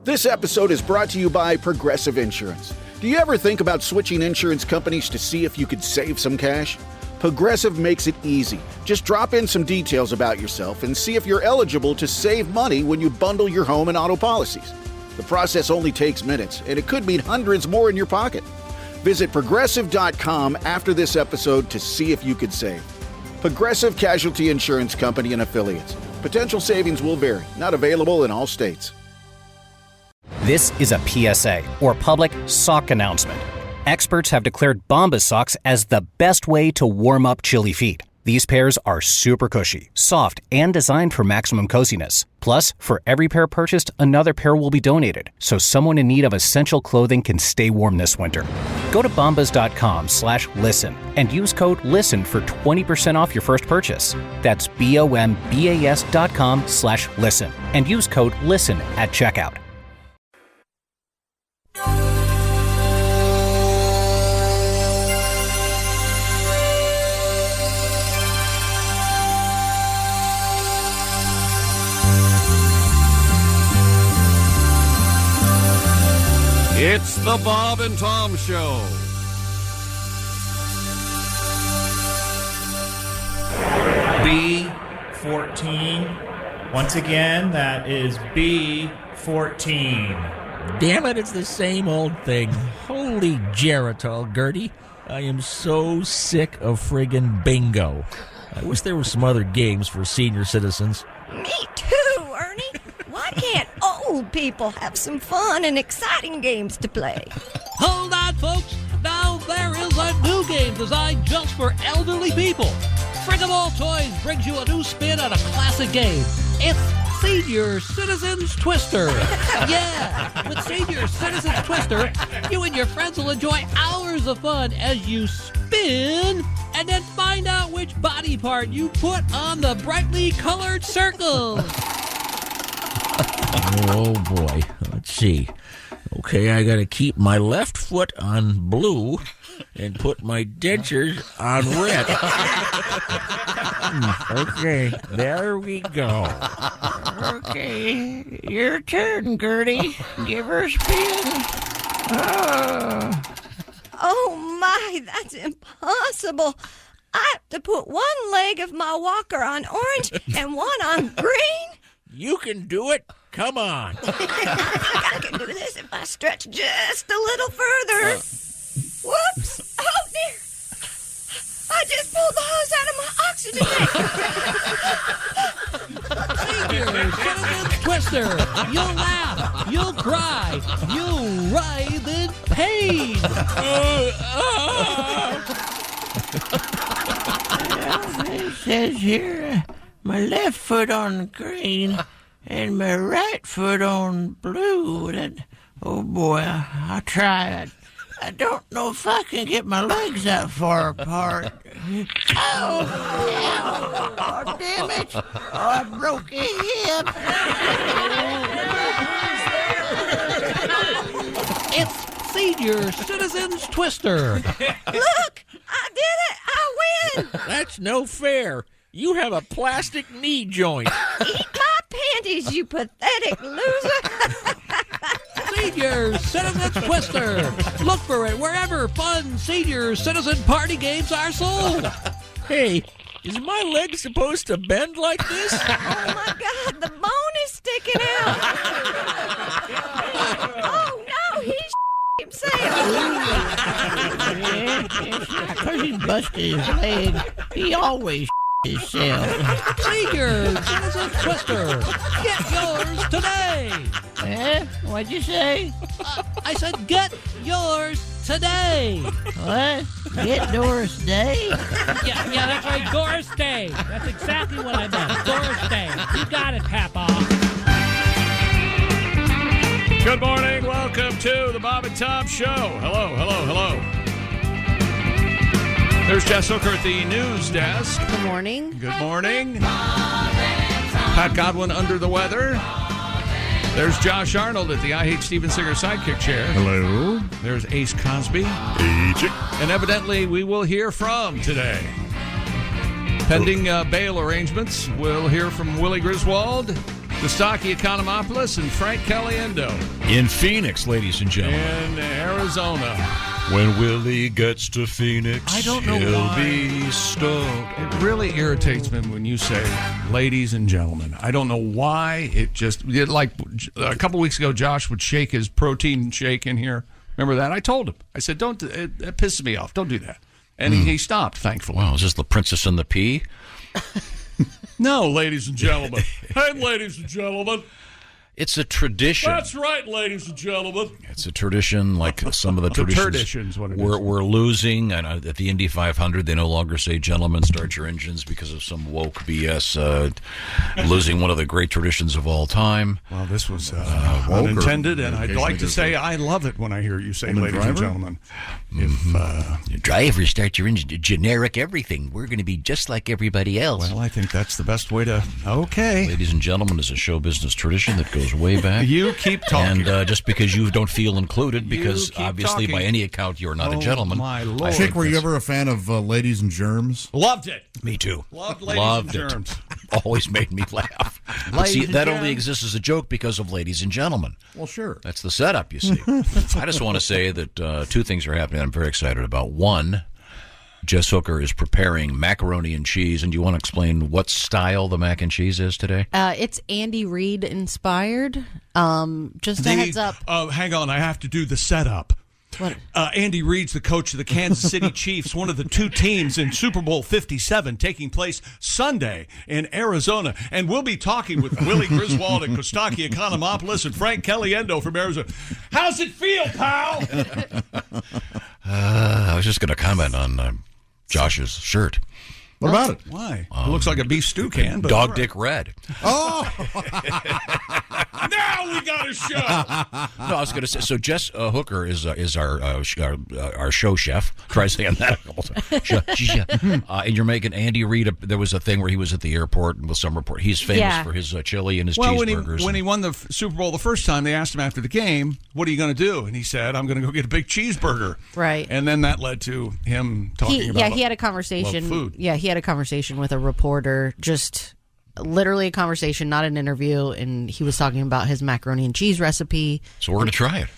This episode is brought to you by Progressive Insurance. Do you ever think about switching insurance companies to see if you could save some cash? Progressive makes it easy. Just drop in some details about yourself and see if you're eligible to save money when you bundle your home and auto policies. The process only takes minutes, and it could mean hundreds more in your pocket. Visit Progressive.com after this episode to see if you could save. Progressive Casualty Insurance Company and Affiliates. Potential savings will vary. Not available in all states. This is a PSA, or public sock announcement. Experts have declared Bombas socks as the best way to warm up chilly feet. These pairs are super cushy, soft, and designed for maximum coziness. Plus, for every pair purchased, another pair will be donated, so someone in need of essential clothing can stay warm this winter. Go to bombas.com/listen and use code LISTEN for 20% off your first purchase. That's BOMBAS.com/listen and use code LISTEN at checkout. It's the Bob and Tom Show. B14. Once again, that is B14. Damn it, it's the same old thing. Holy Geritol, Gertie. I am so sick of friggin' bingo. I wish there were some other games for senior citizens. Me too, Ernie. Why can't old people have some fun and exciting games to play? Hold on, folks. Now there is a new game designed just for elderly people. Frig of All Toys brings you a new spin on a classic game. It's Senior Citizens Twister. Yeah, with Senior Citizens Twister, you and your friends will enjoy hours of fun as you spin and then find out which body part you put on the brightly colored circle. Oh, boy. Let's see. Okay, I gotta keep my left foot on blue and put my dentures on red. Okay, there we go. Okay, your turn, Gertie. Give her a spin. Oh my, that's impossible. I have to put one leg of my walker on orange and one on green. You can do it. Come on. I think I can do this if I stretch just a little further. Whoops. Oh, dear. I just pulled the hose out of my oxygen tank. Senior Citizens Twister. You'll laugh. You'll cry. You'll writhe in pain. It says here, my left foot on green and my right foot on blue. And, oh boy, I'll try it. I don't know if I can get my legs that far apart. Oh, damn it. Oh, I broke a hip. It's Senior Citizens Twister. Look, I did it. I win. That's no fair. You have a plastic knee joint. Eat my panties, you pathetic loser. Senior Citizens Twister. Look for it wherever fun senior citizen party games are sold. Hey, is my leg supposed to bend like this? Oh, my God, the bone is sticking out. Oh, no, he's himself. Because he busted his leg, he always himself. Senior Citizens Twister. Get yours today. What'd you say? I said get yours today. What? Get Doris Day? Yeah, that's right, Doris Day. That's exactly what I meant. Doris Day. You got it, Papa. Good morning. Welcome to the Bob and Tom Show. Hello, hello, hello. There's Jess Hooker at the news desk. Good morning. Good morning. Pat Godwin under the weather. There's Josh Arnold at the I Hate Steven Singer sidekick chair. Hello. There's Ace Cosby. Hey, chick. And evidently we will hear from today. Pending bail arrangements, we'll hear from Willie Griswold. Kostaki Economopoulos and Frank Caliendo. In Phoenix, ladies and gentlemen. In Arizona. When Willie gets to Phoenix, I don't know he'll why. be stoned. It really irritates me when you say, ladies and gentlemen. I don't know why. Like a couple weeks ago, Josh would shake his protein shake in here. Remember that? I told him. I said, don't, it pisses me off. Don't do that. And he stopped, thankfully. Wow, is this the Princess and the Pea? No, ladies and gentlemen. Hey, ladies and gentlemen. It's a tradition. That's right, ladies and gentlemen. It's a tradition, like some of the traditions. Tradition's what it is. We're losing, and at the Indy 500, they no longer say, "Gentlemen, start your engines," because of some woke BS. Losing one of the great traditions of all time. Well, this was unintended, and I'd like to say I love it when I hear you say, "Ladies and gentlemen." If driver, start your engine. Generic everything. We're going to be just like everybody else. well, I think that's the best way to. Okay, Ladies and gentlemen, is a show business tradition that goes way back. you keep talking. And just because you don't feel included, because keep obviously talking. by any account you're not a gentleman. My I Lord. think Chick, were you ever a fan of Ladies and Germs? Loved it. Me too. Loved Ladies Loved and it. Germs. Always made me laugh. But see, that only exists as a joke because of Ladies and Gentlemen. Well, sure. That's the setup, you see. I just want to say that two things are happening I'm very excited about. One, Jess Hooker is preparing macaroni and cheese. And do you want to explain what style the mac and cheese is today? It's Andy Reid inspired. Just a heads up. Hang on, I have to do the setup. What? Andy Reid's the coach of the Kansas City Chiefs, one of the two teams in Super Bowl 57, taking place Sunday in Arizona. And we'll be talking with Willie Griswold and Kostaki Economopoulos and Frank Caliendo from Arizona. How's it feel, pal? I was just going to comment on Josh's shirt. What about it? Why? It looks like a beef stew can. But Dog all right. Dick Red. Oh! Now we got a show. No, I was going to say. So Jess Hooker is our show chef. Try saying that a couple times. And you're making Andy Reid. There was a thing where he was at the airport and with some report. He's famous for his chili and his cheeseburgers. When he won the Super Bowl the first time, they asked him after the game, "What are you going to do?" And he said, "I'm going to go get a big cheeseburger." Right. And then that led to him talking about. He had a conversation. food. Yeah, he had a conversation with a reporter. Just literally a conversation, not an interview. And he was talking about his macaroni and cheese recipe. So we're going to try it.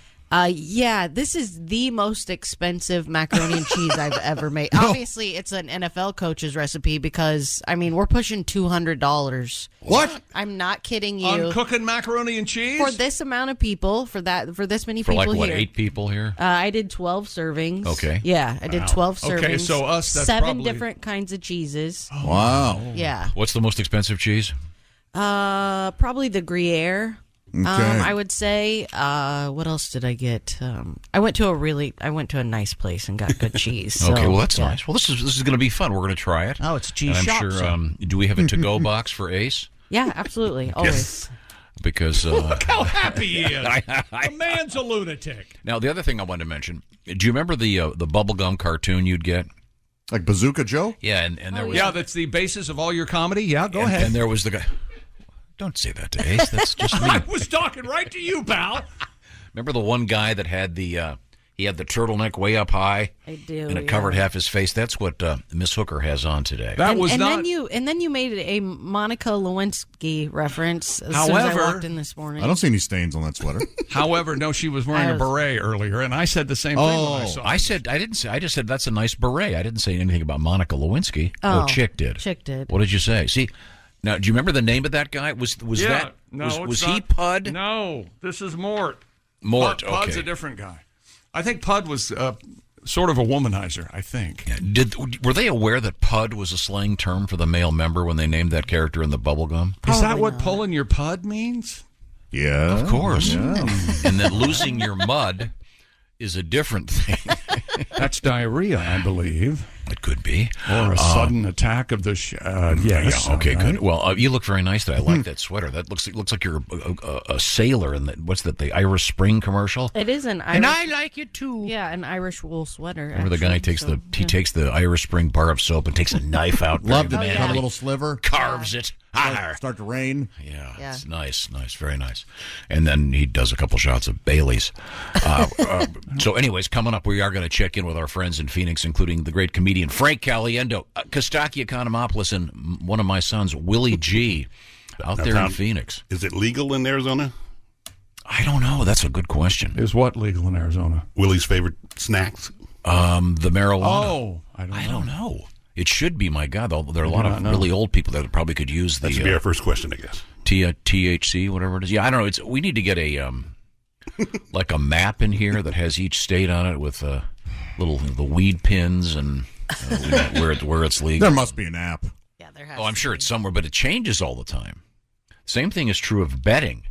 Yeah, this is the most expensive macaroni and cheese I've ever made. Obviously, it's an NFL coach's recipe because, I mean, we're pushing $200. What? I'm not kidding you. On cooking macaroni and cheese? For this amount of people, for this many people For like, here. 8 people here? I did 12 servings. Okay. Yeah, I did 12 servings. Okay, so us, that's 7 probably- different kinds of cheeses. Wow. Yeah. What's the most expensive cheese? Probably the Gruyere. Okay. I would say. What else did I get? I went to a nice place and got good cheese. So, Okay, well that's yeah. nice. Well, this is going to be fun. We're going to try it. Oh, it's a cheese And I'm shop, sure. so. Do we have a to-go box for Ace? Yeah, absolutely. Always. Because Look how happy he is. The man's a lunatic. now the other thing I wanted to mention. Do you remember the bubblegum cartoon you'd get? Like Bazooka Joe? Yeah, and there was Yeah, that's the basis of all your comedy. Yeah, go and, ahead. and there was the guy. Don't say that to Ace. That's just me. I was talking right to you, pal. Remember the one guy that had the he had the turtleneck way up high? I do. And it covered half his face. That's what Miss Hooker has on today. That was and not. then you made a Monica Lewinsky reference as soon However- as I walked in this morning. I don't see any stains on that sweater. However, no, she was wearing a beret earlier, and I said the same thing when I saw her. I just said that's a nice beret. I didn't say anything about Monica Lewinsky. Oh, Chick did. Chick did. What did you say? See, now do you remember the name of that guy? Was Yeah, that no, was it's he not- Pud? No, this is Mort. Mort. Pud's okay. a different guy. I think Pud was sort of a womanizer, I think. Were they aware that Pud was a slang term for the male member when they named that character in the bubblegum? Is that what pulling your Pud means? Yeah. Of course. Yeah. And then losing your mud is a different thing. That's diarrhea, I believe. It could be. Or a sudden attack of the... yes. Yeah, okay, right? good. Well, you look very nice today. I like that sweater. That looks like you're a sailor in that. What's that? The Irish Spring commercial. It is an Irish. And I like it too. Yeah, an Irish wool sweater. Remember the guy takes actually, he takes the Irish Spring bar of soap and takes a knife out. Love to very cut a little sliver. carves it. Arr. Start to rain. Yeah, Yeah. it's nice, very nice. And then he does a couple shots of Bailey's. So anyways, coming up, we are going to check in with our friends in Phoenix, including the great comedian Frank Caliendo, Kostaki Economopoulos, and one of my sons, Willie G. Out Now, there Tom, in Phoenix. Is it legal in Arizona? I don't know. That's a good question. Is what legal in Arizona? Willie's favorite snacks? The marijuana. Oh, I don't know. It should be, my God. There are a I lot do of not know. really old people that probably could use the That should be our first question, I guess. THC, whatever it is. Yeah, I don't know. We need to get a like a map in here that has each state on it with the weed pins and where it's legal. There must be an app. Yeah, there has. Oh, I'm sure it's somewhere, but it changes all the time. Same thing is true of betting.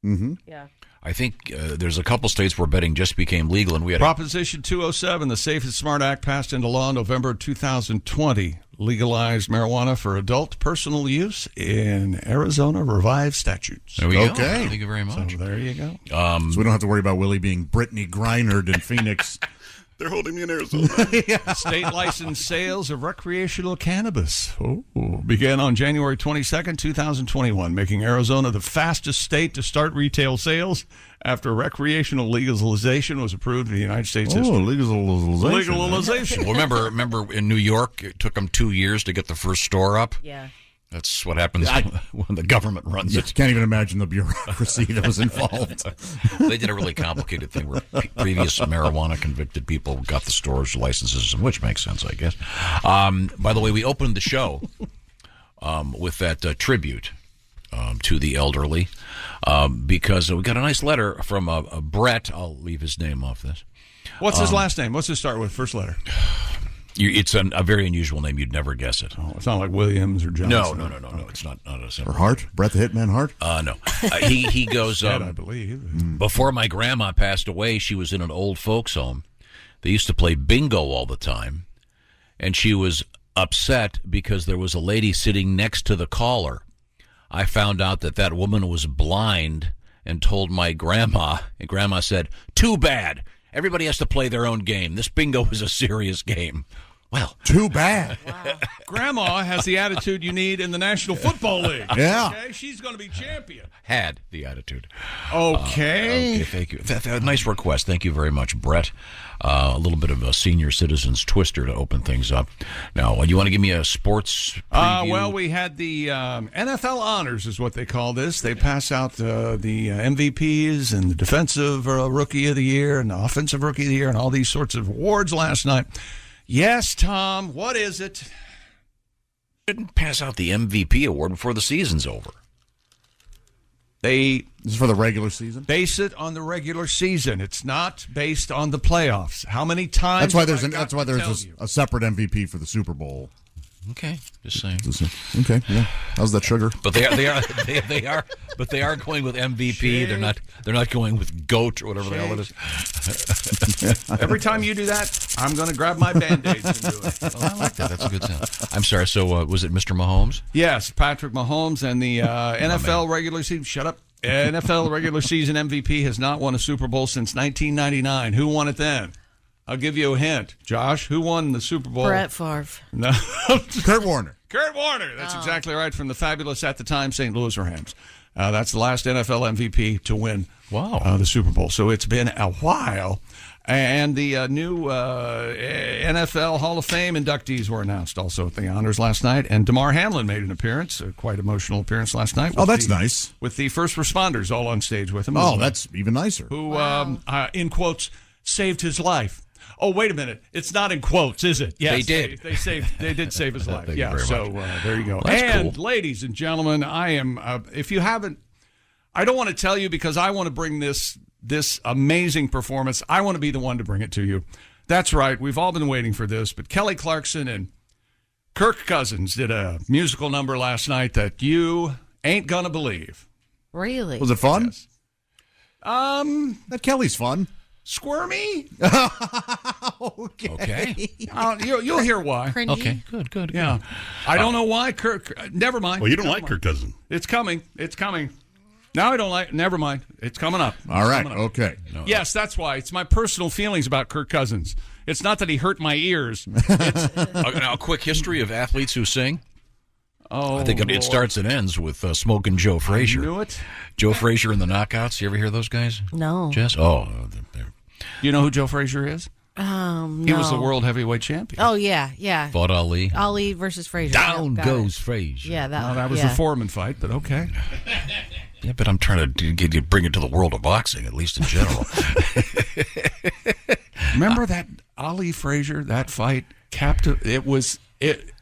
Mm-hmm. Yeah. I think there's a couple states where betting just became legal, and we had Proposition 207, the Safe and Smart Act, passed into law in November 2020, legalized marijuana for adult personal use in Arizona revised statutes. There we go. Okay. Thank you very much. So there you go. So we don't have to worry about Willie being Brittany Griner in Phoenix. They're holding me in Arizona. State licensed sales of recreational cannabis began on January 22nd, 2021, making Arizona the fastest state to start retail sales after recreational legalization was approved in the United States history. Legalization. Legalization. Well, remember in New York, it took them 2 years to get the first store up. Yeah. That's what happens when the government runs You it. can't even imagine the bureaucracy that was involved. They did a really complicated thing where previous marijuana convicted people got the storage licenses, which makes sense, I guess. By the way, we opened the show with that tribute to the elderly because we got a nice letter from Brett. I'll leave his name off this. What's his last name? What's his start with? First letter. It's a very unusual name. You'd never guess it. Oh, it's not like Williams or Johnson. No. It's not a simple. Or Hart? Brett the Hitman Hart? No. He goes, Dead, I believe. before my grandma passed away, she was in an old folks home. They used to play bingo all the time, and she was upset because there was a lady sitting next to the caller. I found out that woman was blind and told my grandma, and grandma said, "Too bad. Everybody has to play their own game. This bingo is a serious game." Well, too bad. Wow. Grandma has the attitude you need in the National Football League. Yeah. Okay? She's going to be champion. had the attitude. Okay. Okay, thank you. Nice request. Thank you very much, Brett. A little bit of a senior citizens twister to open things up. Now, you want to give me a sports preview? Well, we had the NFL honors is what they call this. They pass out the MVPs and the defensive rookie of the year and the offensive rookie of the year and all these sorts of awards last night. Yes, Tom, what is it? Didn't pass out the MVP award before the season's over. This is for the regular season? Base it on the regular season. It's not based on the playoffs. How many times? That's why there's a separate MVP for the Super Bowl. Okay, just saying. Okay, yeah. How's that sugar? But they are going with MVP. Shake. They're not going with GOAT or whatever the hell it is. Every time you do that, I'm going to grab my Band-Aids and do it. Oh, I like that. That's a good sound. I'm sorry. So was it Mr. Mahomes? Yes, Patrick Mahomes and the NFL regular season. Shut up. NFL regular season MVP has not won a Super Bowl since 1999. Who won it then? I'll give you a hint. Josh, who won the Super Bowl? Brett Favre. No. Kurt Warner. Kurt Warner. That's exactly right, from the fabulous, at the time, St. Louis Rams. That's the last NFL MVP to win the Super Bowl. So it's been a while. And the new NFL Hall of Fame inductees were announced also at the honors last night. And Damar Hamlin made an appearance, a quite emotional appearance last night. Oh, that's nice. With the first responders all on stage with him. Oh, that's even nicer. Who, in quotes, saved his life. Oh, wait a minute. It's not in quotes, is it? Yes, they did. They did save his life. Thank you very much. There you go. Well, that's and cool. ladies and gentlemen, I am. If you haven't, I don't want to tell you because I want to bring this amazing performance. I want to be the one to bring it to you. That's right. We've all been waiting for this. But Kelly Clarkson and Kirk Cousins did a musical number last night that you ain't gonna believe. Really? Was it fun? Yes. That Kelly's fun. Squirmy? Okay. You'll hear why. Cringy? Okay. Good. Yeah. I don't know why. Kirk. Never mind. Well, you don't like Kirk Cousins. It's coming. Now I don't like. Never mind. It's coming up. All right. Coming up. Okay. Yes, that's why. It's my personal feelings about Kirk Cousins. It's not that he hurt my ears. Now, a quick history of athletes who sing. Oh, I think it starts and ends with Smoking Joe Frazier. I knew it. Joe Frazier and the Knockouts. You ever hear those guys? No. Jess? Oh, You know who Joe Frazier is? No. He was the world heavyweight champion. Oh, yeah. Fought Ali. Ali versus Frazier. Down Got goes it. Frazier. Yeah, that was the Foreman fight, but okay. Yeah, but I'm trying to bring it to the world of boxing, at least in general. Remember that Ali Frazier, that fight?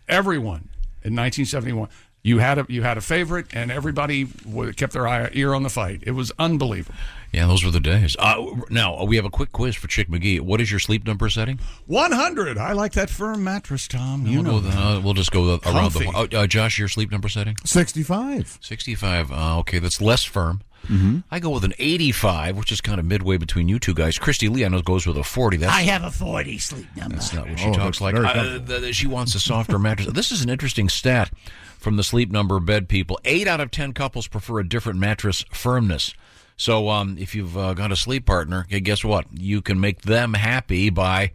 Everyone in 1971. You had a favorite, and everybody kept their ear on the fight. It was unbelievable. Yeah, those were the days. Now, we have a quick quiz for Chick McGee. What is your sleep number setting? 100. I like that firm mattress, Tom. We'll just go around Comfy. the... Josh, your sleep number setting? 65. 65. Okay, that's less firm. Mm-hmm. I go with an 85, which is kind of midway between you two guys. Christy Lee, I know, goes with a 40. I have a 40 sleep number. That's not what she talks like. She wants a softer mattress. This is an interesting stat from the Sleep Number bed people. 8 out of 10 couples prefer a different mattress firmness. So if you've got a sleep partner, okay, guess what? You can make them happy by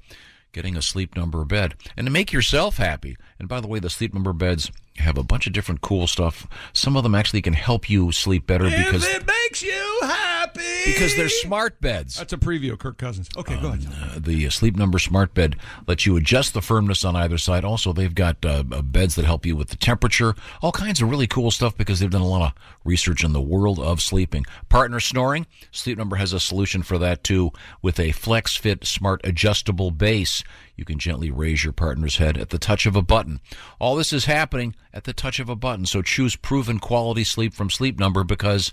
getting a Sleep Number bed. And to make yourself happy, and by the way, the Sleep Number beds have a bunch of different cool stuff. Some of them actually can help you sleep better because it makes you happy. Because they're smart beds. That's a preview of Kirk Cousins. Okay, go ahead. The Sleep Number Smart Bed lets you adjust the firmness on either side. Also, they've got beds that help you with the temperature. All kinds of really cool stuff because they've done a lot of research in the world of sleeping. Partner snoring, Sleep Number has a solution for that too with a FlexFit Smart Adjustable Base. You can gently raise your partner's head at the touch of a button. All this is happening at the touch of a button. So choose proven quality sleep from Sleep Number because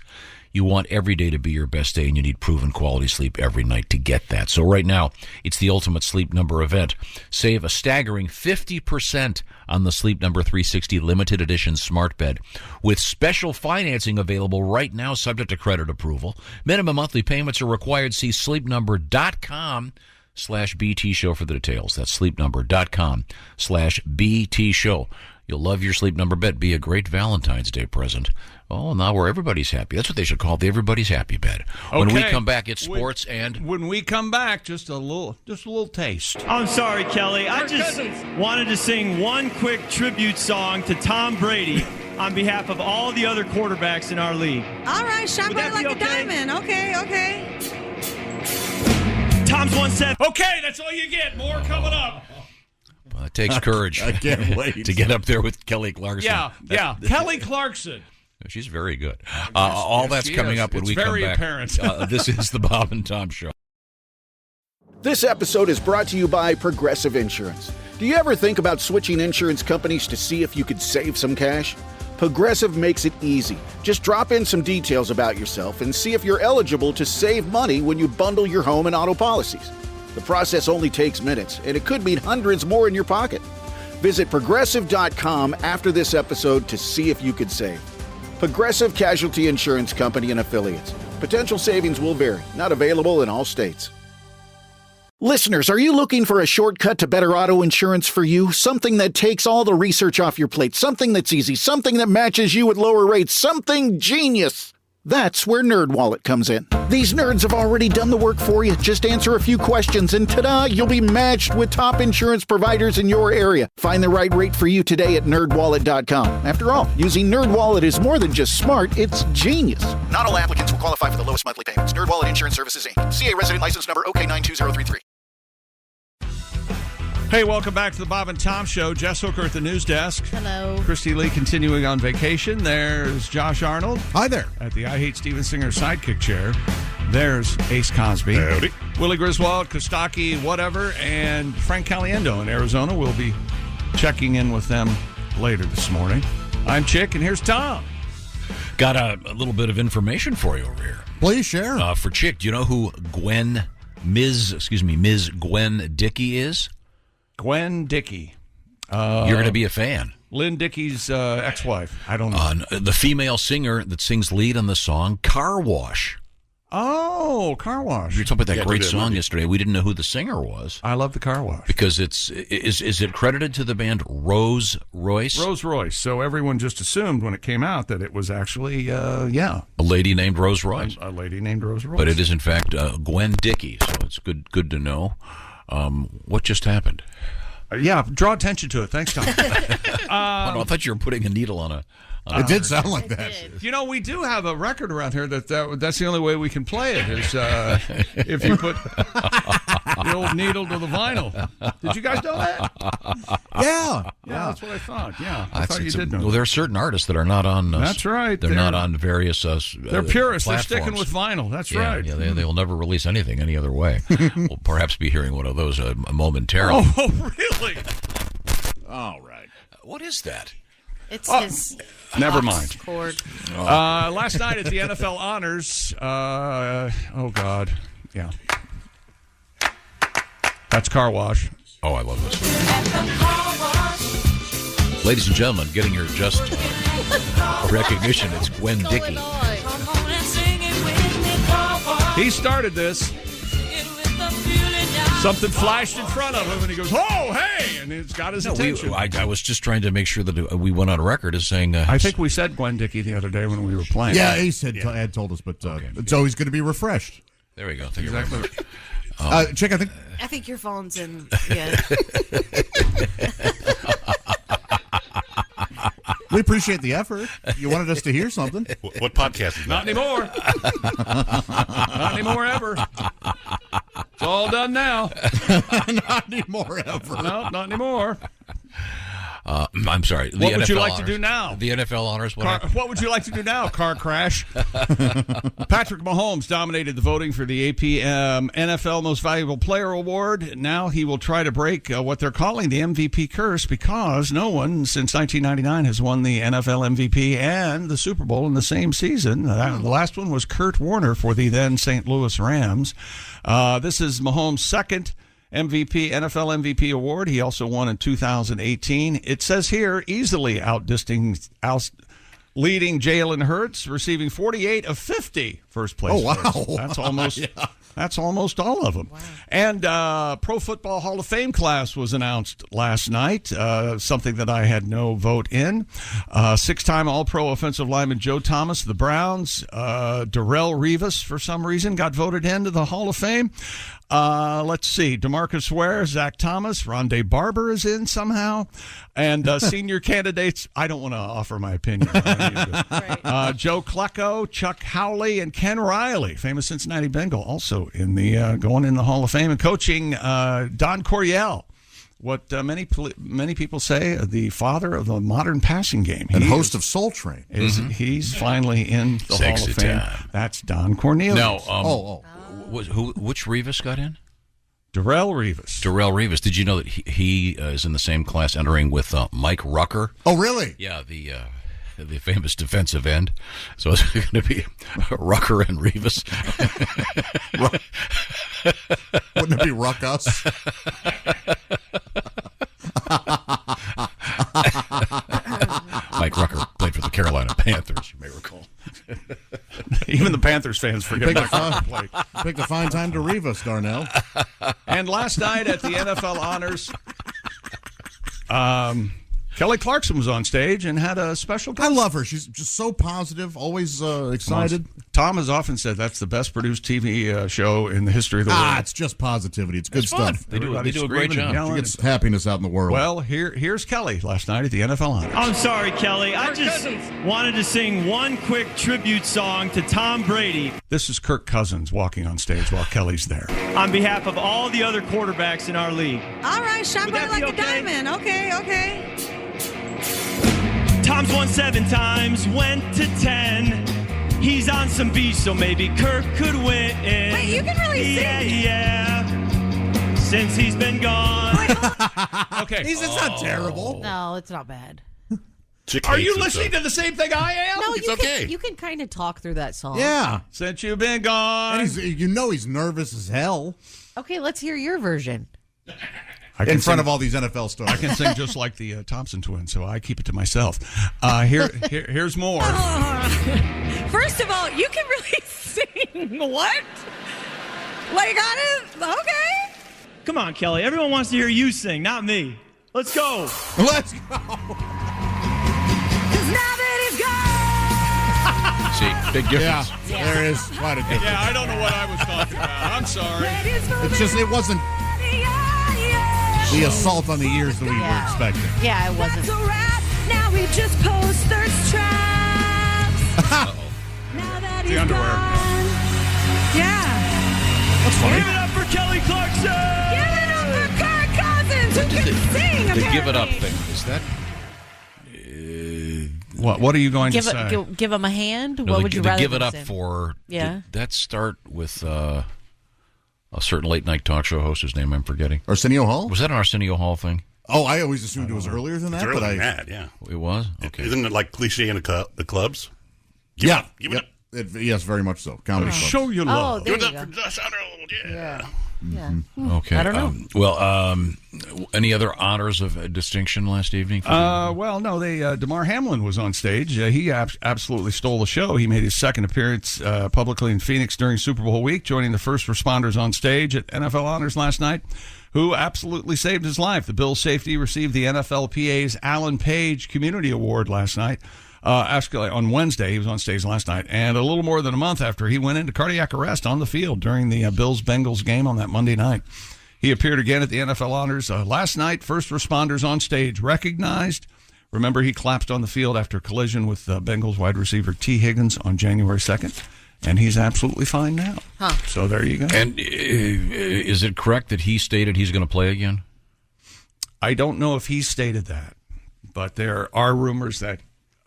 you want every day to be your best day, and you need proven quality sleep every night to get that. So right now, it's the ultimate Sleep Number event. Save a staggering 50% on the Sleep Number 360 limited edition smart bed with special financing available right now, subject to credit approval. Minimum monthly payments are required. See sleepnumber.com/BT show for the details. That's sleepnumber.com/BT show. You'll love your Sleep Number bed. Be a great Valentine's Day present. Oh, now where everybody's happy. That's what they should call the Everybody's Happy Bed. When we come back, it's sports and... When we come back, just a little taste. I'm sorry, Kelly. I just wanted to sing one quick tribute song to Tom Brady on behalf of all the other quarterbacks in our league. All right, shine bright like a diamond. Okay. Tom's 1-7. Okay, that's all you get. More coming up. It takes courage. I can't wait to get up there with Kelly Clarkson. Yeah. Kelly Clarkson. She's very good. All that's coming up when we come back. It's very apparent. This is the Bob and Tom Show. This episode is brought to you by Progressive Insurance. Do you ever think about switching insurance companies to see if you could save some cash? Progressive makes it easy. Just drop in some details about yourself and see if you're eligible to save money when you bundle your home and auto policies. The process only takes minutes, and it could mean hundreds more in your pocket. Visit Progressive.com after this episode to see if you could save. Progressive Casualty Insurance Company and Affiliates. Potential savings will vary. Not available in all states. Listeners, are you looking for a shortcut to better auto insurance for you? Something that takes all the research off your plate. Something that's easy. Something that matches you with lower rates. Something genius. That's where NerdWallet comes in. These nerds have already done the work for you. Just answer a few questions and ta-da, you'll be matched with top insurance providers in your area. Find the right rate for you today at nerdwallet.com. After all, using NerdWallet is more than just smart, it's genius. Not all applicants will qualify for the lowest monthly payments. NerdWallet Insurance Services, Inc. CA resident license number OK92033. Hey, welcome back to the Bob and Tom Show. Jess Hooker at the news desk. Hello. Christy Lee continuing on vacation. There's Josh Arnold. Hi there. At the I Hate Steven Singer sidekick chair. There's Ace Cosby. Howdy. Willie Griswold, Kostaki, whatever, and Frank Caliendo in Arizona. We'll be checking in with them later this morning. I'm Chick, and here's Tom. Got a little bit of information for you over here. Please share. For Chick, do you know who Ms. Gwen Dickey is? Gwen Dickey. You're going to be a fan. Lynn Dickey's ex-wife. I don't know. The female singer that sings lead on the song Car Wash. Oh, Car Wash. You were talking about that great song yesterday. We didn't know who the singer was. I love the Car Wash. Because is it credited to the band Rose Royce? Rose Royce. So everyone just assumed when it came out that it was actually, a lady named Rose Royce. A lady named Rose Royce. But it is, in fact, Gwen Dickey. So it's good to know. What just happened? Draw attention to it. Thanks, Tom. I thought you were putting a needle on It did sound like that. You know, we do have a record around here that's the only way we can play it is if you put the old needle to the vinyl. Did you guys know that? Yeah, that's what I thought. Yeah, I thought you did know. Well, there are certain artists that are not on. That's right. They're not on various. They're purists. They're platforms. sticking with vinyl. That's Yeah, right. Yeah, they will never release anything any other way. We'll perhaps be hearing one of those momentarily. Oh, really? All right. What is that? It's his. Never aux mind. cord. Last night at the NFL Honors, oh, God. Yeah. That's Car Wash. Oh, I love this. Ladies and gentlemen, getting your just recognition, it's Gwen Dickey. He started this. Something flashed in front of him, and he goes, "Oh, hey!" And it's got his attention. I was just trying to make sure that we went on record as saying... I think we said Gwen Dickey the other day when we were playing. Yeah, he said, Ed told us, but it's always good to be refreshed. There we go. Thank you very much. Chick, I think your phone's in. Yeah. We appreciate the effort. You wanted us to hear something. What podcast is that? Not anymore. Not anymore ever. It's all done now. Not anymore ever. No, not anymore. I'm sorry. What would you NFL like honors. to do now? The NFL honors. What would you like to do now? Car crash. Patrick Mahomes dominated the voting for the AP NFL Most Valuable Player Award. Now he will try to break what they're calling the MVP curse because no one since 1999 has won the NFL MVP and the Super Bowl in the same season. The last one was Kurt Warner for the then St. Louis Rams. This is Mahomes' second NFL MVP award. He also won in 2018. It says here, easily leading Jalen Hurts, receiving 48 of 50 first place. Oh, wow. votes. That's almost all of them. Wow. And Pro Football Hall of Fame class was announced last night, something that I had no vote in. Six-time All-Pro offensive lineman Joe Thomas, the Browns. Darrelle Revis, for some reason, got voted into the Hall of Fame. Let's see. DeMarcus Ware, Zach Thomas, Rondé Barber is in somehow. And senior candidates, I don't want to offer my opinion. Joe Klecko, Chuck Howley, and Ken Riley, famous Cincinnati Bengal, also in the going in the Hall of Fame. And coaching Don Coryell, what many people say the father of the modern passing game. And host of Soul Train. He's finally in the Hall of Fame. Time. That's Don Cornelius. No, which Revis got in? Darrelle Revis. Darrelle Revis. Did you know that he is in the same class entering with Mike Rucker? Oh, really? Yeah, the famous defensive end. So it's going to be Rucker and Revis. Wouldn't it be Ruckus? Mike Rucker played for the Carolina Panthers, you may recall. Even the Panthers fans forget Mike Rucker played. Picked a fine time to Revis, Darnell. And last night at the NFL Honors, Kelly Clarkson was on stage and had a special guest. I love her. She's just so positive, always excited. Tom has often said that's the best produced TV show in the history of the world. It's just positivity. It's good fun. stuff. They do a great job. She gets happiness out in the world. Well, here's Kelly last night at the NFL Honors. I'm sorry, Kelly. I just wanted to sing one quick tribute song to Tom Brady. This is Kirk Cousins walking on stage while Kelly's there. On behalf of all the other quarterbacks in our league. All right, shine Would bright that be like a okay? diamond. Okay. Tom's won 7 times, went to 10. He's on some beats, so maybe Kirk could win. Wait, you can really sing. Yeah. Since he's been gone. Okay. It's not terrible. No, it's not bad. Are you listening to the same thing I am? No, It's you okay. can. You can kind of talk through that song. Yeah. Since you've been gone. And he's nervous as hell Okay, let's hear your version. in front of all these NFL stars. I can sing just like the Thompson twins, so I keep it to myself. Here's more. First of all, you can really sing. What? Like, okay. Come on, Kelly. Everyone wants to hear you sing, not me. Let's go. Let's go. See, big difference. Yeah, there is quite a difference. Yeah, I don't know what I was talking about. I'm sorry. It wasn't the assault on the ears that we were expecting. Yeah, it wasn't. Now we just post thirst traps. Now that he's underwear. gone. Yeah. That's funny. Give it up for Kelly Clarkson. Give it up for Kirk Cousins, who can sing, The apparently. give it up thing, is that? What are you going Give to say? give him a hand. No, What the, would you the rather give it them up say? for? Yeah. Did that start with a certain late night talk show host whose name I'm forgetting? Arsenio Hall? Was that an Arsenio Hall thing? Oh, I always assumed it was earlier than that. It's earlier but than that, yeah. It was? Okay. Isn't it like cliche in the clubs? Yeah. Give it up. Yes, very much so. Comedy club. Show your love. Oh, there Give it you up go. for Josh Arnold. Yeah. Okay. I don't know. Any other honors of distinction last evening? Well, no, DeMar Hamlin was on stage. He absolutely stole the show. He made his second appearance publicly in Phoenix during Super Bowl week, joining the first responders on stage at NFL Honors last night, who absolutely saved his life. The Bills safety received the NFLPA's Alan Page Community Award last night. Actually, on Wednesday, he was on stage last night, and a little more than a month after he went into cardiac arrest on the field during the Bills-Bengals game on that Monday night. He appeared again at the NFL Honors last night. First responders on stage recognized. Remember, he collapsed on the field after a collision with Bengals wide receiver T. Higgins on January 2nd, and he's absolutely fine now. Huh. So there you go. And is it correct that he stated he's going to play again? I don't know if he stated that, but there are rumors that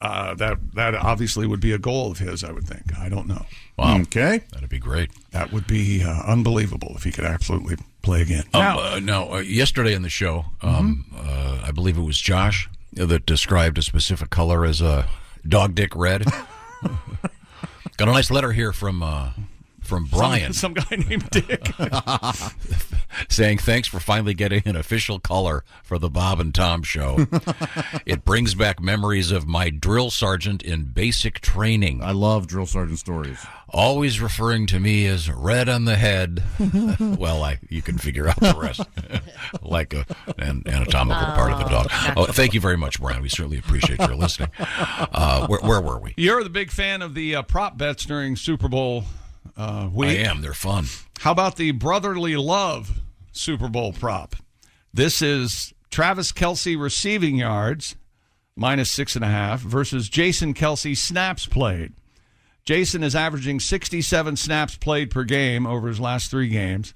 that obviously would be a goal of his, I would think. I don't know. Wow. Okay. That'd be great. That would be unbelievable if he could absolutely play again. Yesterday in the show, I believe it was Josh that described a specific color as a dog dick red. Got a nice letter here from Brian. Some guy named Dick. Saying, thanks for finally getting an official color for the Bob and Tom show. It brings back memories of my drill sergeant in basic training. I love drill sergeant stories. Always referring to me as red on the head. Well, you can figure out the rest. Like an anatomical part of the dog. Oh, thank you very much, Brian. We certainly appreciate your listening. Where were we? You're the big fan of the prop bets during Super Bowl week. I am. They're fun. How about the Brotherly Love Super Bowl prop? This is Travis Kelce receiving yards, -6.5, versus Jason Kelce snaps played. Jason is averaging 67 snaps played per game over his last 3 games.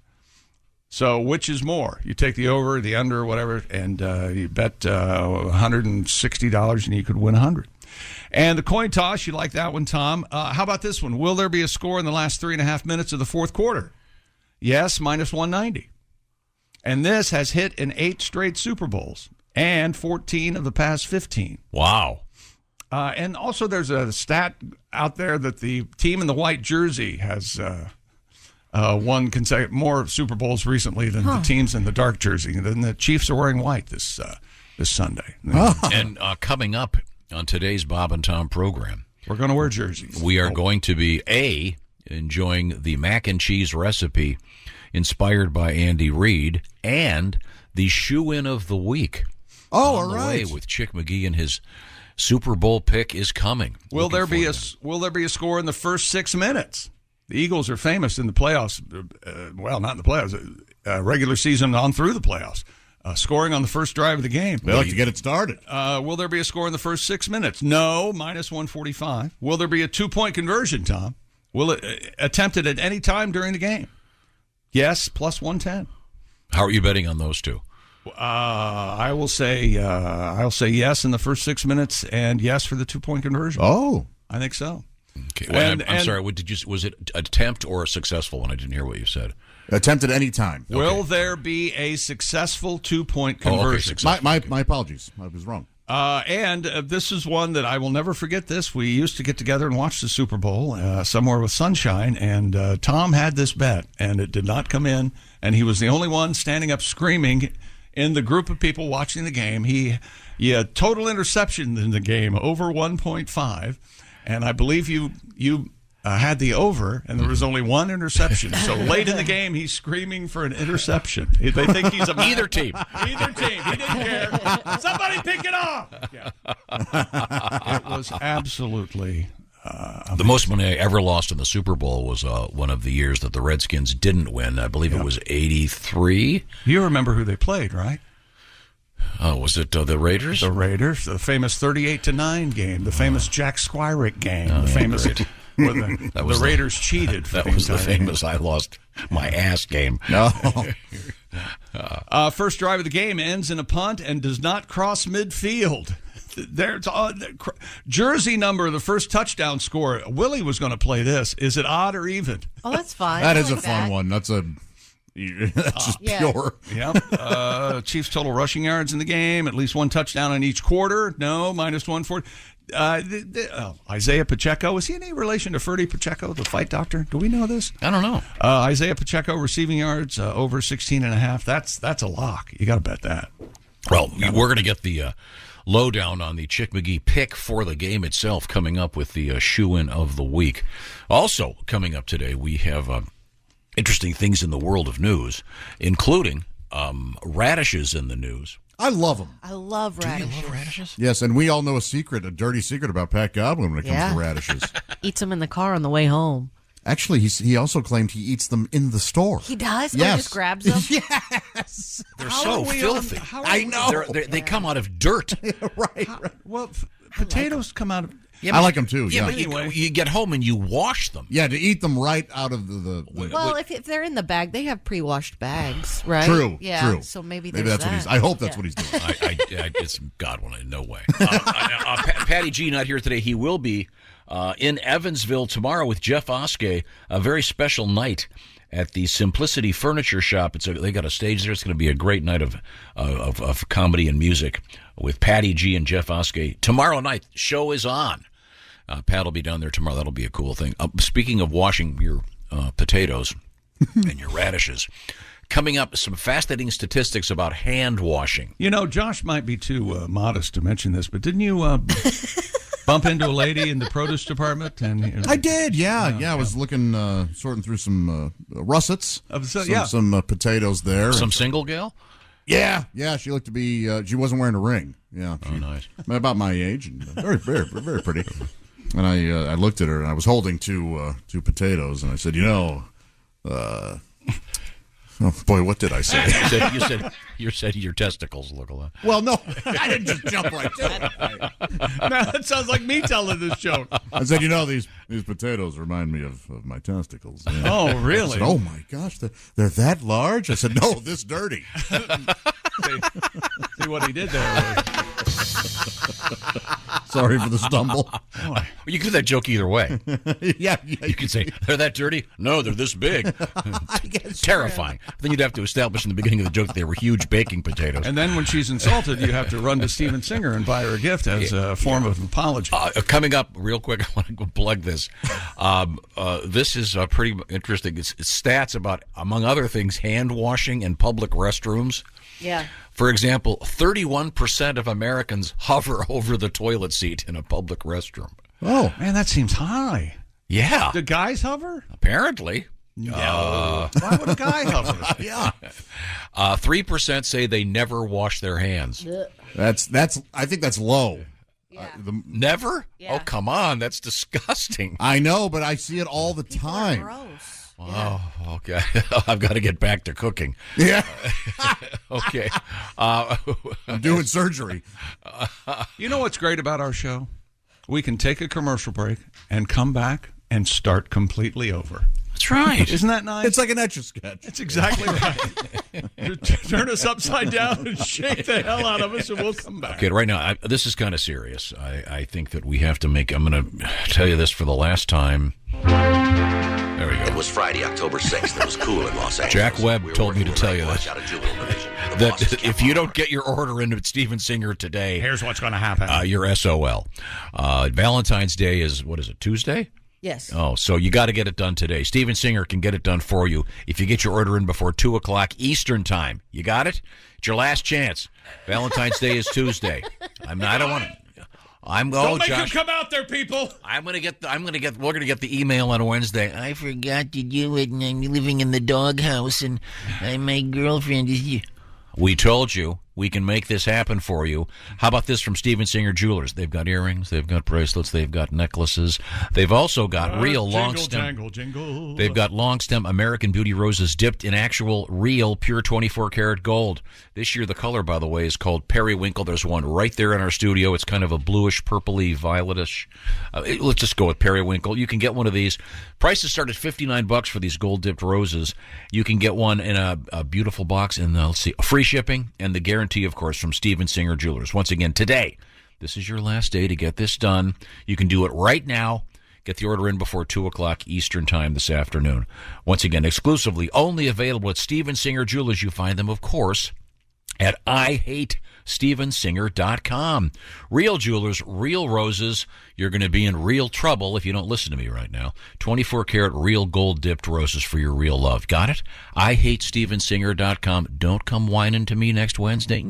So which is more? You take the over, the under, whatever, and you bet $160 and you could win $100. And the coin toss, you like that one, Tom. How about this one? Will there be a score in the last 3.5 minutes of the fourth quarter? Yes, -190. And this has hit in 8 straight Super Bowls and 14 of the past 15. Wow. And also there's a stat out there that the team in the white jersey has won more Super Bowls recently than the teams in the dark jersey. And the Chiefs are wearing white this Sunday. And coming up on today's Bob and Tom program, we're going to wear jerseys. We are going to be, enjoying the mac and cheese recipe inspired by Andy Reid and the shoe-in of the week. Oh, on all the right. way with Chick McGee and his Super Bowl pick is coming. Will there be a score in the first 6 minutes? The Eagles are famous in the playoffs. Well, not in the playoffs. Regular season on through the playoffs. Scoring on the first drive of the game. They like to get it started. Will there be a score in the first 6 minutes? No, -145. Will there be a 2-point conversion, Tom? Will it attempted at any time during the game? Yes, +110. How are you betting on those two? I'll say yes in the first 6 minutes and yes for the 2-point conversion. Oh, I think so. Okay. Well, I'm sorry. Was it attempt or a successful one? I didn't hear what you said. Attempt at any time. Will there be a successful 2-point conversion? My apologies. I was wrong. And this is one that I will never forget this. We used to get together and watch the Super Bowl somewhere with sunshine, and Tom had this bet, and it did not come in, and he was the only one standing up screaming in the group of people watching the game. He had total interceptions in the game, over 1.5, and I believe you had the over, and there was only one interception. So late in the game, he's screaming for an interception. They think he's a either team. Either team. He didn't care. Somebody pick it off. Yeah. It was absolutely the most money I ever lost in the Super Bowl was one of the years that the Redskins didn't win. I believe it was 83. You remember who they played, right? Oh, was it the Raiders? The Raiders, the famous 38-9 game, the famous Jack Squirick game, the famous where the Raiders cheated. That was the famous I lost my ass game. No. First drive of the game ends in a punt and does not cross midfield. There's jersey number of the first touchdown score. Willie was going to play this. Is it odd or even? Oh, that's fine. That I is like a fun one. That's just pure. Yep. Chiefs total rushing yards in the game. At least one touchdown in each quarter. No, minus 140. Isaiah Pacheco. Is he in any relation to Ferdy Pacheco, the fight doctor? Do we know this? I don't know. Isaiah Pacheco receiving yards over 16.5. That's a lock. You got to bet that. Well, we're going to get the lowdown on the Chick McGee pick for the game itself coming up with the shoe-in of the week. Also coming up today, we have interesting things in the world of news, including radishes in the news. I love them. I love radishes. Do you love radishes? Yes, and we all know a dirty secret about Pat Goblin when it comes to radishes. Eats them in the car on the way home. Actually, he also claimed he eats them in the store. He does? Yes. He just grabs them? Yes. They're so filthy. I know. They come out of dirt. Right. Well, potatoes come out of... I like them too. Yeah, but you get home and you wash them. Yeah, to eat them right out of the well, if they're in the bag, they have pre-washed bags, right? True. Yeah. True. So maybe that's that. what he's. I hope that's what he's doing. It's Godwin. No way. Patty G not here today. He will be in Evansville tomorrow with Jeff Oskey. A very special night at the Simplicity Furniture Shop. They got a stage there. It's going to be a great night of comedy and music with Patty G and Jeff Oskey. Tomorrow night, show is on. Pat will be down there tomorrow. That'll be a cool thing. Speaking of washing your potatoes and your radishes, coming up, some fascinating statistics about hand washing. You know, Josh might be too modest to mention this, but didn't you bump into a lady in the produce department? And I did, yeah. I was looking, sorting through some russets, some potatoes there. Some single gal? Yeah. She looked to be. She wasn't wearing a ring. Yeah, nice. About my age, and very, very, very pretty. And I looked at her, and I was holding two potatoes, and I said, oh boy, what did I say? you said your testicles look alike. Well, no, I didn't just jump right to it. Man, that sounds like me telling this joke. I said, these potatoes remind me of my testicles. Yeah. Oh, really? I said, oh my gosh, they're that large? I said, no, this dirty. See what he did there. Sorry for the stumble. Well, you could do that joke either way. Yeah. You could say, they're that dirty? No, they're this big. Terrifying. Then you'd have to establish in the beginning of the joke that they were huge baking potatoes. And then when she's insulted, you have to run to Steven Singer and buy her a gift as a form of apology. Coming up, real quick, I want to go plug this. This is pretty interesting. It's stats about, among other things, hand washing in public restrooms. Yeah. For example, 31% of Americans hover over the toilet seat in a public restroom. Oh, man, that seems high. Yeah. Do guys hover? Apparently. No. Why would a guy hover? Yeah. 3% say they never wash their hands. That's. I think that's low. Yeah. Never? Yeah. Oh, come on. That's disgusting. I know, but I see it all the time. Gross. Oh, okay. I've got to get back to cooking. Yeah. Okay. I'm doing surgery. You know what's great about our show? We can take a commercial break and come back and start completely over. That's right. Isn't that nice? It's like an Etch-a-Sketch. That's exactly right. Turn us upside down and shake the hell out of us, and we'll come back. Okay, right now, this is kind of serious. I think that we have to make... I'm going to tell you this for the last time. There we go. It was Friday, October 6th. It was cool in Los Angeles. Jack Webb told me to tell you this. That if you don't get your order into Steven Singer today... Here's what's going to happen. You're SOL. Valentine's Day is, what is it, Tuesday? Yes. Oh, so you got to get it done today. Steven Singer can get it done for you if you get your order in before 2 o'clock Eastern time. You got it? It's your last chance. Valentine's Day is Tuesday. I don't want to... Don't make him come out there, people. We're gonna get the email on Wednesday. I forgot to do it, and I'm living in the doghouse, and my girlfriend is here. We told you We can make this happen for you. How about this from Steven Singer Jewelers? They've got earrings, they've got bracelets, they've got necklaces. They've also got real long stem. Jingle. They've got long stem American Beauty roses dipped in actual, real, pure 24-karat gold. This year, the color, by the way, is called Periwinkle. There's one right there in our studio. It's kind of a bluish, purpley, violetish. Let's just go with Periwinkle. You can get one of these. Prices start at $59 for these gold-dipped roses. You can get one in a beautiful box, and let's see, free shipping and the guarantee, of course, from Steven Singer Jewelers. Once again, today, this is your last day to get this done. You can do it right now. Get the order in before 2 o'clock Eastern Time this afternoon. Once again, exclusively, only available at Steven Singer Jewelers. You find them, of course, at IHateStevenSinger.com. Real jewelers, real roses. You're going to be in real trouble if you don't listen to me right now. 24-karat real gold-dipped roses for your real love. Got it? IHateStevenSinger.com. Don't come whining to me next Wednesday.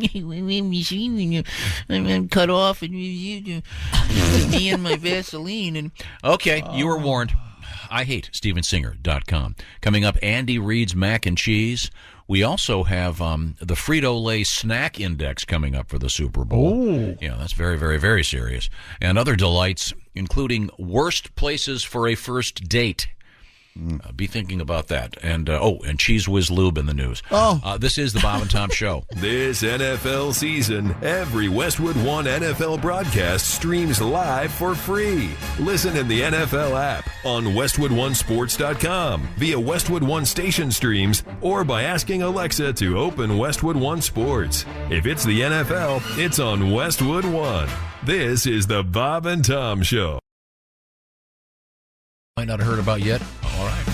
I'm cut off and me and my Vaseline. And okay, you were warned. IHateStevenSinger.com. Coming up, Andy Reid's mac and cheese. We also have the Frito-Lay snack index coming up for the Super Bowl. Oh. Yeah, that's very, very, very serious. And other delights, including worst places for a first date. Be thinking about that. And and Cheese Whiz Lube in the news. This is the Bob and Tom Show. This NFL season, every Westwood One NFL broadcast streams live for free. Listen in the NFL app, on WestwoodOneSports.com, via Westwood One station streams, or by asking Alexa to open Westwood One Sports. If it's the NFL, it's on Westwood One. This is the Bob and Tom Show. Might not have heard about yet. All right.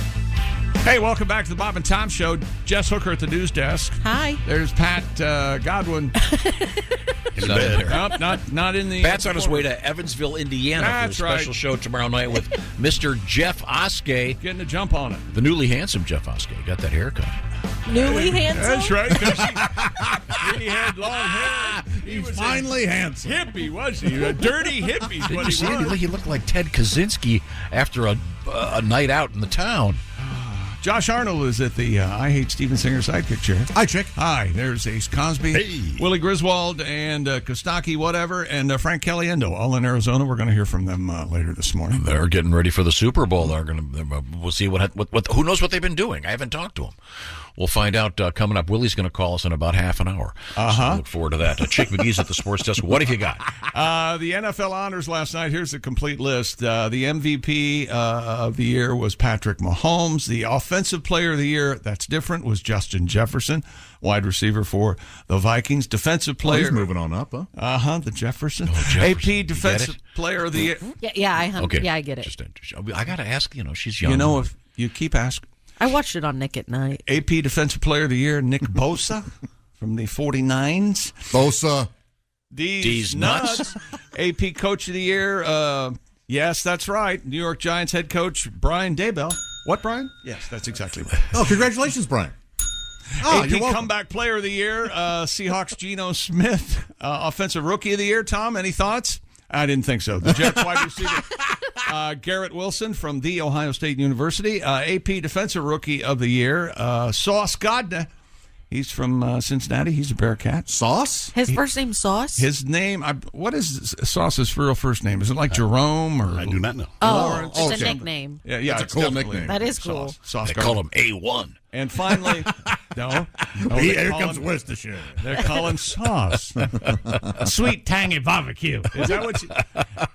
Hey, welcome back to the Bob and Tom Show. Jess Hooker at the news desk. Hi. There's Pat Godwin. He's not in there. Nope, not in the... Pat's on his way to Evansville, Indiana That's for a special show tomorrow night with Mr. Jeff Oskey. Getting a jump on it. The newly handsome Jeff Oskey. Got that haircut. Newly handsome? That's right. He had long hair. He's finally handsome. Hippie, was he? A dirty hippie. Did you see him? He looked like Ted Kaczynski after a night out in the town. Josh Arnold is at the I Hate Steven Singer sidekick chair. Hi, Chick. Hi, there's Ace Cosby, Hey. Willie Griswold, and Kostaki, whatever, and Frank Caliendo, all in Arizona. We're going to hear from them later this morning. They're getting ready for the Super Bowl. We'll see what who knows what they've been doing. I haven't talked to them. We'll find out coming up. Willie's going to call us in about half an hour. So look forward to that. Chick McGee's at the sports desk. What have you got? The NFL honors last night. Here's the complete list. The MVP of the year was Patrick Mahomes. The offensive player of the year, that's different, was Justin Jefferson, wide receiver for the Vikings. Defensive player. He's moving on up, huh? The Jefferson. Jefferson. AP defensive player of the year. I get it. I got to ask, she's young. If you keep asking. I watched it on Nick at Night. AP Defensive Player of the Year, Nick Bosa from the 49ers. Bosa. These nuts. AP Coach of the Year, yes, that's right. New York Giants head coach Brian Daboll. What, Brian? Yes, that's exactly right. Oh, congratulations, Brian. AP Comeback Player of the Year, Seahawks Geno Smith. Offensive Rookie of the Year, Tom, any thoughts? I didn't think so. The Jets wide receiver, Garrett Wilson from The Ohio State University. AP Defensive Rookie of the Year, Sauce Gardner. He's from Cincinnati. He's a Bearcat. Sauce? His first name's Sauce? His name, what is Sauce's real first name? Is it like Jerome or? I do not know. It's a nickname. Yeah, it's a cool nickname. That is cool. Sauce They Gardner. call him A1. And finally, no Here comes Worcestershire. They're calling Sauce. Sweet, tangy barbecue. Is that what you...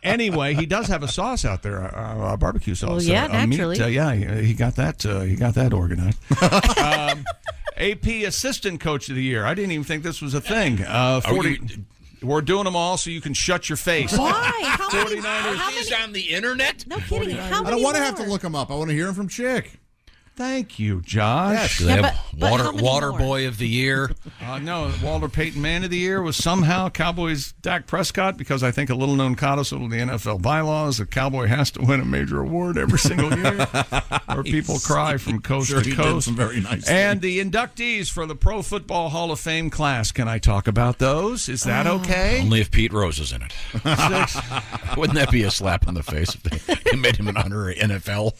Anyway, he does have a sauce out there, a barbecue sauce. Well, yeah, naturally. He got that organized. AP Assistant Coach of the Year. I didn't even think this was a thing. We're doing them all so you can shut your face. Why? How many? 49ers. He's on the internet? No kidding. How many I don't want to have more? to look him up. I want to hear him from Chick. Thank you, Josh. They have but how many Water more? Boy of the Year. No, Walter Payton Man of the Year was somehow Cowboys' Dak Prescott, because I think a little known codicil of the NFL bylaws, the Cowboy has to win a major award every single year, or people cry from coast to coast. Some very nice and the inductees for the Pro Football Hall of Fame class. Can I talk about those? Is that okay? Only if Pete Rose is in it. Wouldn't that be a slap in the face if they made him an honorary NFL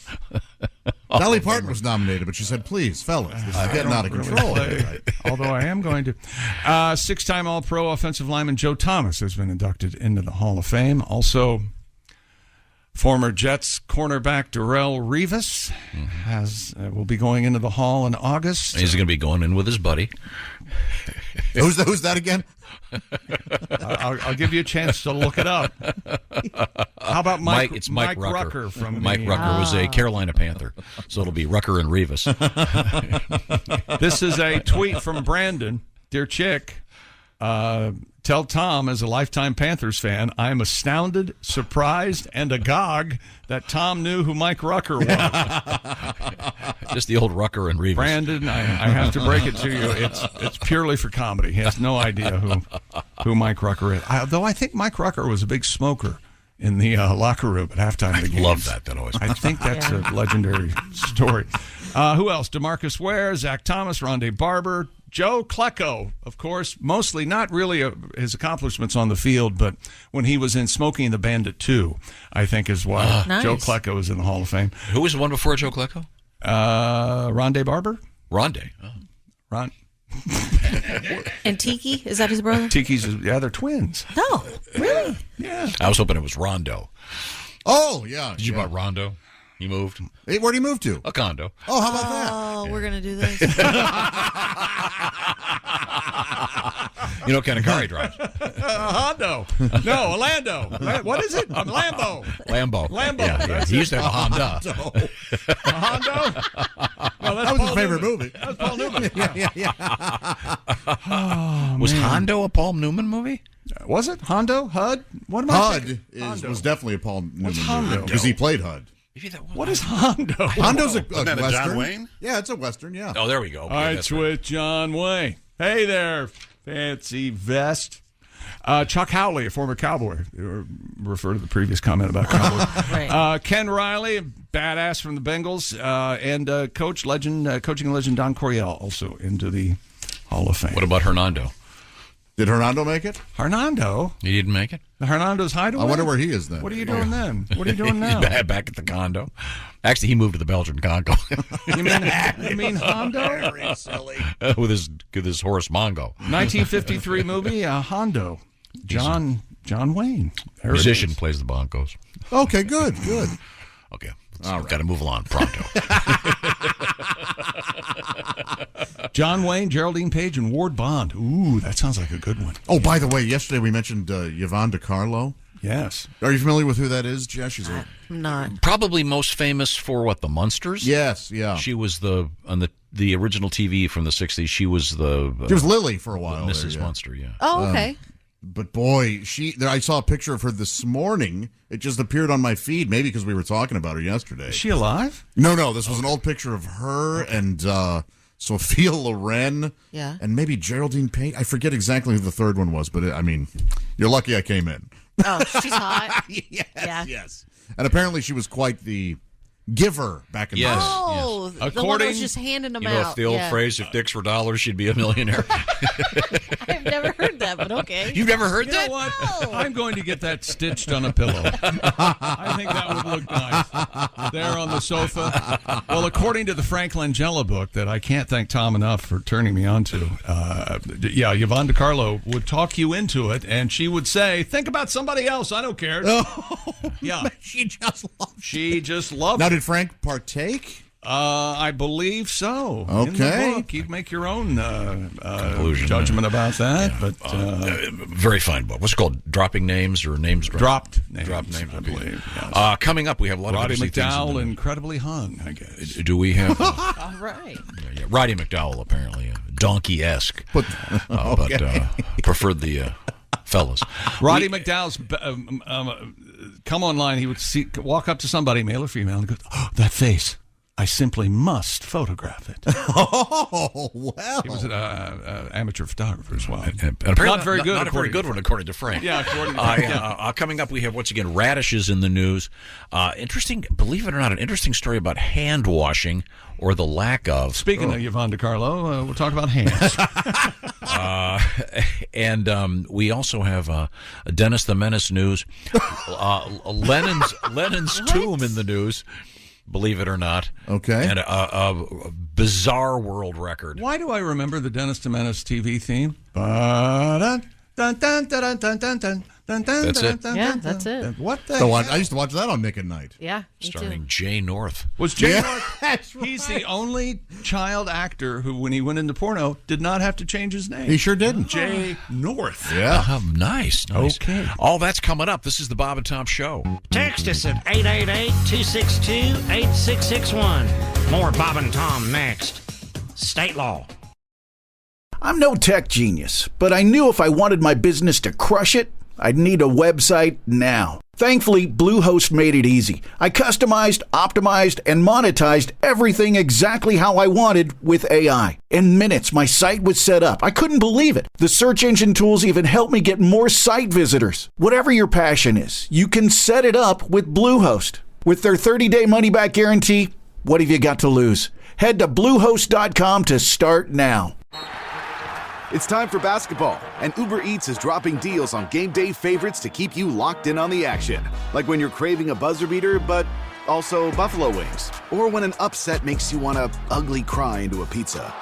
Dolly Parton was nominated, but she said, please, fellas, this is getting out of control. Although I am going to. Six-time All-Pro offensive lineman Joe Thomas has been inducted into the Hall of Fame. Also, former Jets cornerback Darrelle Revis will be going into the Hall in August. He's going to be going in with his buddy. Who's that again? I'll give you a chance to look it up. How about Mike? It's Mike Rucker from Mike Rucker was a Carolina Panther, so it'll be Rucker and Revis. This is a tweet from Brandon. Dear Chick, tell Tom, as a lifetime Panthers fan, I'm astounded, surprised, and agog that Tom knew who Mike Rucker was. Just the old Rucker and Revis. Brandon, I have to break it to you. It's purely for comedy. He has no idea who Mike Rucker is. Though I think Mike Rucker was a big smoker in the locker room at halftime of the games. Love that always. I think that's a legendary story. Who else? DeMarcus Ware, Zach Thomas, Rondé Barber, Joe Klecko, of course, mostly not really his accomplishments on the field, but when he was in Smokey and the Bandit 2, I think is why Nice. Joe Klecko is in the Hall of Fame. Who was the one before Joe Klecko? Rondé Barber? Rondé. Oh. Ron. And Tiki, is that his brother? Tiki's, they're twins. No, really? Yeah. I was hoping it was Rondo. Oh, yeah. Did you buy Rondo? He moved. Hey, where'd he move to? A condo. Oh, how about that? Oh, we're going to do this. You know what kind of car he drives? Hondo. No, a Lando. What is it? A Lambo. Lambo. Lambo. He used to have a Honda. A Hondo? No, That was his favorite movie. That was Paul Newman. Was Hondo a Paul Newman movie? Was it? Hondo? HUD? What am I HUD thinking? was definitely a Paul Newman Hondo? movie because he played HUD. What is Hondo? Hondo's a Wasn't that a Western. John Wayne? Yeah, it's a Western, yeah. Oh, there we go. All right, with John Wayne. Hey there, fancy vest. Chuck Howley, a former Cowboy. Refer to the previous comment about Cowboys. Right. Ken Riley, a badass from the Bengals, and coaching legend Don Coryell also into the Hall of Fame. What about Hernando? Did Hernando make it? Hernando? He didn't make it? Hernando's hideaway? I wonder where he is then. What are you doing then? What are you doing now? He's back at the condo. Actually, he moved to the Belgian Congo. You mean Hondo? Very silly. with his horse Mongo. 1953 movie, Hondo. John Wayne. There it Musician is. plays the bongos. Okay, good. Okay. Got to move along pronto. John Wayne, Geraldine Page, and Ward Bond. Ooh, that sounds like a good one. Oh, by the way, yesterday we mentioned Yvonne DiCarlo. Yes. Are you familiar with who that is, Jess? She's a... I'm not. Probably most famous for what, the Munsters? Yes, yeah. She was on the original TV from the 60s. She was she was Lily for a while. Mrs. There, yeah. Munster, yeah. Oh, okay. But boy, I saw a picture of her this morning. It just appeared on my feed, maybe because we were talking about her yesterday. Is she alive? No. This was an old picture of her and Sophia Loren. Yeah. And maybe Geraldine Payne. I forget exactly who the third one was, but you're lucky I came in. Oh, she's hot. Yes. And apparently she was quite the giver back in the day. Oh, the one that was just handing them out. If the old phrase, if dicks were dollars, she'd be a millionaire. I've never heard that, but okay. You've never heard You that? know what? No. I'm going to get that stitched on a pillow. I think that would look nice. There on the sofa. Well, according to the Frank Langella book that I can't thank Tom enough for turning me on to, Yvonne DiCarlo would talk you into it, and she would say, think about somebody else. I don't care. Yeah. She just loved Now, it. did Frank partake? I believe so. Okay. In the book, you'd make your own judgment about that. But very fine book. What's it called? Dropping Names or Names Dropped Names, Dropped Names, I believe. Yes. Coming up, we have a lot Roddy of interesting McDowell, things. incredibly hung, I guess. Do we have... All right. Yeah, Roddy McDowell, apparently. Donkey-esque. But preferred the fellas. Roddy McDowell's come online. He would walk up to somebody, male or female, and go, "Oh, that face! I simply must photograph it." Oh, well. He was an amateur photographer as well. And apparently not very good. Not a very good one, according to Frank. Yeah, according to coming up, we have, once again, radishes in the news. Interesting, believe it or not, an interesting story about hand washing, or the lack of. Speaking of Yvonne DiCarlo, we'll talk about hands. And we also have Dennis the Menace news. Lenin's tomb in the news. believe it or not. Okay. And a bizarre world record. Why do I remember the Dennis the Menace TV theme? That's it. Yeah, that's it. What the So hell? I used to watch that on Nick at Night. Yeah, me Starring too. Jay North. Was Jay Yeah, North? that's He's the only child actor who, when he went into porno, did not have to change his name. He sure didn't. Jay North. Yeah. Nice. Okay. All that's coming up. This is the Bob and Tom Show. Text us at 888-262-8661. More Bob and Tom next. State law. I'm no tech genius, but I knew if I wanted my business to crush it, I'd need a website now. Thankfully, Bluehost made it easy. I customized, optimized, and monetized everything exactly how I wanted with AI. In minutes, my site was set up. I couldn't believe it. The search engine tools even helped me get more site visitors. Whatever your passion is, you can set it up with Bluehost. With their 30-day money-back guarantee, what have you got to lose? Head to Bluehost.com to start now. It's time for basketball, and Uber Eats is dropping deals on game day favorites to keep you locked in on the action. Like when you're craving a buzzer beater, but also buffalo wings. Or when an upset makes you want to ugly cry into a pizza.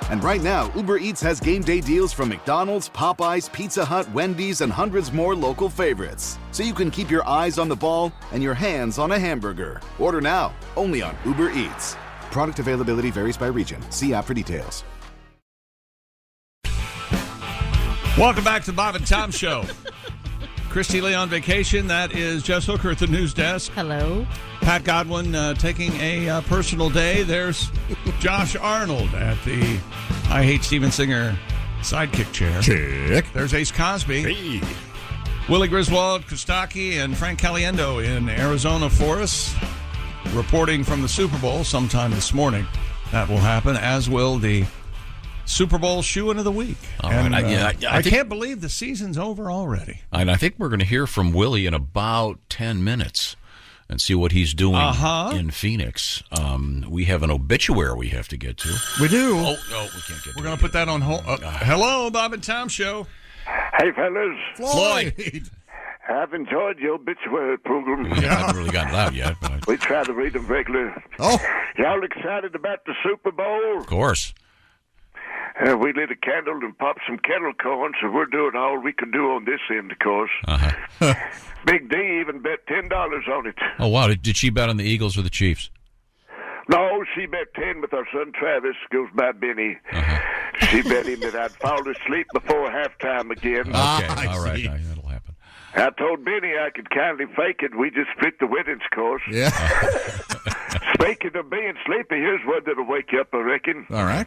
And right now, Uber Eats has game day deals from McDonald's, Popeyes, Pizza Hut, Wendy's, and hundreds more local favorites. So you can keep your eyes on the ball and your hands on a hamburger. Order now, only on Uber Eats. Product availability varies by region. See app for details. Welcome back to the Bob and Tom Show. Christy Lee on vacation. That is Jess Hooker at the news desk. Hello. Pat Godwin taking a personal day. There's Josh Arnold at the I Hate Steven Singer sidekick chair. Check. There's Ace Cosby. Hey. Willie Griswold, Kostaki, and Frank Caliendo in Arizona for us, reporting from the Super Bowl sometime this morning. That will happen, as will the Super Bowl shoe-in of the week. All right. I can't believe the season's over already. And I think we're going to hear from Willie in about 10 minutes and see what he's doing in Phoenix. We have an obituary we have to get to. We do. Oh, no, we can't get to We're going to put that on hold. Hello, Bob and Tom Show. Hey, fellas. Floyd. I've enjoyed your obituary program. We haven't really gotten it out yet. But We try to read them regularly. Oh. Y'all excited about the Super Bowl? of course. We lit a candle and popped some kettle corn, so we're doing all we can do on this end, of course. Big D even bet $10 on it. Oh, wow. Did she bet on the Eagles or the Chiefs? No, she bet 10 with our son Travis, goes by Benny. She bet him that I'd fall asleep before halftime again. Okay, all right. That'll happen. I told Benny I could kindly fake it. We just split the winnings, course. Yeah. Speaking of being sleepy, here's one that'll wake you up, I reckon. All right.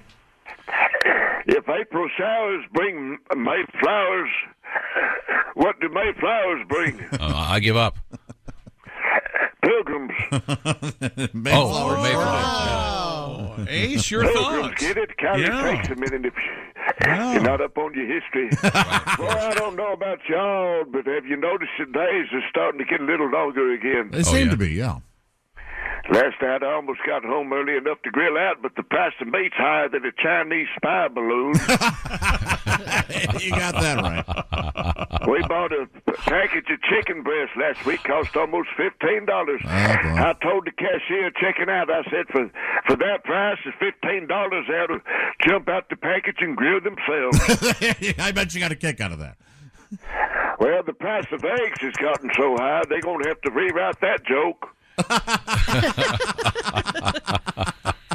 If April showers bring May flowers, what do May flowers bring? I give up. Pilgrims. Mayflowers. Mayflowers. Ace, your Pilgrims, thoughts? get it? Kind of takes a minute if you're not up on your history. Well, I don't know about y'all, but have you noticed the days are starting to get a little longer again? They seem to be, yeah. Last night I almost got home early enough to grill out, but the price of meat's higher than a Chinese spy balloon. You got that right. We bought a package of chicken breast last week, cost almost $15. I told the cashier checking out, I said, for that price, it's $15, they ought to jump out the package and grill themselves. I bet you got a kick out of that. Well, the price of eggs has gotten so high, they're going to have to rewrite that joke.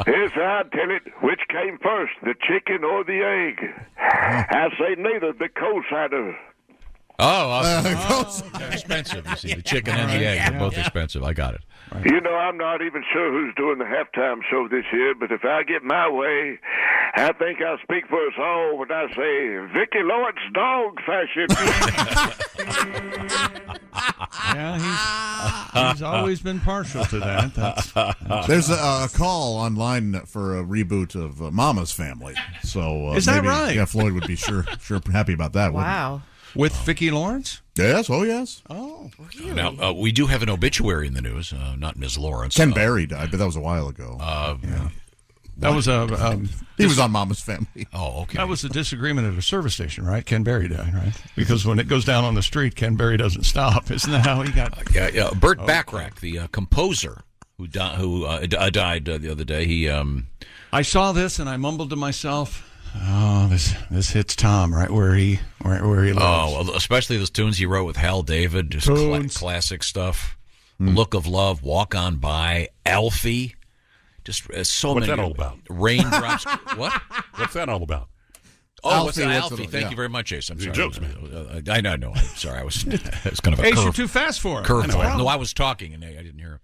Here's how I tell it. Which came first, the chicken or the egg? I say neither, the co-signer. They're expensive, you see. The chicken and the egg are both expensive. I got it. You know, I'm not even sure who's doing the halftime show this year, but if I get my way, I think I'll speak for us all when I say Vicki Lawrence dog fashion. Yeah, he's always been partial to that. There's a call online for a reboot of Mama's Family. So is that right? Yeah, Floyd would be sure happy about that. Wow. With Vicki Lawrence? Yes, oh yes. Oh, really? Now, we do have an obituary in the news, not Ms. Lawrence. Ken Berry died, but that was a while ago. That was he was on Mama's Family. Oh, okay. That was a disagreement at a service station, right? Ken Berry died, right? Because when it goes down on the street, Ken Berry doesn't stop. Isn't that how he got? Burt Bacharach, the composer who died the other day. He I saw this and I mumbled to myself, "Oh, this hits Tom right where he lives." Oh, well, especially those tunes he wrote with Hal David, just classic stuff. "Look of Love," "Walk On By," "Alfie." Just so What's many. that all about? Raindrops. What? What's that all about? Oh, what's that, Alfie? Thank you very much, Ace. I'm sorry. Jokes, man. I know. I'm sorry. It was kind of a Ace, curve. you're too fast for him. Curveball. No, I was talking and I didn't hear him.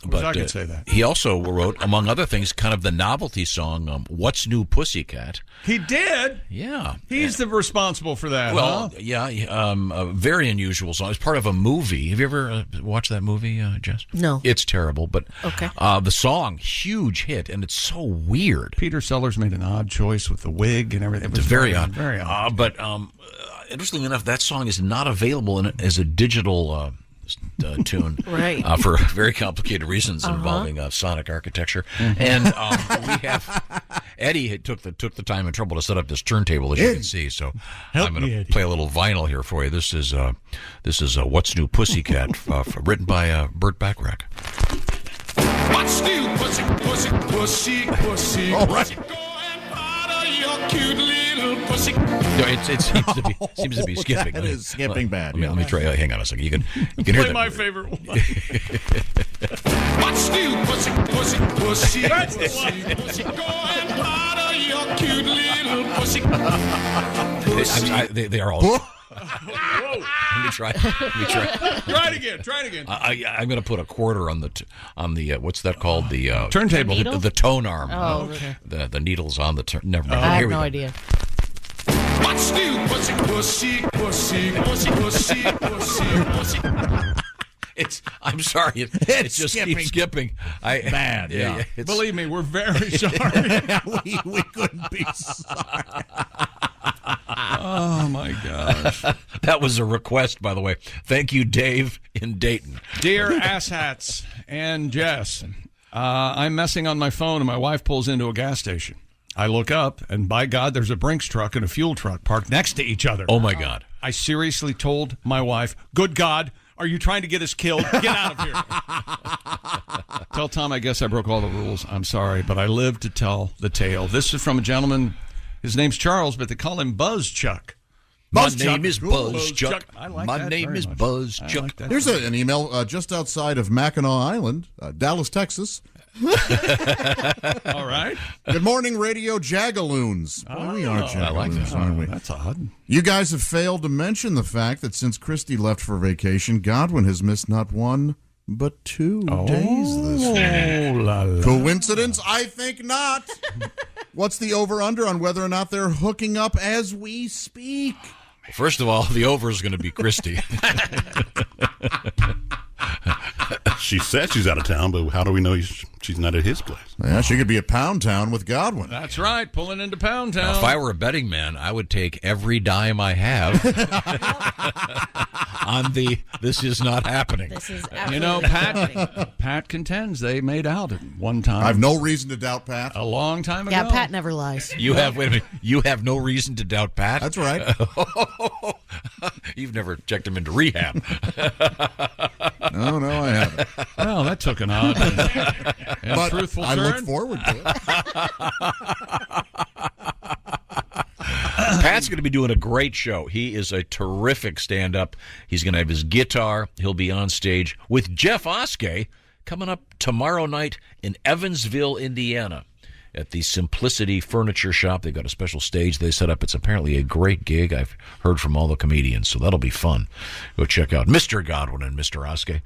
But I could say that. He also wrote, among other things, kind of the novelty song, "What's New Pussycat." He did? Yeah. He's the responsible for that, Well, huh? yeah, a very unusual song. It's part of a movie. Have you ever watched that movie, Jess? No. It's terrible, but Okay. The song, huge hit, and it's so weird. Peter Sellers made an odd choice with the wig and everything. It was It's very odd. Very odd. But interestingly enough, that song is not available as a digital tune, Right. For very complicated reasons involving sonic architecture. And we have Eddie took the time and trouble to set up this turntable, as you can see. So I'm going to play a little vinyl here for you. This is "What's New Pussycat," written by Burt Bacharach. What's new, pussy, pussy, pussy, pussy? All right. Your cute little pussy. No, it seems to be skipping. That is skipping bad. Let me try. Hang on a second. You can hear Play that. my favorite one. What's new, pussy, pussy, pussy? Pussy, pussy, go and powder your cute little pussy. They are all. Whoa. Let me try. Try it again. I'm going to put a quarter on the what's that called? The turntable. The tone arm. Oh, okay. The needle's on the turn. Never mind. I Here have we no go. idea. What's new, pussy, pussy, pussy, pussy, pussy, pussy, pussy? I'm sorry. It just keeps skipping. Bad. Yeah. Believe me, we're very sorry. we couldn't be sorry. Oh, my gosh. That was a request, by the way. Thank you, Dave in Dayton. Dear asshats and Jess, I'm messing on my phone and my wife pulls into a gas station. I look up and by God, there's a Brinks truck and a fuel truck parked next to each other. Oh, my God. I seriously told my wife, "Good God, are you trying to get us killed? Get out of here." Tell Tom I guess I broke all the rules. I'm sorry, but I live to tell the tale. This is from a gentleman. His name's Charles, but they call him Buzz Chuck. My name is Buzz Chuck. I like My that name very is much. Buzz I Chuck. like that Here's very an email just outside of Mackinac Island, Dallas, Texas. All right. Good morning, Radio Jagaloons. Boy, we are Jagaloons, I like that. aren't we? That's odd. You guys have failed to mention the fact that since Christy left for vacation, Godwin has missed not one but 2 days this week. La, la. Coincidence? I think not. What's the over-under on whether or not they're hooking up as we speak? First of all, the over is going to be Christy. She said she's out of town, but how do we know she's not at his place? Yeah, she could be at Pound Town with Godwin. That's right, pulling into Pound Now, Town. if I were a betting man, I would take every dime I have on this is not happening. This is You know, Pat contends they made out at one time. I have no reason to doubt Pat. A long time ago. Yeah, Pat never lies. Wait a minute. You have no reason to doubt Pat? That's right. You've never checked him into rehab. No, I haven't. Well, that took an odd and But truthful I turn. look forward to it. Pat's going to be doing a great show. He is a terrific stand-up. He's going to have his guitar. He'll be on stage with Jeff Oskey coming up tomorrow night in Evansville, Indiana, at the Simplicity Furniture Shop. They've got a special stage they set up. It's apparently a great gig. I've heard from all the comedians, so that'll be fun. Go check out Mr. Godwin and Mr. Oskey.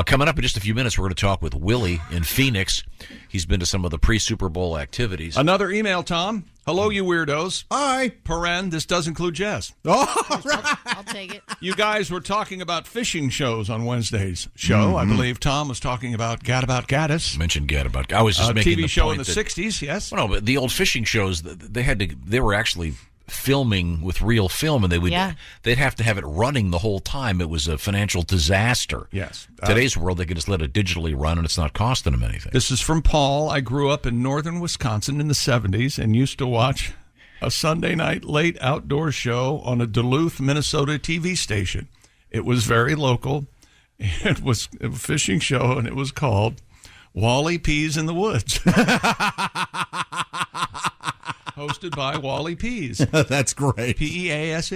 Coming up in just a few minutes, we're going to talk with Willie in Phoenix. He's been to some of the pre-Super Bowl activities. Another email, Tom. Hello, you weirdos. Hi. Paren, this does include Jess. Oh, right. I'll take it. You guys were talking about fishing shows on Wednesday's show. I believe Tom was talking about Gadabout Gaddis. Mentioned Gadabout. I was just a making TV the show point in the that, 60s, yes. Well, no, but the old fishing shows, they were actually filming with real film, and they'd have to have it running the whole time. It was a financial disaster. Yes. Today's world, they can just let it digitally run, and it's not costing them anything. This is from Paul. I grew up in northern Wisconsin in the 70s and used to watch a Sunday night late outdoor show on a Duluth, Minnesota TV station. It was very local, It was a fishing show, and it was called Wally Peas in the Woods. Hosted by Wally Peas. That's great. Pease.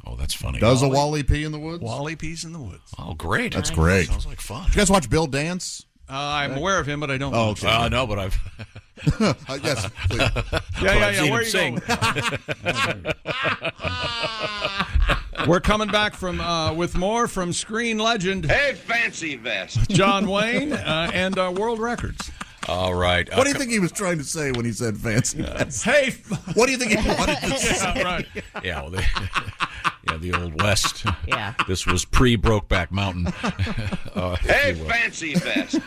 Oh, that's funny. Does a Wally pee in the woods? Wally Peas in the Woods. Oh, great. That's great. Sounds like fun. Did you guys watch Bill dance? I'm aware of him, but I don't. Oh, watch okay. him. No, but I've. Yes, please. Yeah. Where are you going? We're coming back from with more from screen legend. Hey, fancy vest. John Wayne and world records. All right. What do you think he was trying to say when he said fancy vest? Hey, what do you think he wanted to say? Yeah, right. Yeah, well, the Old West. Yeah. This was pre-Brokeback Mountain. Hey, fancy vest.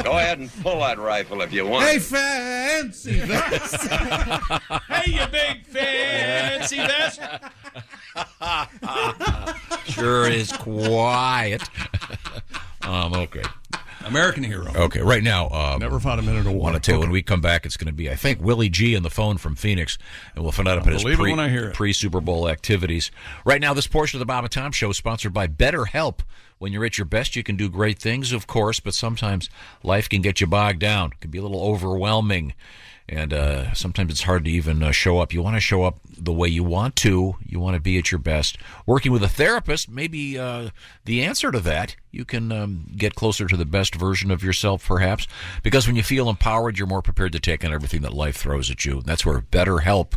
Go ahead and pull that rifle if you want. Hey, fancy vest. Hey, you big fancy vest. Sure is quiet. Okay. American hero. Okay, right now. Never fought a minute of war. I want to tell you, when we come back, it's going to be, I think, Willie G on the phone from Phoenix, and we'll find out about his when I hear it. pre-Super Bowl activities. Right now, this portion of the Bob and Tom Show is sponsored by BetterHelp. When you're at your best, you can do great things, of course, but sometimes life can get you bogged down. It can be a little overwhelming, and sometimes it's hard to even show up. You want to show up the way you want to. You want to be at your best. Working with a therapist may be the answer to that. You can get closer to the best version of yourself, perhaps, because when you feel empowered, you're more prepared to take on everything that life throws at you. That's where BetterHelp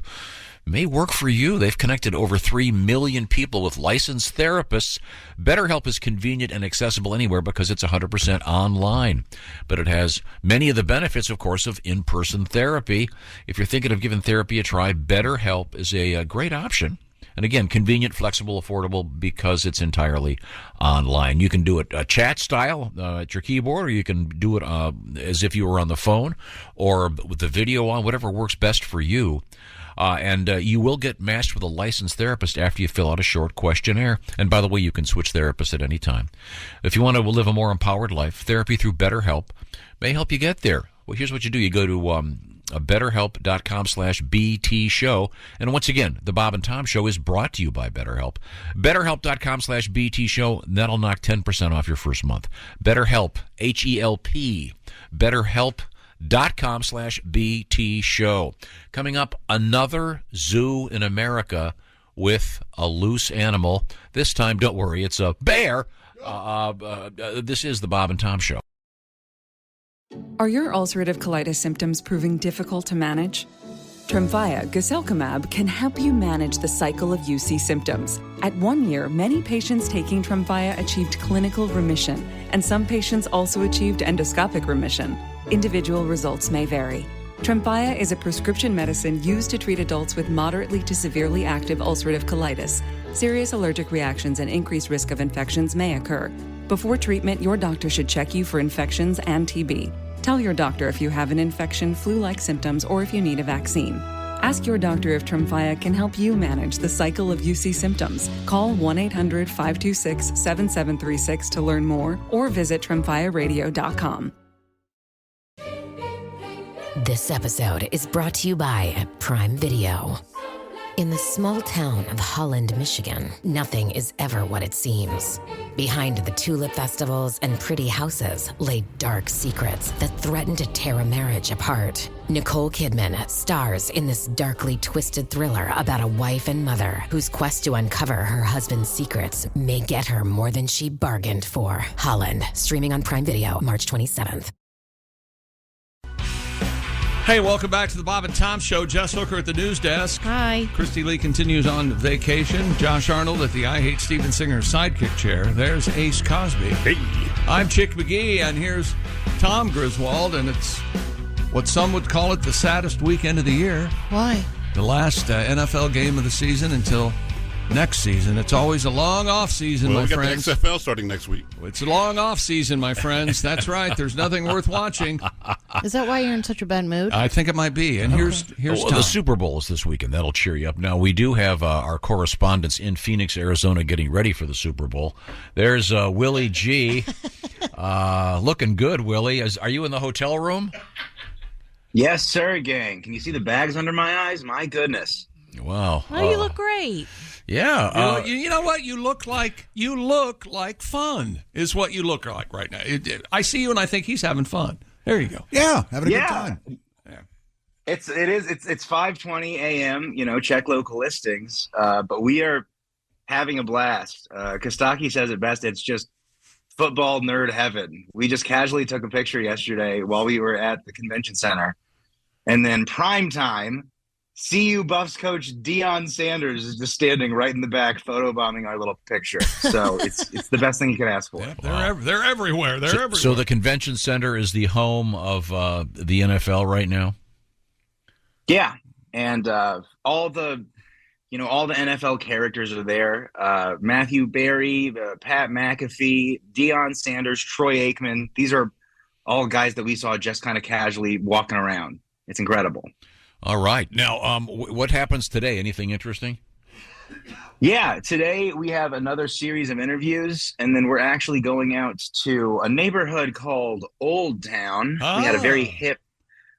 may work for you. They've connected over 3 million people with licensed therapists. BetterHelp is convenient and accessible anywhere because it's 100% online. But it has many of the benefits, of course, of in-person therapy. If you're thinking of giving therapy a try, BetterHelp is a great option. And again, convenient, flexible, affordable, because it's entirely online. You can do it chat style at your keyboard, or you can do it as if you were on the phone, or with the video on, whatever works best for you. And you will get matched with a licensed therapist after you fill out a short questionnaire. And by the way, you can switch therapists at any time. If you want to live a more empowered life, therapy through BetterHelp may help you get there. Well, here's what you do. You go to BetterHelp.com/BT show. And once again, the Bob and Tom Show is brought to you by BetterHelp. BetterHelp.com/BT show. That'll knock 10% off your first month. BetterHelp, HELP. BetterHelp.com/BT show. Coming up, another zoo in America with a loose animal. This time, don't worry, it's a bear. This is the Bob and Tom Show. Are your ulcerative colitis symptoms proving difficult to manage? Tremfya guselkumab can help you manage the cycle of UC symptoms. At 1 year, many patients taking Tremfya achieved clinical remission, and some patients also achieved endoscopic remission. Individual results may vary. Tremfya is a prescription medicine used to treat adults with moderately to severely active ulcerative colitis. Serious allergic reactions and increased risk of infections may occur. Before treatment, your doctor should check you for infections and TB. Tell your doctor if you have an infection, flu-like symptoms, or if you need a vaccine. Ask your doctor if Tremfya can help you manage the cycle of UC symptoms. Call 1-800-526-7736 to learn more, or visit tremfyaradio.com. This episode is brought to you by Prime Video. In the small town of Holland, Michigan, nothing is ever what it seems. Behind the tulip festivals and pretty houses lay dark secrets that threaten to tear a marriage apart. Nicole Kidman stars in this darkly twisted thriller about a wife and mother whose quest to uncover her husband's secrets may get her more than she bargained for. Holland, streaming on Prime Video March 27th. Hey, welcome back to the Bob and Tom Show. Jess Hooker at the news desk. Hi. Christy Lee continues on vacation. Josh Arnold at the I Hate Steven Singer sidekick chair. There's Ace Cosby. Hey. I'm Chick McGee, and here's Tom Griswold, and it's what some would call it the saddest weekend of the year. Why? The last NFL game of the season until next season. It's always a long off season, my friends. We got the XFL starting next week. It's a long off season, my friends. That's right. There's nothing worth watching. Is that why you're in such a bad mood? I think it might be. And here's Tom. The Super Bowl is this weekend. That'll cheer you up. Now, we do have our correspondents in Phoenix, Arizona, getting ready for the Super Bowl. There's Willie G. Looking good, Willie. Are you in the hotel room? Yes, sir, gang. Can you see the bags under my eyes? My goodness. Wow. Oh, you look great. Yeah. You know what? You look like fun is what you look like right now. I see you and I think he's having fun. There you go. Yeah, having a good time. It's 5:20 a.m. Check local listings, but we are having a blast. Kostaki says it best. It's just football nerd heaven. We just casually took a picture yesterday while we were at the convention center, and then prime time. CU Buffs coach Deion Sanders is just standing right in the back, photobombing our little picture. So it's the best thing you could ask for. Yeah, they're everywhere. They're everywhere. So the convention center is the home of the NFL right now. Yeah, and all the NFL characters are there. Matthew Berry, Pat McAfee, Deion Sanders, Troy Aikman. These are all guys that we saw just kind of casually walking around. It's incredible. All right. Now, what happens today? Anything interesting? Yeah, today we have another series of interviews, and then we're actually going out to a neighborhood called Old Town. We had a very hip,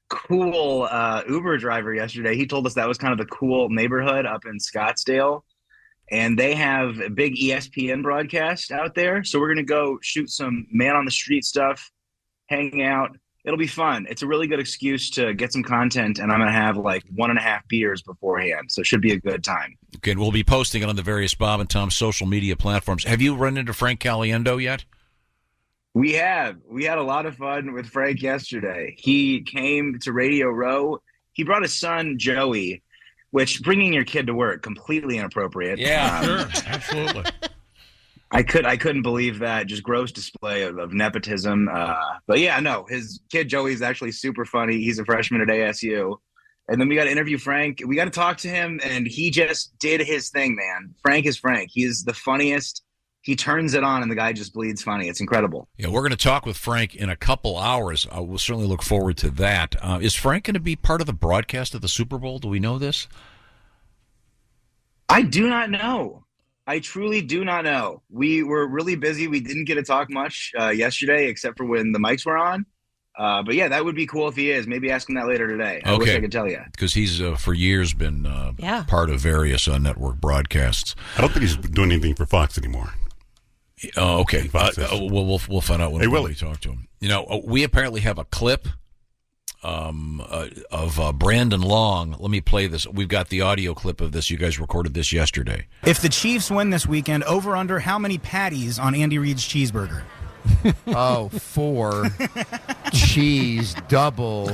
cool Uber driver yesterday. He told us that was kind of the cool neighborhood up in Scottsdale, and they have a big ESPN broadcast out there. So we're going to go shoot some man-on-the-street stuff, hang out. It'll be fun. It's a really good excuse to get some content, and I'm going to have like 1.5 beers beforehand, so it should be a good time. Okay, and we'll be posting it on the various Bob and Tom social media platforms. Have you run into Frank Caliendo yet? We have. We had a lot of fun with Frank yesterday. He came to Radio Row. He brought his son, Joey, which bringing your kid to work, completely inappropriate. Yeah, sure. Absolutely. I couldn't believe that. Just gross display of nepotism. But yeah, no, his kid Joey is actually super funny. He's a freshman at ASU. And then we got to interview Frank. We got to talk to him, and he just did his thing, man. Frank is Frank. He is the funniest. He turns it on, and the guy just bleeds funny. It's incredible. Yeah, we're going to talk with Frank in a couple hours. We'll certainly look forward to that. Is Frank going to be part of the broadcast of the Super Bowl? Do we know this? I do not know. I truly do not know. We were really busy. We didn't get to talk much yesterday, except for when the mics were on. But yeah, that would be cool if he is. Maybe ask him that later today. I wish I could tell you. Because he's for years been part of various network broadcasts. I don't think he's doing anything for Fox anymore. Oh, okay. We'll find out when we talk to him. We apparently have a clip of Brandon Long. Let me play this. We've got the audio clip of this. You guys recorded this yesterday. If the Chiefs win this weekend, over under how many patties on Andy Reid's cheeseburger? 4. Cheese, double,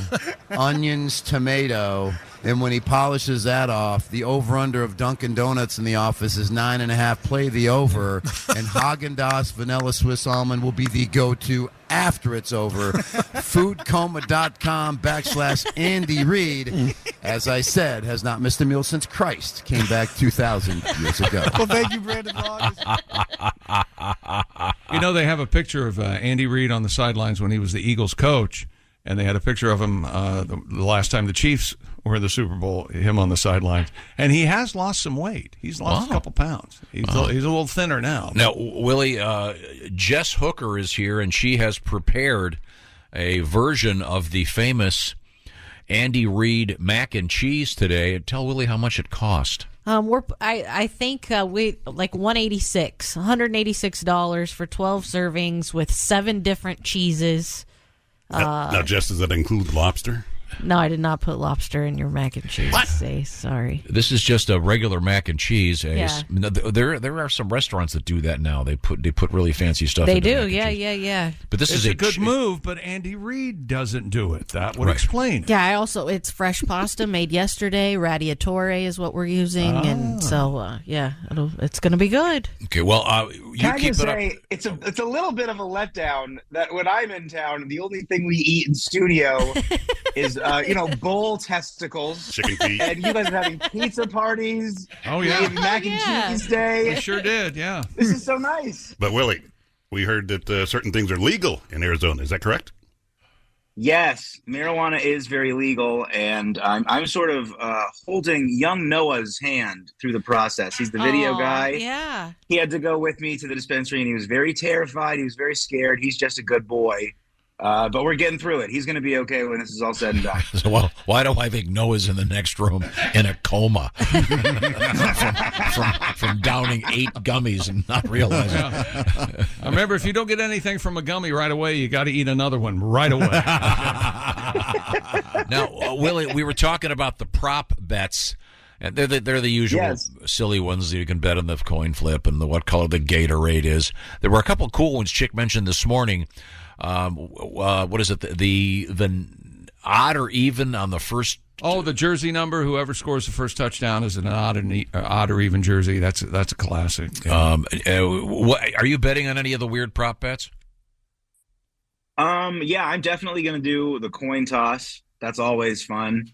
onions, tomato. And when he polishes that off, the over-under of Dunkin' Donuts in the office is 9.5. Play the over. And Haagen-Dazs Vanilla Swiss Almond will be the go-to after it's over. Foodcoma.com/Andy Reid, as I said, has not missed a meal since Christ came back 2,000 years ago. Well, thank you, Brandon Long. They have a picture of Andy Reid on the sidelines when he was the Eagles coach, and they had a picture of him the last time the Chiefs were in the Super Bowl, him on the sidelines. And he has lost some weight. He's lost a couple pounds. He's a little thinner now. Now, Willie, Jess Hooker is here, and she has prepared a version of the famous Andy Reid mac and cheese today. Tell Willie how much it cost. I think we like $186 for 12 servings with 7 different cheeses. Now, Jess, does that include lobster? No, I did not put lobster in your mac and cheese. What? Sorry. This is just a regular mac and cheese. Yeah. There are some restaurants that do that now. They put really fancy stuff. They into do, mac and cheese. yeah. But this it's is a good move, but Andy Reid doesn't do it. That would explain it. Yeah, it's fresh pasta made yesterday. Radiatore is what we're using, and so it's going to be good. Okay, well, you keep it up. It's a little bit of a letdown that when I'm in town, the only thing we eat in studio is bull testicles, chicken feet, and you guys are having pizza parties. Oh yeah, we have mac and cheese day. We sure did. Yeah, this is so nice. But Willie, we heard that certain things are legal in Arizona. Is that correct? Yes, marijuana is very legal, and I'm sort of holding young Noah's hand through the process. He's the video guy. Yeah. He had to go with me to the dispensary, and he was very terrified. He was very scared. He's just a good boy. But we're getting through it. He's going to be okay when this is all said and done. So, why do I think Noah's in the next room in a coma from downing 8 gummies and not realizing? I remember, if you don't get anything from a gummy right away, you got to eat another one right away. Now, Willie, we were talking about the prop bets. And they're the usual silly ones that you can bet on the coin flip and what color the Gatorade is. There were a couple cool ones Chick mentioned this morning. What is it? The odd or even on the first. Oh, the jersey number. Whoever scores the first touchdown is an odd or even jersey. That's a classic. Are you betting on any of the weird prop bets? Yeah, I'm definitely going to do the coin toss. That's always fun.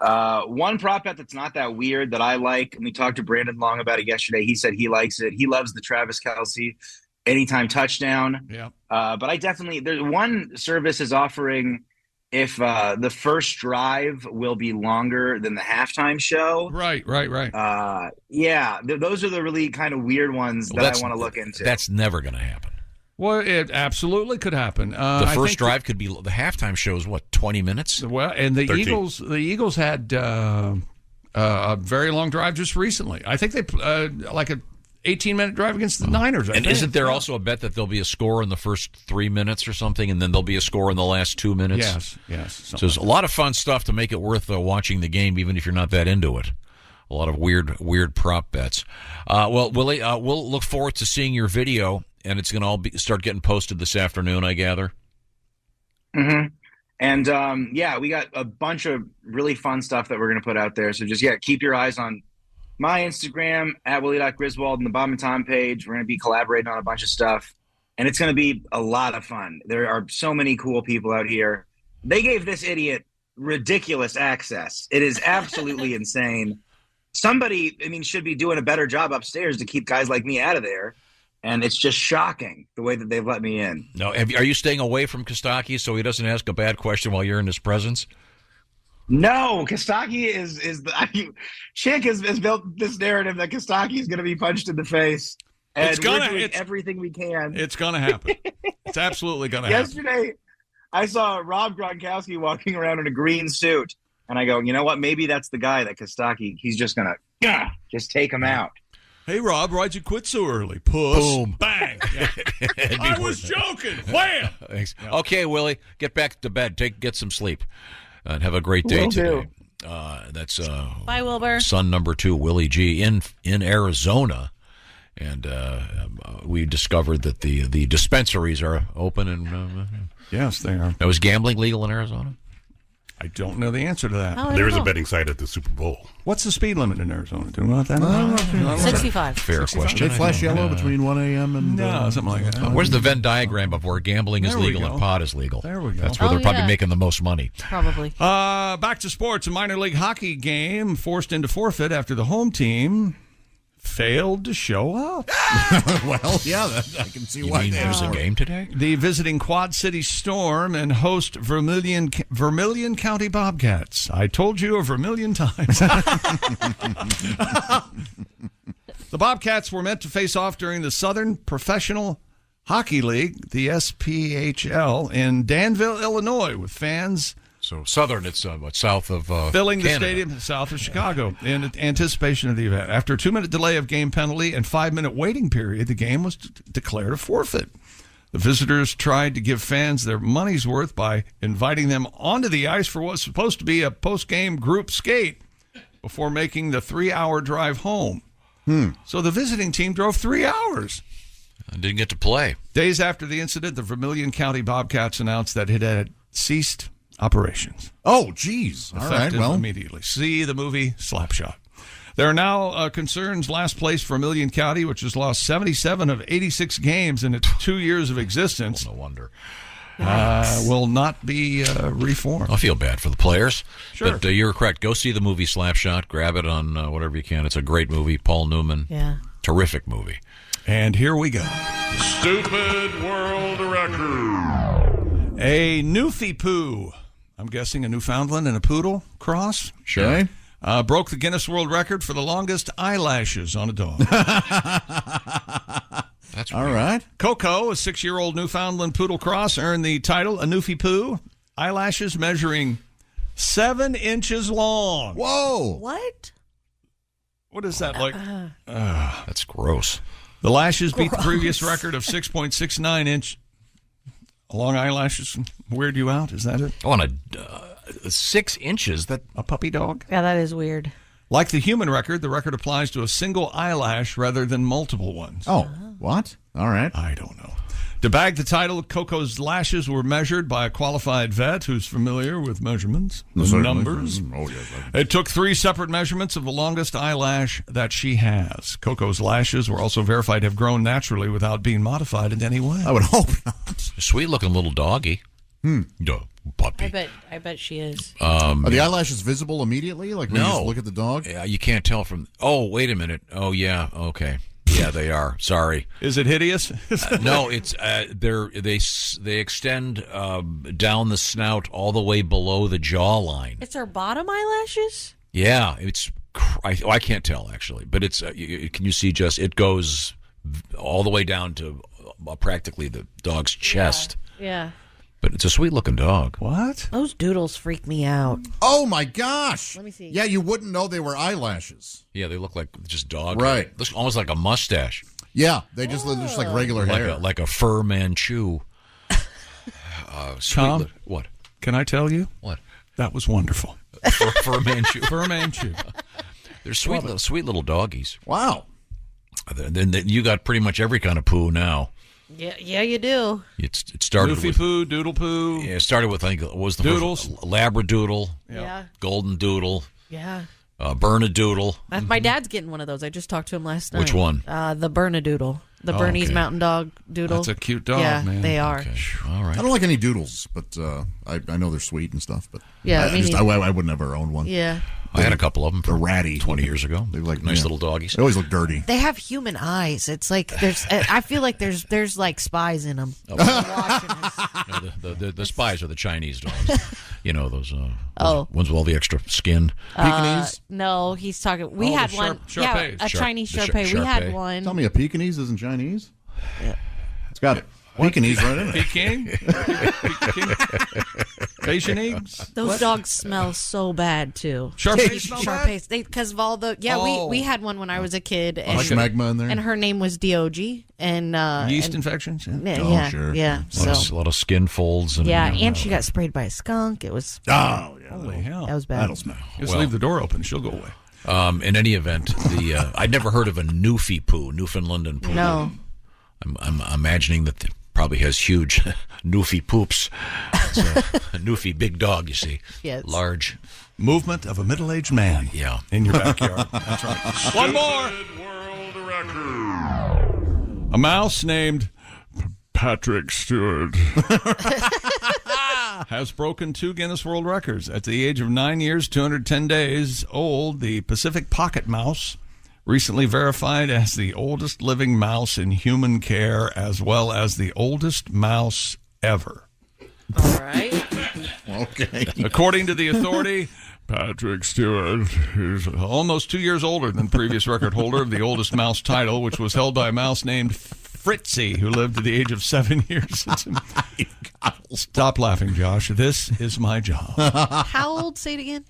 One prop bet that's not that weird that I like, and we talked to Brandon Long about it yesterday. He said he likes it. He loves the Travis Kelce anytime touchdown. Yeah. But I definitely, there's one service is offering if the first drive will be longer than the halftime show. Right. Yeah, those are the really kind of weird ones that I want to look into. That's never going to happen. Well, it absolutely could happen. The first drive could be the halftime show is what, 20 minutes? Well, and the 13. Eagles had a very long drive just recently. I think they like a 18-minute drive against the Niners. I And think. isn't there also a bet that there'll be a score in the first 3 minutes or something, and then there'll be a score in the last 2 minutes? Yes. So there's a lot of fun stuff to make it worth watching the game, even if you're not that into it. A lot of weird prop bets. Well, Willie, we'll look forward to seeing your video. And it's going to all start getting posted this afternoon, I gather. Mm-hmm. And, we got a bunch of really fun stuff that we're going to put out there. So just, keep your eyes on my Instagram, at Willie.Griswold, and the Bob and Tom page. We're going to be collaborating on a bunch of stuff. And it's going to be a lot of fun. There are so many cool people out here. They gave this idiot ridiculous access. It is absolutely insane. Somebody, should be doing a better job upstairs to keep guys like me out of there. And it's just shocking the way that they've let me in. No, are you staying away from Kostaki so he doesn't ask a bad question while you're in his presence? No, Kostaki is Chick has built this narrative that Kostaki is going to be punched in the face. And we're doing everything we can. It's going to happen. It's absolutely going to happen. Yesterday, I saw Rob Gronkowski walking around in a green suit. And I go, you know what? Maybe that's the guy that Kostaki, he's just going to just take him out. Hey, Rob, why'd you quit so early? Puss. Boom. Bang. Yeah. I was joking. Wham. Thanks. Okay, Willie, get back to bed. Get some sleep. And have a great day today. That's Bye, Wilbur. Son number 2, Willie G, in Arizona. And we discovered that the dispensaries are open. And yes, they are. Now, is gambling legal in Arizona? I don't know the answer to that. There is a betting site at the Super Bowl. What's the speed limit in Arizona? Do you know what that is? 65. Fair 65? question. They flash yellow between 1 a.m. and... something like that. Where's the Venn diagram of where gambling is There we legal go. and pot is legal? There we go. That's where they're probably making the most money. Probably. Back to sports. A minor league hockey game forced into forfeit after the home team failed to show up. Well, yeah, I can see why. There's a game today? The visiting Quad City Storm and host Vermilion County Bobcats. I told you a vermilion times. The Bobcats were meant to face off during the Southern Professional Hockey League, the SPHL, in Danville, Illinois, with fans... So Southern, it's south of filling the Canada. stadium south of Chicago in anticipation of the event. After a 2-minute delay of game penalty and 5-minute waiting period, the game was declared a forfeit. The visitors tried to give fans their money's worth by inviting them onto the ice for what was supposed to be a post-game group skate before making the 3-hour drive home. So the visiting team drove 3 hours. I didn't get to play. Days after the incident, the Vermilion County Bobcats announced that it had ceased operations. Oh, geez. All right, Effective well. immediately. See the movie Slapshot. There are now concerns last place Vermilion County, which has lost 77 of 86 games in its 2 years of existence. No wonder. Will not be reformed. I feel bad for the players. Sure. But you're correct. Go see the movie Slapshot. Grab it on whatever you can. It's a great movie. Paul Newman. Yeah. Terrific movie. And here we go. Stupid world record. A Newfie Poo. I'm guessing a Newfoundland and a poodle cross. Sure. Broke the Guinness World Record for the longest eyelashes on a dog. That's all right. Coco, a 6-year-old Newfoundland poodle cross, earned the title a Newfie Poo. Eyelashes measuring 7 inches long. Whoa! What? What is that like? That's gross. The lashes beat the previous record of 6.69 inch long eyelashes. Weird you out? Is that it? Oh, and 6 inches. That a puppy dog? Yeah, that is weird. Like the human record, the record applies to a single eyelash rather than multiple ones. Oh, what? All right. I don't know. To bag the title, Coco's lashes were measured by a qualified vet who's familiar with measurements, numbers. Oh, yes. It took 3 separate measurements of the longest eyelash that she has. Coco's lashes were also verified to have grown naturally without being modified in any way. I would hope not. Sweet-looking little doggy. Puppy. I bet she is. Are the eyelashes visible immediately? Like when you just look at the dog? Yeah, you can't tell from. Oh, wait a minute. Oh, yeah. Okay. Yeah, they are. Sorry. Is it hideous? No, it's they extend down the snout all the way below the jawline. It's her bottom eyelashes? Yeah, it's. I can't tell actually, but it's. Can you see? Just it goes all the way down to practically the dog's chest. Yeah. But it's a sweet-looking dog. What? Those doodles freak me out. Oh, my gosh. Let me see. Yeah, you wouldn't know they were eyelashes. Yeah, they look like just dog. Right. Looks almost like a mustache. Yeah, they just look just like regular hair. Like a fur Manchu. Tom, what? Can I tell you? What? That was wonderful. Fur Manchu. Fur Manchu. They're sweet little doggies. Wow. Then you got pretty much every kind of poo now. Yeah, you do. It started Goofy with poo, doodle poo. Yeah, it started with I think what was the Doodles. first? Labradoodle. Yeah. Golden doodle. Yeah. Bernedoodle. My dad's getting one of those. I just talked to him last night. Which one? The Bernedoodle. The Oh, Bernese okay. Mountain Dog doodle. That's a cute dog, yeah, man. they are. Okay. All right. I don't like any doodles, but I know they're sweet and stuff. But Yeah, I would never own one. Yeah. I had a couple of them. They're ratty. 20 years ago. They like nice little doggies. They always look dirty. They have human eyes. It's like there's. I feel like there's like spies in them. No, the spies are the Chinese dogs. You know those ones with all the extra skin. Pekingese? No, he's talking. We Oh, had the one. Shar-Peis. A Chinese Shar-Pei. We had one. Tell me a Pekingese isn't Chinese? Yeah. It's got Pekingese right in it. Peking? Asianese? Those dogs smell so bad too. Shar-Peis smell bad? Shar-Peis. Because of all the we had one when I was a kid. And, schmegma in there? And her name was Dog. And yeast and, infections? Yeah, yeah. A lot of skin folds. And, and she got sprayed by a skunk. It was. Oh, yeah. Holy hell. That was bad. That'll smell. Just leave the door open. She'll go away. In any event, I'd never heard of a Newfie poo, Newfoundland and poo. No. I'm imagining that it probably has huge Newfie poops. It's a Newfie big dog, you see. Yes. Large. Movement of a middle-aged man. Yeah. In your backyard. That's right. One more. A mouse named Patrick Stewart has broken 2 Guinness World Records. At the age of 9 years, 210 days old, the Pacific pocket mouse, recently verified as the oldest living mouse in human care, as well as the oldest mouse ever. All right. Okay. According to the authority, Patrick Stewart is almost 2 years older than the previous record holder of the oldest mouse title, which was held by a mouse named Fritzy, who lived to the age of 7 years. Stop laughing, Josh. This is my job. How old? Say it again.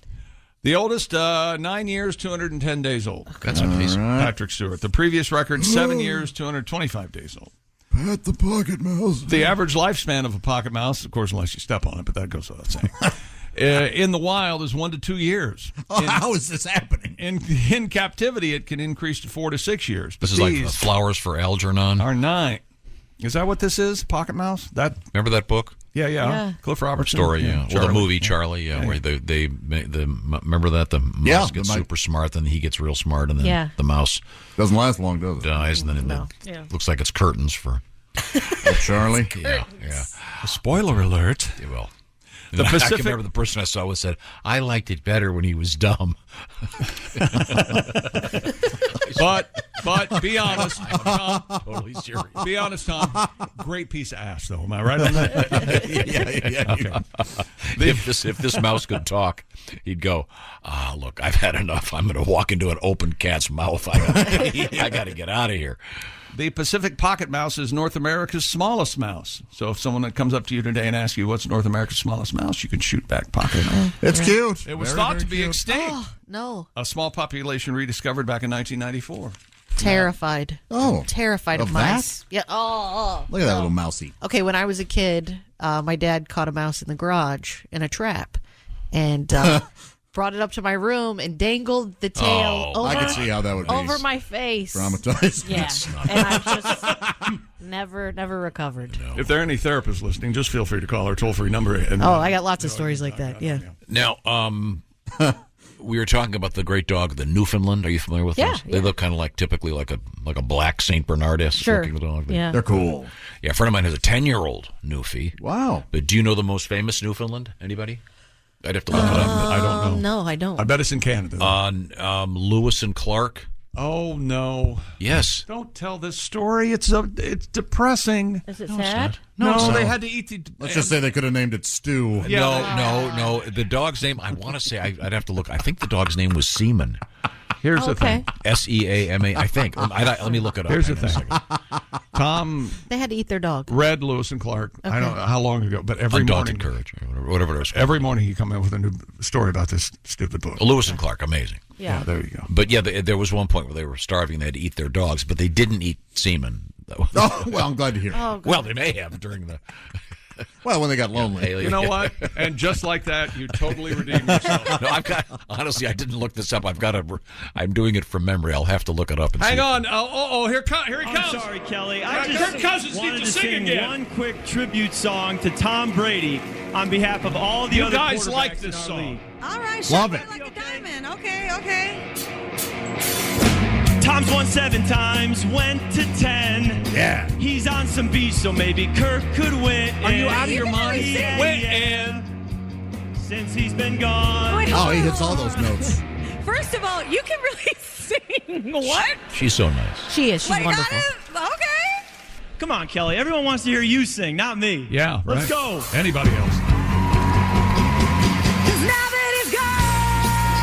The oldest, 9 years, 210 days old. That's amazing. Patrick Stewart. The previous record, 7 years, 225 days old. Pat the pocket mouse. The average lifespan of a pocket mouse, of course, unless you step on it, but that goes without saying, in the wild is 1 to 2 years. How is this happening? In captivity, it can increase to 4 to 6 years. This is like Flowers for Algernon. Are 9. Is that what this is? Pocket mouse? Remember that book? Yeah. Cliff Robertson. Story, yeah. Charlie. Well, the movie Charlie, where they remember that the mouse gets super smart, then he gets real smart, and then the mouse doesn't last long, does it? Dies, and then it looks like it's curtains for Charlie. Yeah. Spoiler alert. Yeah, well, The I Pacific. can remember the person I saw said, "I liked it better when he was dumb." But be honest, Tom. Totally serious. Be honest, Tom. Great piece of ass, though. Am I right on that? yeah. Okay. If this mouse could talk, he'd go, look, I've had enough. I'm going to walk into an open cat's mouth. I got to get out of here. The Pacific pocket mouse is North America's smallest mouse. So if someone comes up to you today and asks you what's North America's smallest mouse, you can shoot back pocket mouse. It's cute. It was Very, thought very to be cute. extinct. Oh, no. A small population rediscovered back in 1994. Terrified. Oh. Terrified of Of mice. that? Yeah. Oh. Look at that little mousey. Okay, when I was a kid, my dad caught a mouse in the garage in a trap and brought it up to my room and dangled the tail over, I could see how that would be. over my face. Traumatized. Yeah. And I just never recovered. If there are any therapists listening, just feel free to call our toll-free number. And, Oh, I got lots of stories like that. Yeah. Now, we were talking about the great dog, the Newfoundland. Are you familiar with Yeah, those? They yeah. look kind of like typically like a black Saint Bernardus Sure. looking dog. Yeah. They're cool. Yeah, a friend of mine has a 10-year-old Newfie. Wow. But do you know the most famous Newfoundland? Anybody? I'd have to look it up. I don't know. No, I don't. I bet it's in Canada. Lewis and Clark. Oh, no. Yes. Don't tell this story. It's depressing. Is it No, it's sad? not. No, it's they not. had to eat the... Let's just say they could have named it Stew. Yeah. No. The dog's name, I want to say, I'd have to look. I think the dog's name was Seaman. Here's the Okay. thing. Seama, I think. Let me look it up. Here's the Hang on a thing. second. Tom They had to eat their dog. read Lewis and Clark. I don't know how long ago, but every Undaunted morning... Courage, or whatever it is. Every morning he come in with a new story about this stupid book. Lewis and Clark, amazing. Yeah. There you go. But yeah, there was one point where they were starving. They had to eat their dogs, but they didn't eat semen. Oh, well, I'm glad to hear it. Oh, God. Well, they may have during the. Well, when they got lonely. You know what? And just like that, you totally redeemed yourself. No, I've got. Honestly, I didn't look this up. I'm doing it from memory. I'll have to look it up. And Hang see. on. Here he comes. I'm sorry, Kelly. I Kirk just Cousins wanted needs to to sing sing again. one quick tribute song to Tom Brady on behalf of all the You other guys quarterbacks like in this our song. league. All right, Love shine it. bright like a diamond. Okay. Tom's won 7 times, went to 10. Yeah. He's on some beach, so maybe Kirk could win. Are you out of your mind? Yeah, Win. yeah. Since he's been gone. Wait, Oh, he hits all those notes. First of all, you can really sing. What? She's so nice. She is. She's Like, wonderful. Okay. Come on, Kelly. Everyone wants to hear you sing, not me. Yeah, right. Let's go. Anybody else? 'Cause now that he's gone.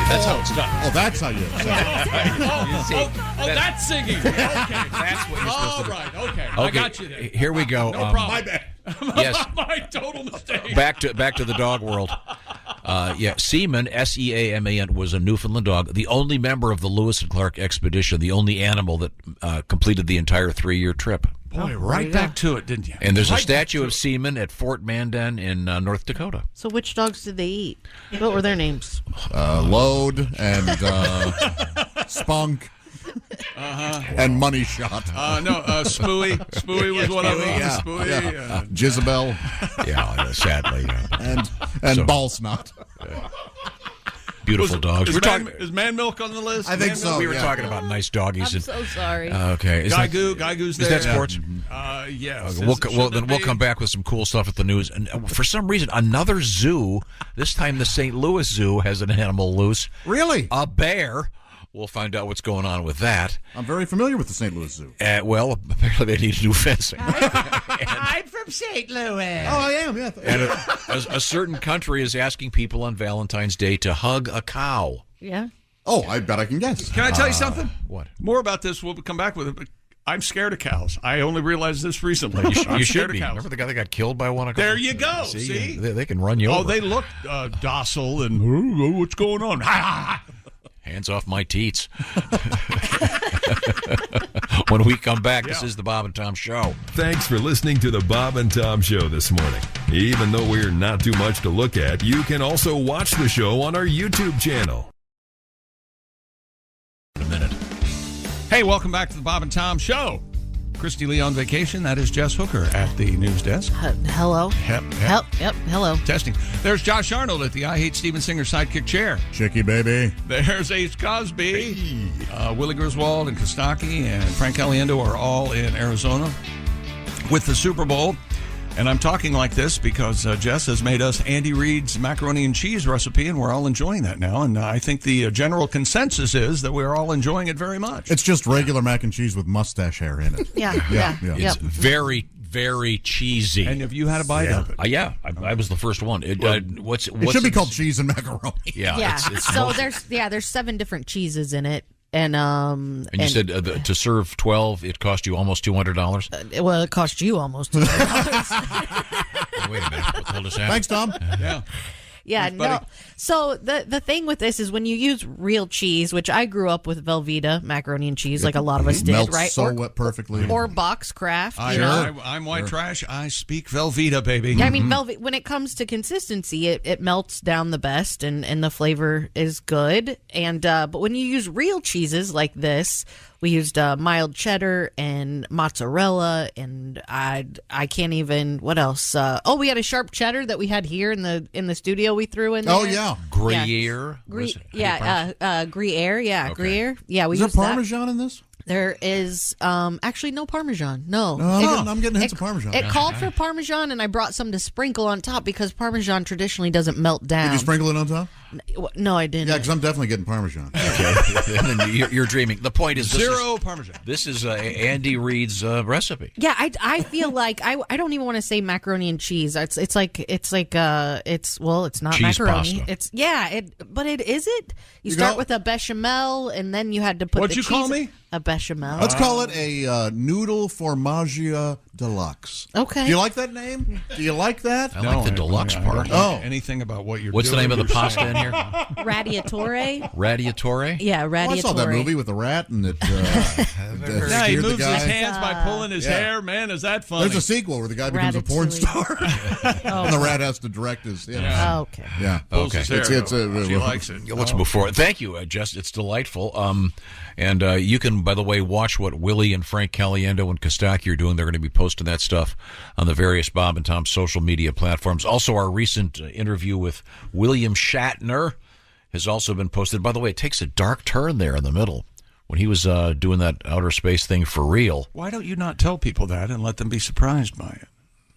That's how it's done. Oh, that's how you. That's singing. Okay. That's what you're supposed All to do. right. Okay. I got you there. Here we go. No problem. My bad. Yes. My total mistake. Back to the dog world. Seaman, Seaman, was a Newfoundland dog, the only member of the Lewis and Clark expedition, the only animal that completed the entire 3-year trip. Boy, right back to it, didn't you? And there's a Right statue back of to it. Seaman at Fort Mandan in North Dakota. So which dogs did they eat? What were their names? Load and Spunk and Money Shot. Spooey. Spooey was one of them. Yeah, Spooey. yeah. Jezebel Yeah, sadly. and So- Ball Snot. Beautiful dogs. Is Man Milk on the list? I think Man so. Milk? We were yeah. talking about nice doggies. I'm so sorry. Okay. Guygoo's there. Is that sports? Yes. We'll come back with some cool stuff at the news. And for some reason, another zoo, this time the St. Louis Zoo, has an animal loose. Really? A bear. We'll find out what's going on with that. I'm very familiar with the St. Louis Zoo. Well, apparently they need new fencing. I'm from St. Louis. Oh, I am, yeah. And a certain country is asking people on Valentine's Day to hug a cow. Yeah. Oh, I bet I can guess. Can I tell you something? What? More about this. We'll come back with it. But I'm scared of cows. I only realized this recently. You I'm should scared be. of cows. Remember the guy that got killed by one of them? There you go. See? They can run you over. Oh, they look docile and what's going on? Hands off my teats. When we come back, this is the Bob and Tom Show. Thanks for listening to the Bob and Tom Show this morning. Even though we're not too much to look at, you can also watch the show on our YouTube channel. In a minute. Hey, welcome back to the Bob and Tom Show. Christy Lee on vacation. That is Jess Hooker at the news desk. Hello. Yep. Yep. Hello. Testing. There's Josh Arnold at the I Hate Steven Singer sidekick chair. Chicky baby. There's Ace Cosby. Willie Griswold and Kostaki and Frank Caliendo are all in Arizona with the Super Bowl. And I'm talking like this because Jess has made us Andy Reid's macaroni and cheese recipe, and we're all enjoying that now. And I think the general consensus is that we're all enjoying it very much. It's just regular mac and cheese with mustache hair in it. Yeah. It's very, very cheesy. And have you had a bite of it? Yeah, I was the first one. It should be called cheese and macaroni. Yeah. So there's 7 different cheeses in it. And you said to serve 12, it cost you almost $200? Well, it cost you almost $200. Wait a minute. What the hell does that? Thanks, Tom. Yeah. Yeah, no. So the thing with this is when you use real cheese, which I grew up with Velveeta macaroni and cheese, like a lot of us did, melts right? so wet perfectly. Or Boxcraft. I'm white trash. I speak Velveeta, baby. Yeah, I mean, when it comes to consistency, it melts down the best, and the flavor is good. And but when you use real cheeses like this, we used mild cheddar and mozzarella, and I can't even. What else? We had a sharp cheddar that we had here in the studio. We threw in there. Oh yeah, Gruyere. Gruyere. Yeah, Okay. Gruyere. Yeah, we Is there used that. Parmesan in this? There is actually no Parmesan. No. I'm getting hints of Parmesan. It called for Parmesan, and I brought some to sprinkle on top because Parmesan traditionally doesn't melt down. Did you sprinkle it on top? No, I didn't. Yeah, because I'm definitely getting Parmesan. Okay. And then you're dreaming. The point is Zero Parmesan. This is Andy Reid's recipe. Yeah, I feel like I don't even want to say macaroni and cheese. It's not Cheese macaroni. pasta. But is it? You start with a bechamel, and then you had to put What'd the you call cheese- me? A bechamel. Let's call it a noodle formaggia deluxe. Okay. Do you like that name? Do you like that? I like the deluxe I part. don't know anything about what you're What's doing. the name of the pasta in here? Radiatore. Radiatore? Yeah, Radiatore. Oh, I saw that movie with the rat and it Yeah, he scared the moves guy. his hands by pulling his hair. Man, is that funny? There's a sequel where the guy becomes a porn star, and the rat has to direct his. Yeah. Okay. Yeah. Pulls his hair. She She likes it. What's before? Thank you, Jess. It's delightful. And you can, by the way, watch what Willie and Frank Caliendo and Kostaki are doing. They're going to be posting that stuff on the various Bob and Tom social media platforms. Also, our recent interview with William Shatner has also been posted. By the way, it takes a dark turn there in the middle when he was doing that outer space thing for real. Why don't you not tell people that and let them be surprised by it?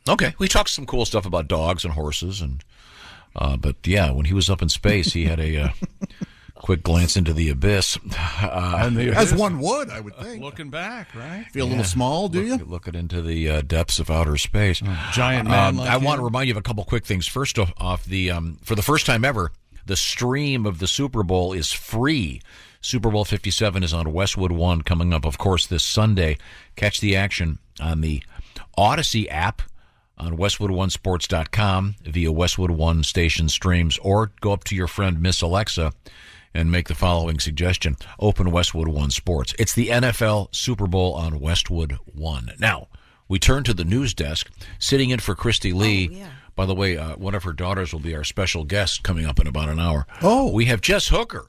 Okay, we talked some cool stuff about dogs and horses, and but yeah, when he was up in space, he had a quick glance into the abyss. As one would, I would think. Looking back, right? Feel a little small, do you? Looking into the depths of outer space. Giant man like I want to him. remind you of a couple quick things. First off, the for the first time ever, the stream of the Super Bowl is free. Super Bowl 57 is on Westwood One coming up, of course, this Sunday. Catch the action on the Odyssey app on WestwoodOneSports.com via Westwood One station streams, or go up to your friend Miss Alexa and make the following suggestion. Open Westwood One Sports. It's the NFL Super Bowl on Westwood One. Now, we turn to the news desk. Sitting in for Christy Lee. By the way, one of her daughters will be our special guest coming up in about an hour. Oh. We have Jess Hooker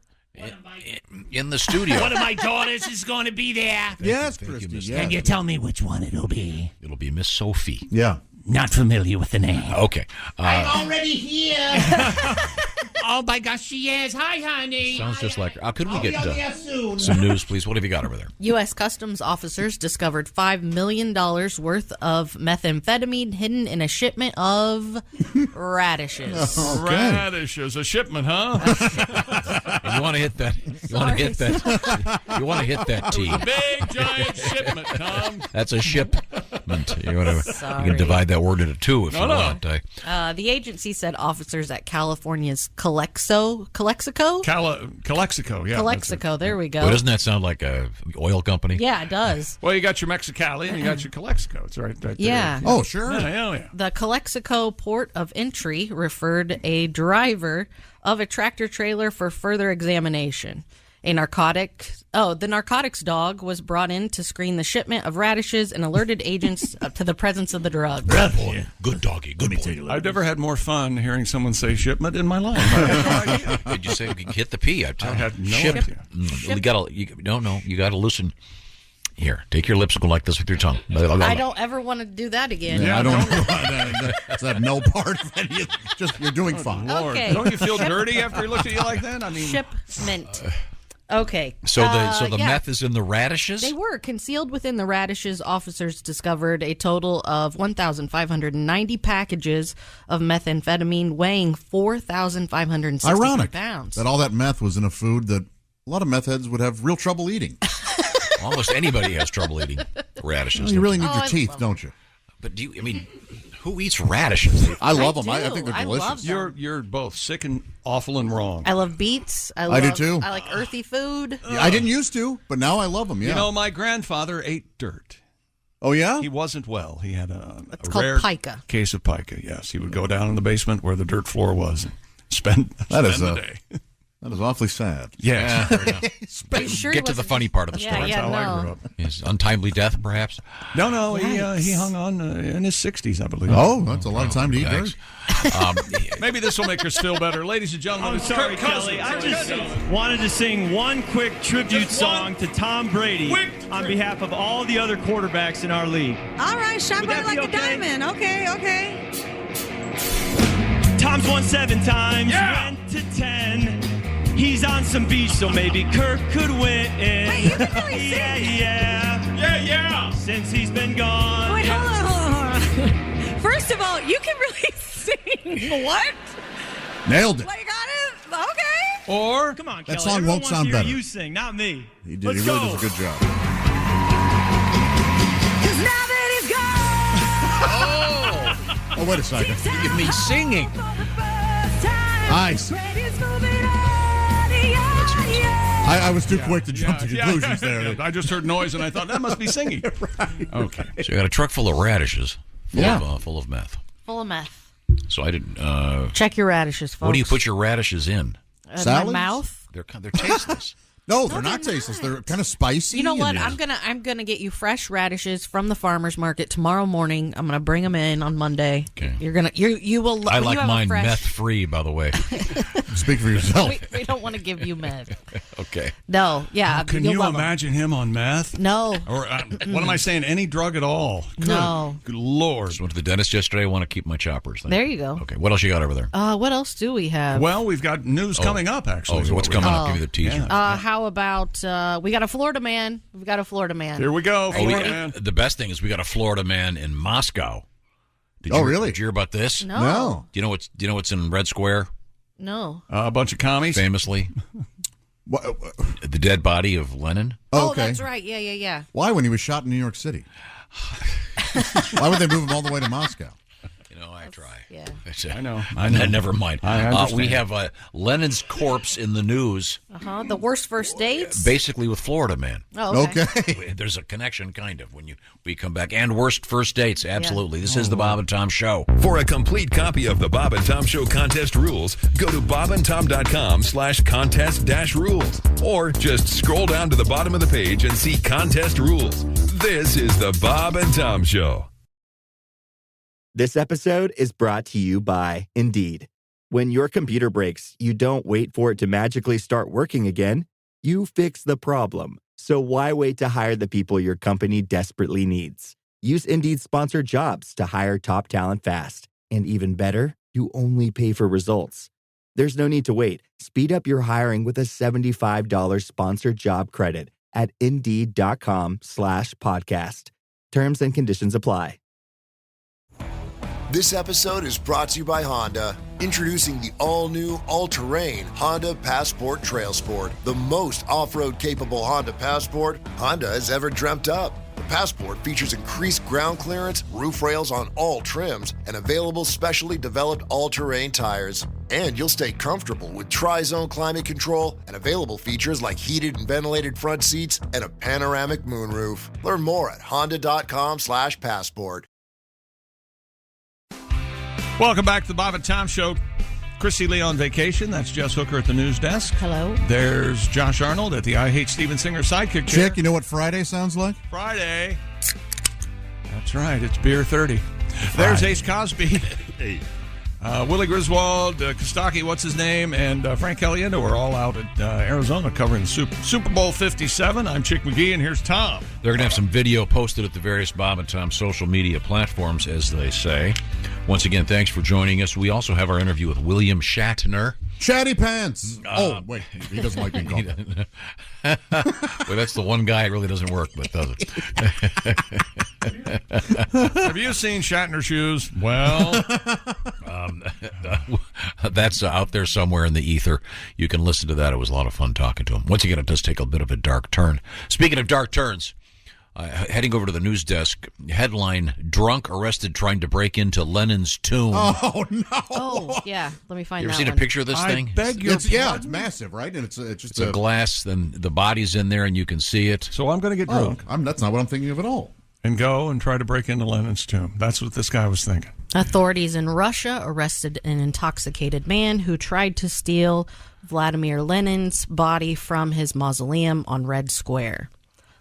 in the studio. One of my daughters is going to be there. Yes, Thank you, Christy. Miss Yes. Can you tell me which one it'll be? It'll be Miss Sophie. Yeah. Not familiar with the name. Okay. I'm already here. Oh my gosh, she is. Hi, honey. Sounds just like her. Could we get soon. some news, please? What have you got over there? U.S. Customs officers discovered $5 million worth of methamphetamine hidden in a shipment of radishes. Radishes, a shipment, huh? You want to hit that? You want to hit that? You want to hit that T? Big giant shipment, Tom. That's a shipment. You want to? Sorry. You can divide that word into two if you want. The agency said officers at California's Calexico? Calexico, yeah. Calexico, there we go. Well, doesn't that sound like a oil company? Yeah, it does. Well, you got your Mexicali and you got your Calexico. It's right there. Yeah. Oh, sure. Yeah. The Calexico port of entry referred a driver of a tractor trailer for further examination. The narcotics dog was brought in to screen the shipment of radishes and alerted agents to the presence of the drug. Good boy. Good doggy. Good boy. I've never had more fun hearing someone say shipment in my life. I had no idea. Did you say hit the P? I had no idea. You gotta loosen. Here, take your lips and go like this with your tongue. I don't ever want to do that again. Yeah, I don't. I have no part of any of Just you're doing fine. Okay. Don't you feel dirty after he looked at you like that? I mean, shipment. Okay. So the yeah. meth is in the radishes? They were concealed within the radishes. Officers discovered a total of 1,590 packages of methamphetamine weighing 4,560 Ironic pounds. that all that meth was in a food that a lot of meth heads would have real trouble eating. Almost anybody has trouble eating radishes. Well, you really need your teeth, don't you? But who eats radishes? I love them. I think they're delicious. You're both sick and awful and wrong. I love beets. I do too. I like earthy food. Yeah, I didn't used to, but now I love them. Yeah. You know, my grandfather ate dirt. Oh, yeah? He wasn't well. He had a called rare pica. Case of pica, yes. He would go down in the basement where the dirt floor was and spend the day. That is awfully sad. Yes. Are you sure Get to the funny part of the story. Yeah, That's how I grew up. His untimely death, perhaps? No, he hung on in his 60s, I believe. Oh, that's a lot of time to eat dirt. Maybe this will make us feel better. Ladies and gentlemen, I'm it's sorry, Kirk Kelly. Cousins. I just wanted to sing one quick tribute song to Tom Brady on behalf of all the other quarterbacks in our league. All right, shine Would bright that be like a okay? diamond. Okay. Tom's won 7 times, went to 10. He's on some beach, so maybe Kirk could win. Wait, you can really sing. Yeah. Since he's been gone. Wait, hold on. First of all, you can really sing. What? Nailed it. Well, you got it? Okay. Or, come on, That Kelly. song Everyone won't wants sound to hear better. You sing, not me. He did. Let's He really go. does a good job. 'Cause now that he's gone. Oh, wait a second. You give me singing. Nice. I was too quick to jump to conclusions there. I just heard noise and I thought that must be singing. Right. Okay. So you got a truck full of radishes, full of meth. Full of meth. So I didn't. Check your radishes, folks. What do you put your radishes in? My Salads? mouth. They're tasteless. No, they're not tasteless. They're kind of spicy. You know what? and- I'm gonna get you fresh radishes from the farmers market tomorrow morning. I'm gonna bring them in on Monday. Okay. You will. I you like have a mine fresh- meth free, by the way. Speak for yourself. We don't want to give you meth. Okay. No, yeah. Can you'll you love 'em. imagine him on meth? No. Or what am I saying? Any drug at all? No. Good Lord. Just went to the dentist yesterday. I want to keep my choppers. There you go. Okay. What else you got over there? What else do we have? Well, we've got news coming up, actually. Oh, so what's coming up? Give me the teaser. How about we got a Florida man? We've got a Florida man. Here we go. Are you ready? The best thing is we got a Florida man in Moscow. Really? Did you hear about this? No. Do you know what's in Red Square? No. A bunch of commies. Famously. The dead body of Lenin. Oh, okay. that's right. Yeah. Why, when he was shot in New York City? Why would they move him all the way to Moscow? I try. Yeah. I know. Never mind. I understand. We have Lenin's corpse in the news. The worst first dates. Basically with Florida man. Oh, okay. There's a connection, kind of, when we come back. And worst first dates, absolutely. This is the Bob and Tom Show. For a complete copy of the Bob and Tom Show contest rules, go to bobandtom.com/contest-rules. Or just scroll down to the bottom of the page and see contest rules. This is the Bob and Tom Show. This episode is brought to you by Indeed. When your computer breaks, you don't wait for it to magically start working again. You fix the problem. So why wait to hire the people your company desperately needs? Use Indeed's sponsored jobs to hire top talent fast. And even better, you only pay for results. There's no need to wait. Speed up your hiring with a $75 sponsored job credit at Indeed.com/podcast. Terms and conditions apply. This episode is brought to you by Honda. Introducing the all-new, all-terrain Honda Passport Trail Sport, the most off-road capable Honda Passport Honda has ever dreamt up. The Passport features increased ground clearance, roof rails on all trims, and available specially developed all-terrain tires. And you'll stay comfortable with tri-zone climate control and available features like heated and ventilated front seats and a panoramic moonroof. Learn more at honda.com/passport. Welcome back to the Bob and Tom Show. Chrissy Lee on vacation. That's Jess Hooker at the news desk. Hello. There's Josh Arnold at the I Hate Steven Singer sidekick chair. Chick, you know what Friday sounds like? Friday. That's right. It's Beer 30. There's Ace Cosby. Hey. Willie Griswold, Kostaki, what's his name, and Frank Caliendo are all out at Arizona covering the Super Bowl 57. I'm Chick McGee, and here's Tom. They're going to have some video posted at the various Bob and Tom social media platforms, as they say. Once again, thanks for joining us. We also have our interview with William Shatner. Chatty Pants. Oh, wait. He doesn't like being called that. Well, that's the one guy it really doesn't work with, does it? Have you seen Shatner shoes? Well, that's out there somewhere in the ether. You can listen to that. It was a lot of fun talking to him. Once again, it does take a bit of a dark turn. Speaking of dark turns, heading over to the news desk, headline, drunk arrested trying to break into Lenin's tomb. Oh, no. Oh, yeah. Let me find You ever that seen one. a picture of this thing? It's massive, right? And it's just It's a glass, then the body's in there, and you can see it. So I'm going to get drunk. That's not what I'm thinking of at all. And go and try to break into Lenin's tomb. That's what this guy was thinking. Authorities in Russia arrested an intoxicated man who tried to steal Vladimir Lenin's body from his mausoleum on Red Square.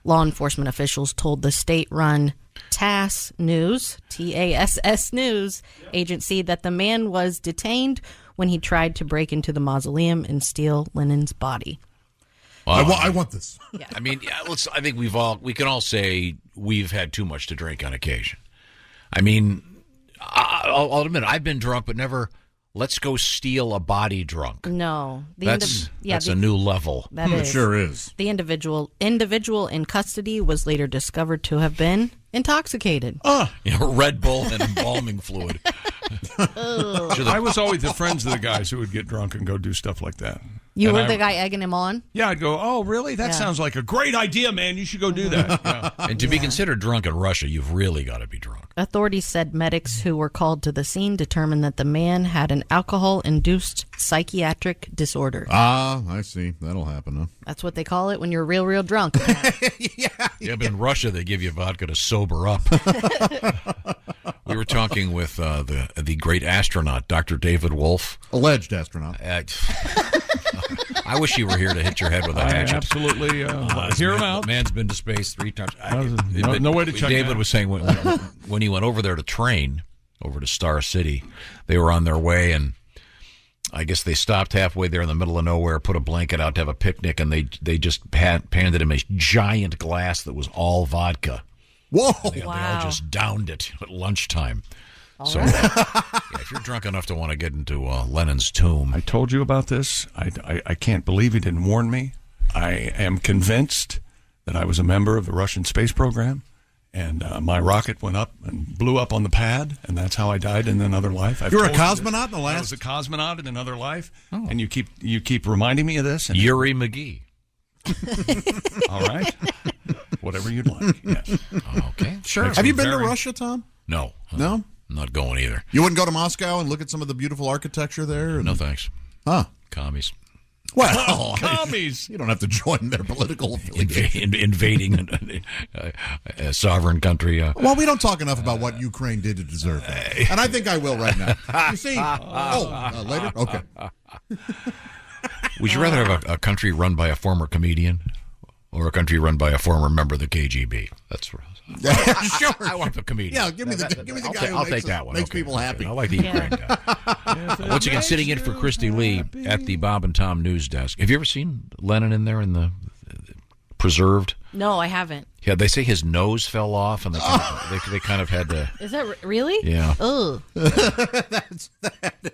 Law enforcement officials told the state-run TASS News, T-A-S-S News agency that the man was detained when he tried to break into the mausoleum and steal Lenin's body. I want this. Yeah. I mean, I think we can all say we've had too much to drink on occasion. I mean, I'll admit I've been drunk, but never. Let's go steal a body drunk. No, That's a new level. That It sure is. The individual in custody was later discovered to have been intoxicated. Red Bull and embalming fluid. I was always the friends of the guys who would get drunk and go do stuff like that. You were the guy egging him on? Yeah, I'd go, oh, really? That sounds like a great idea, man. You should go do that. Yeah. And to be considered drunk in Russia, you've really got to be drunk. Authorities said medics who were called to the scene determined that the man had an alcohol-induced psychiatric disorder. Ah, I see. That'll happen, huh? That's what they call it when you're real drunk. Yeah, but in Russia, they give you vodka to sober up. We were talking with the great astronaut, Dr. David Wolf. Alleged astronaut. I wish you were here to hit your head with a hatchet. Absolutely. Hear him out. Man's been to space 3 times. No way to check David that. was saying when he went over there to train, over to Star City, they were on their way, and I guess they stopped halfway there in the middle of nowhere, put a blanket out to have a picnic, and they just handed him a giant glass that was all vodka. Whoa! They all just downed it at lunchtime. So, if you're drunk enough to want to get into Lenin's tomb. I told you about this. I can't believe he didn't warn me. I am convinced that I was a member of the Russian space program, and my rocket went up and blew up on the pad, and that's how I died in another life. You were a cosmonaut in the last? I was a cosmonaut in another life, and you keep reminding me of this. And Yuri McGee. All right. Whatever you'd like. Yes. Okay. Sure. Have you been to Russia, Tom? No. No? I'm not going either. You wouldn't go to Moscow and look at some of the beautiful architecture there? No, thanks. Huh. Commies. Well, commies. You don't have to join their political affiliation. Invading a sovereign country. Well, we don't talk enough about what Ukraine did to deserve that. And I think I will right now. You see? Later? Okay. Would you rather have a country run by a former comedian or a country run by a former member of the KGB? That's sure. I want the comedian. Yeah, give me the guy who I'll take that one. Makes people happy. I like the Ukraine guy. Once again, sitting in for Christy Lee at the Bob and Tom news desk. Have you ever seen Lenin in there in the preserved? No, I haven't. Yeah, they say his nose fell off, and they kind of had to. Is that really? Yeah. Ugh. That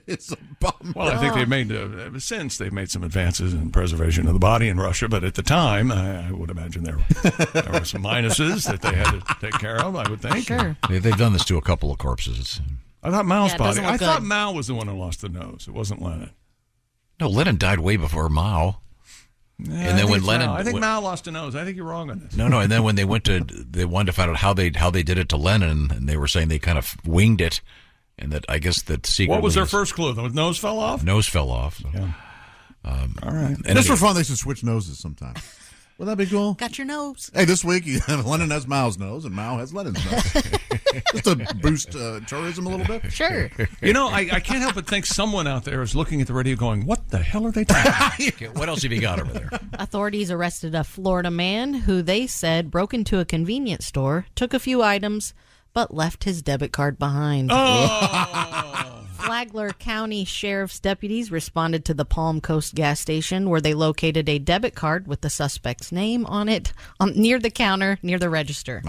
is a bummer. Well, I think they've made since they've made some advances in preservation of the body in Russia, but at the time, I would imagine there were some minuses that they had to take care of. I would think. Sure. They've done this to a couple of corpses. I thought Mao's body. doesn't look I thought good. Mao was the one who lost the nose. It wasn't Lenin. No, Lenin died way before Mao. Yeah, and then when Lenin, I think Mao lost a nose. I think you're wrong on this. No, and then when they wanted to find out how they did it to Lenin, and they were saying they kind of winged it, and that I guess that secret. What was their first clue? The nose fell off. Nose fell off. So. Yeah. All right. And Just for fun, they should switch noses sometime. Wouldn't that be cool? Got your nose. Hey, this week Lenin has Mao's nose, and Mao has Lenin's nose. Just to boost tourism a little bit. Sure. You know, I can't help but think someone out there is looking at the radio going, what the hell are they talking Okay, what else have you got over there? Authorities arrested a Florida man who they said broke into a convenience store, took a few items, but left his debit card behind. Oh. Flagler County Sheriff's deputies responded to the Palm Coast gas station where they located a debit card with the suspect's name on it near the counter, near the register.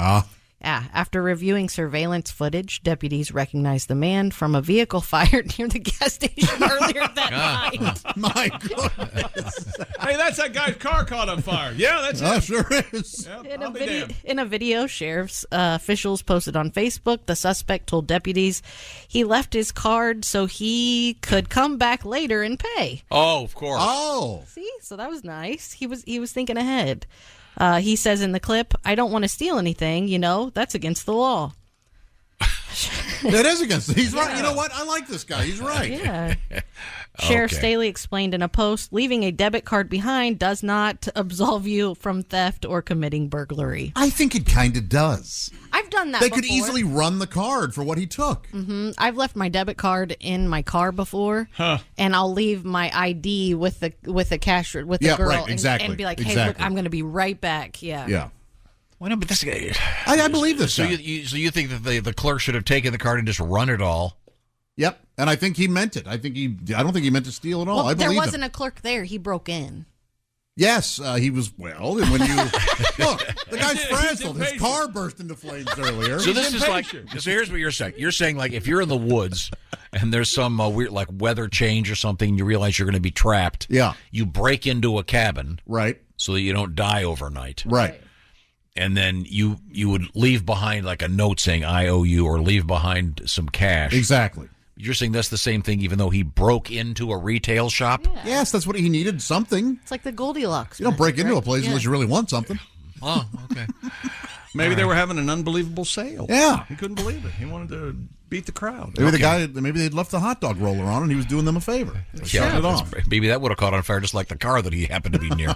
Yeah, after reviewing surveillance footage, deputies recognized the man from a vehicle fired near the gas station earlier that night. My goodness. Hey, that's that guy's car caught on fire. Yeah, that's Oh, it. sure is. Yep, In a video, sheriff's officials posted on Facebook, the suspect told deputies he left his card so he could come back later and pay. Oh, of course. Oh. See, so that was nice. He was thinking ahead. He says in the clip, "I don't want to steal anything, that's against the law." That is against. He's right. You know what? I like this guy. He's right. Yeah. Sheriff Staley explained in a post, leaving a debit card behind does not absolve you from theft or committing burglary. I think it kind of does. I've done that They before. could easily run the card for what he took. Mm-hmm. I've left my debit card in my car before, and I'll leave my ID with the cash with the girl, right, exactly. and be like, "Hey, look, I'm going to be right back." Yeah. Yeah. Well, no, but this guy. I believe this So guy. you think that the clerk should have taken the card and just run it all? Yep, and I think he meant it. I don't think he meant to steal at all. Well, I there believe wasn't him. a clerk there. He broke in. Yes, he was. Well, and when you look, the guy's frazzled. His car burst into flames earlier. So this is like. So here's what you're saying. You're saying like if you're in the woods and there's some weird like weather change or something, you realize you're going to be trapped. Yeah. You break into a cabin. Right. So that you don't die overnight. Right. And then you would leave behind like a note saying I owe you, or leave behind some cash. Exactly. You're saying that's the same thing, even though he broke into a retail shop. Yeah. Yes, that's what he needed. Something. It's like the Goldilocks. You don't break into right? a place Yeah. unless you really want something. Oh, okay. Maybe they were having an unbelievable sale. Yeah. He couldn't believe it. He wanted to beat the crowd. Maybe they'd left the hot dog roller on and he was doing them a favor. Shut it off. Maybe that would have caught on fire, just like the car that he happened to be near.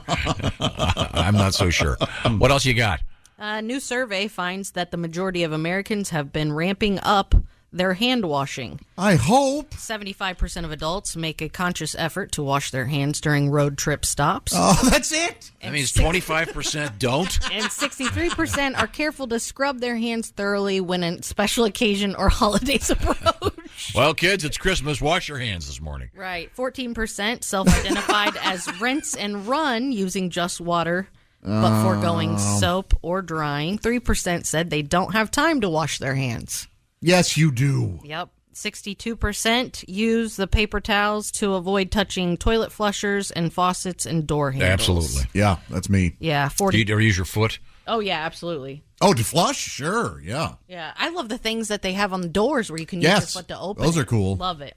I'm not so sure. What else you got? A new survey finds that the majority of Americans have been ramping up their hand washing. I hope. 75% of adults make a conscious effort to wash their hands during road trip stops. Oh, that's it. That means 25% don't. And 63% are careful to scrub their hands thoroughly when a special occasion or holidays approach. Well, kids, it's Christmas. Wash your hands this morning. Right. 14% self-identified as rinse and run using just water, but foregoing soap or drying. 3% said they don't have time to wash their hands. Yes, you do. Yep. 62% use the paper towels to avoid touching toilet flushers and faucets and door handles. Absolutely. Yeah, that's me. Yeah, 40. Do you ever use your foot? Oh, yeah, absolutely. Oh, to flush? Sure, yeah. Yeah, I love the things that they have on the doors where you can use Yes, your foot to open those it. are cool. Love it.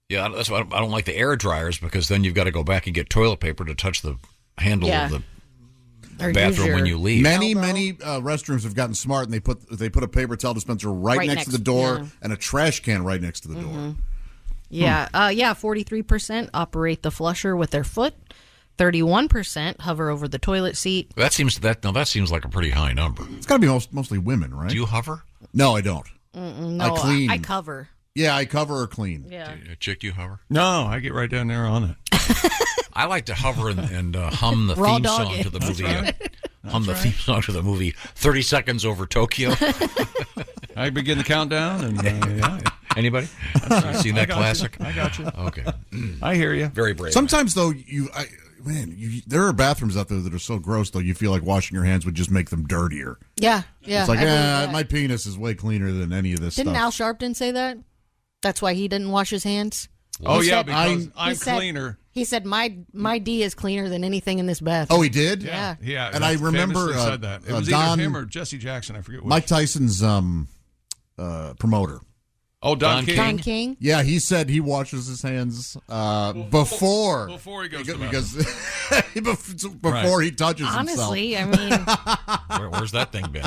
Yeah, that's why I don't like the air dryers, because then you've got to go back and get toilet paper to touch the handle Yeah. of the Or use bathroom your when you leave. Many restrooms have gotten smart, and they put a paper towel dispenser right next to the door and a trash can right next to the door. Yeah, 43% operate the flusher with their foot. 31% hover over the toilet seat. That seems like a pretty high number. It's got to be mostly women, right? Do you hover? No, I don't. No, I clean. I cover. Yeah, I cover or clean. Yeah. Chick, do you hover? No, I get right down there on it. I like to hover and hum the Raw theme dog song it. to the That's movie. right. Hum the theme song to the movie 30 Seconds Over Tokyo. I begin the countdown. And yeah. Anybody? That's right. Seen that I got classic? You. I got you. Okay. I hear you. Very brave. Sometimes, though, there are bathrooms out there that are so gross, though, you feel like washing your hands would just make them dirtier. Yeah. It's like, I believe that. my penis is way cleaner than any of this Didn't stuff. Al Sharpton say that? That's why he didn't wash his hands? Oh, He yeah, said- because he I'm said- cleaner. He said, my D is cleaner than anything in this bathroom. Oh, he did? Yeah. Yeah, And I remember famously said that. It was Don, either him or Jesse Jackson. I forget which. Mike Tyson's promoter. Oh, Don King. Don King? Yeah, he said he washes his hands before he goes to before he touches Honestly, himself. I mean, Where's that thing been?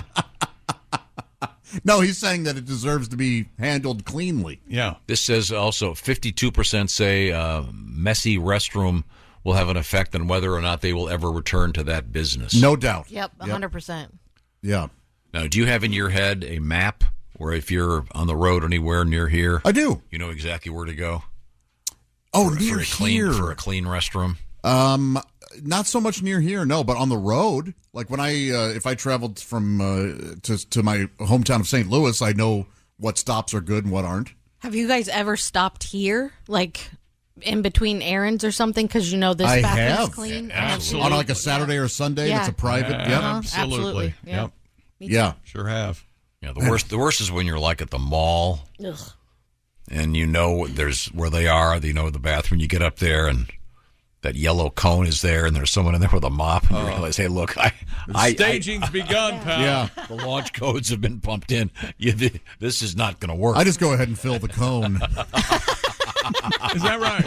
No, he's saying that it deserves to be handled cleanly. Yeah. This says also 52% say messy restroom will have an effect on whether or not they will ever return to that business. No doubt. yep, 100%. Yeah. Now, do you have in your head a map where if you're on the road anywhere near here, I do. You know exactly where to go? Oh, for, near for a clean, here. For a clean restroom? Not so much near here, no, but on the road. Like when if I traveled from to my hometown of St. Louis, I know what stops are good and what aren't. Have you guys ever stopped here, like in between errands or something? Because you know this I bathroom's have. clean. On like a Saturday or Sunday, Yeah. it's a private. Yep. Absolutely. Yeah. Yeah. Sure have. Yeah, the worst is when you're like at the mall Ugh. and you know there's where they are, you know the bathroom, you get up there and that yellow cone is there and there's someone in there with a mop and you realize, hey, look, Staging's begun, pal. Yeah. the launch codes have been pumped in. This is not going to work. I just go ahead and fill the cone. Is that right?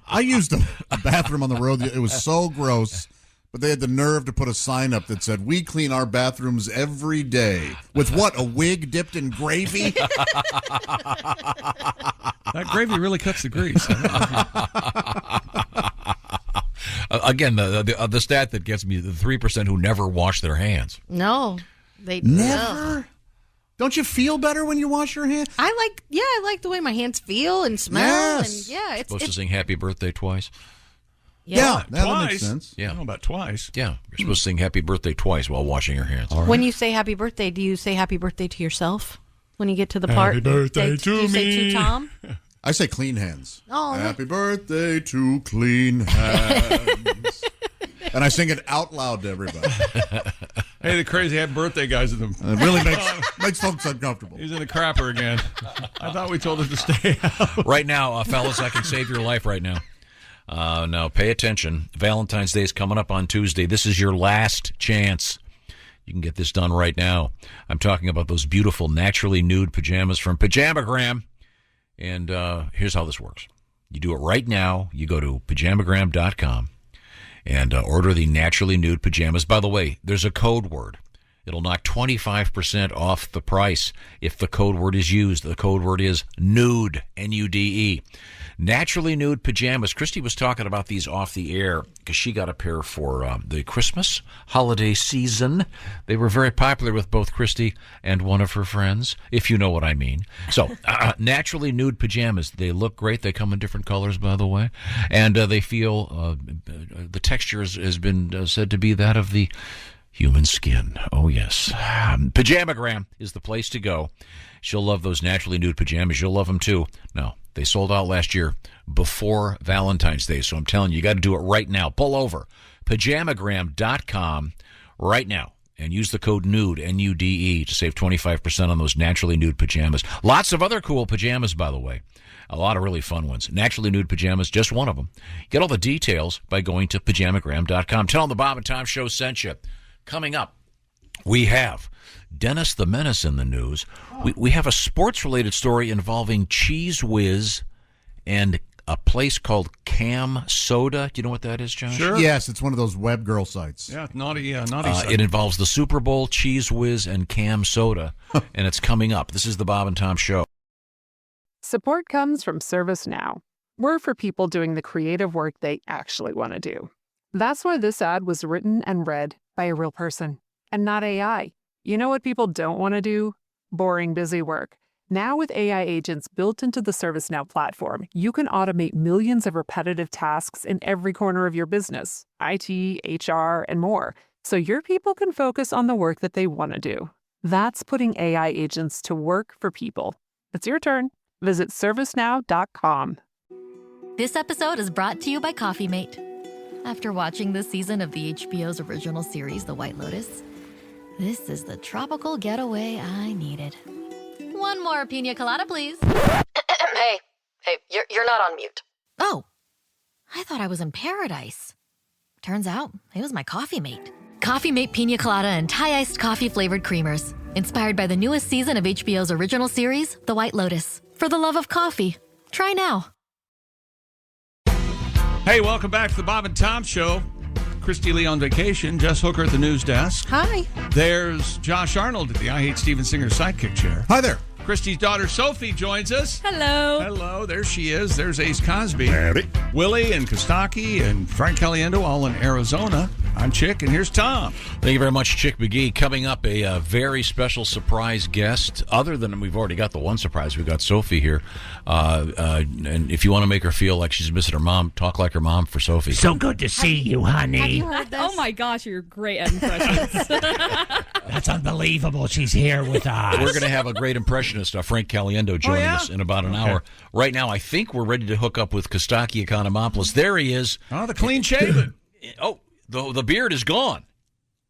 I used a bathroom on the road. It was so gross, but they had the nerve to put a sign up that said, "We clean our bathrooms every day." With what? A wig dipped in gravy? That gravy really cuts the grease. Again, the stat that gets me, the 3% who never wash their hands. No, they Never? Don't you feel better when you wash your hands? I like the way my hands feel and smell. Yes. And yeah, it's Supposed to sing happy birthday twice? Yeah, that twice. makes sense. Yeah. I don't know about twice. Yeah, you're supposed to sing happy birthday twice while washing your hands. When you say happy birthday, do you say happy birthday to yourself when you get to the part? Happy birthday do you to say me. to Tom? I say clean hands. Oh, Happy birthday to clean hands. And I sing it out loud to everybody. Hey, the crazy happy birthday guy's in them. It really makes folks uncomfortable. He's in the crapper again. I thought we told him to stay out. Right now, fellas, I can save your life right now. Now, pay attention. Valentine's Day is coming up on Tuesday. This is your last chance. You can get this done right now. I'm talking about those beautiful, naturally nude pajamas from Pajamagram. And here's how this works. You do it right now. You go to Pajamagram.com and order the naturally nude pajamas. By the way, there's a code word. It'll knock 25% off the price if the code word is used. The code word is nude, N-U-D-E. Naturally nude pajamas. Christy was talking about these off the air because she got a pair for the Christmas holiday season. They were very popular with both Christy and one of her friends, if you know what I mean. So, naturally nude pajamas. They look great. They come in different colors, by the way. And they feel, the texture has been said to be that of the human skin. Oh, yes. Pajamagram is the place to go. She'll love those naturally nude pajamas. You'll love them, too. No, they sold out last year before Valentine's Day, so I'm telling you, you got to do it right now. Pull over. Pajamagram.com right now and use the code NUDE, N-U-D-E, to save 25% on those naturally nude pajamas. Lots of other cool pajamas, by the way. A lot of really fun ones. Naturally nude pajamas, just one of them. Get all the details by going to Pajamagram.com. Tell them the Bob and Tom Show sent you. Coming up, we have Dennis the Menace in the news. We have a sports-related story involving Cheese Whiz and a place called Cam Soda. Do you know what that is, Josh? Sure. Yes, it's one of those web girl sites. Yeah, naughty site. It involves the Super Bowl, Cheese Whiz, and Cam Soda, and it's coming up. This is the Bob and Tom Show. Support comes from ServiceNow. We're for people doing the creative work they actually want to do. That's why this ad was written and read by a real person and not AI. You know what people don't want to do? Boring, busy work. Now with AI agents built into the ServiceNow platform, you can automate millions of repetitive tasks in every corner of your business, IT, HR, and more, so your people can focus on the work that they want to do. That's putting AI agents to work for people. It's your turn. Visit ServiceNow.com. This episode is brought to you by Coffee Mate. After watching this season of the HBO's original series, The White Lotus, this is the tropical getaway I needed. One more pina colada, please. Hey, you're not on mute. Oh, I thought I was in paradise. Turns out it was my Coffee Mate. Coffee Mate Pina Colada and Thai-iced coffee-flavored creamers. Inspired by the newest season of HBO's original series, The White Lotus. For the love of coffee. Try now. Hey, welcome back to the Bob and Tom Show. Christy Lee on vacation. Jess Hooker at the news desk. Hi. There's Josh Arnold at the I Hate Steven Singer sidekick chair. Hi there. Christy's daughter Sophie joins us. Hello. Hello. There she is. There's Ace Cosby. Howdy. Willie and Kostaki and Frank Caliendo all in Arizona. I'm Chick, and here's Tom. Thank you very much, Chick McGee. Coming up, a very special surprise guest. Other than we've already got the one surprise, we've got Sophie here. And if you want to make her feel like she's missing her mom, talk like her mom for Sophie. So good to see you, honey. Have you heard this? Oh my gosh, you're great at impressions. That's unbelievable. She's here with us. We're going to have a great impressionist, Frank Caliendo, joining us in about an hour. Right now, I think we're ready to hook up with Kostaki Economopoulos. There he is. Oh, the clean shaven. Oh, the beard is gone.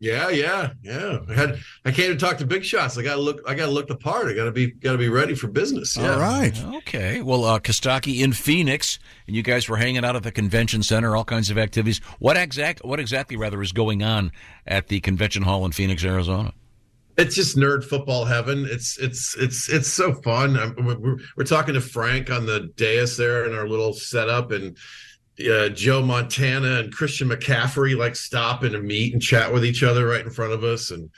Yeah. I came to talk to big shots. I gotta look the part. I gotta be ready for business. Yeah. All right. Okay. Well, Kostaki in Phoenix, and you guys were hanging out at the convention center, all kinds of activities. What exactly is going on at the convention hall in Phoenix, Arizona? It's just nerd football heaven. It's so fun. We're talking to Frank on the dais there in our little setup, and Joe Montana and Christian McCaffrey stop and meet and chat with each other right in front of us. And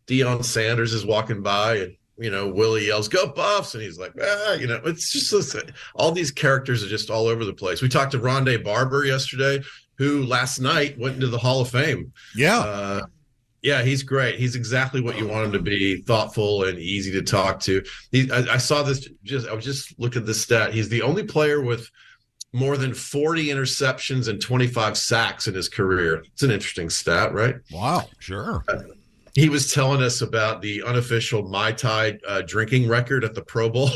Deion Sanders is walking by, and Willie yells, "Go Buffs!" and he's like, it's just all these characters are just all over the place. We talked to Rondé Barber yesterday, who last night went into the Hall of Fame. Yeah. Yeah, he's great. He's exactly what you want him to be, thoughtful and easy to talk to. I saw this, I was just looking at this stat. He's the only player with more than 40 interceptions and 25 sacks in his career. It's an interesting stat, right? Wow, sure. He was telling us about the unofficial Mai Tai drinking record at the Pro Bowl.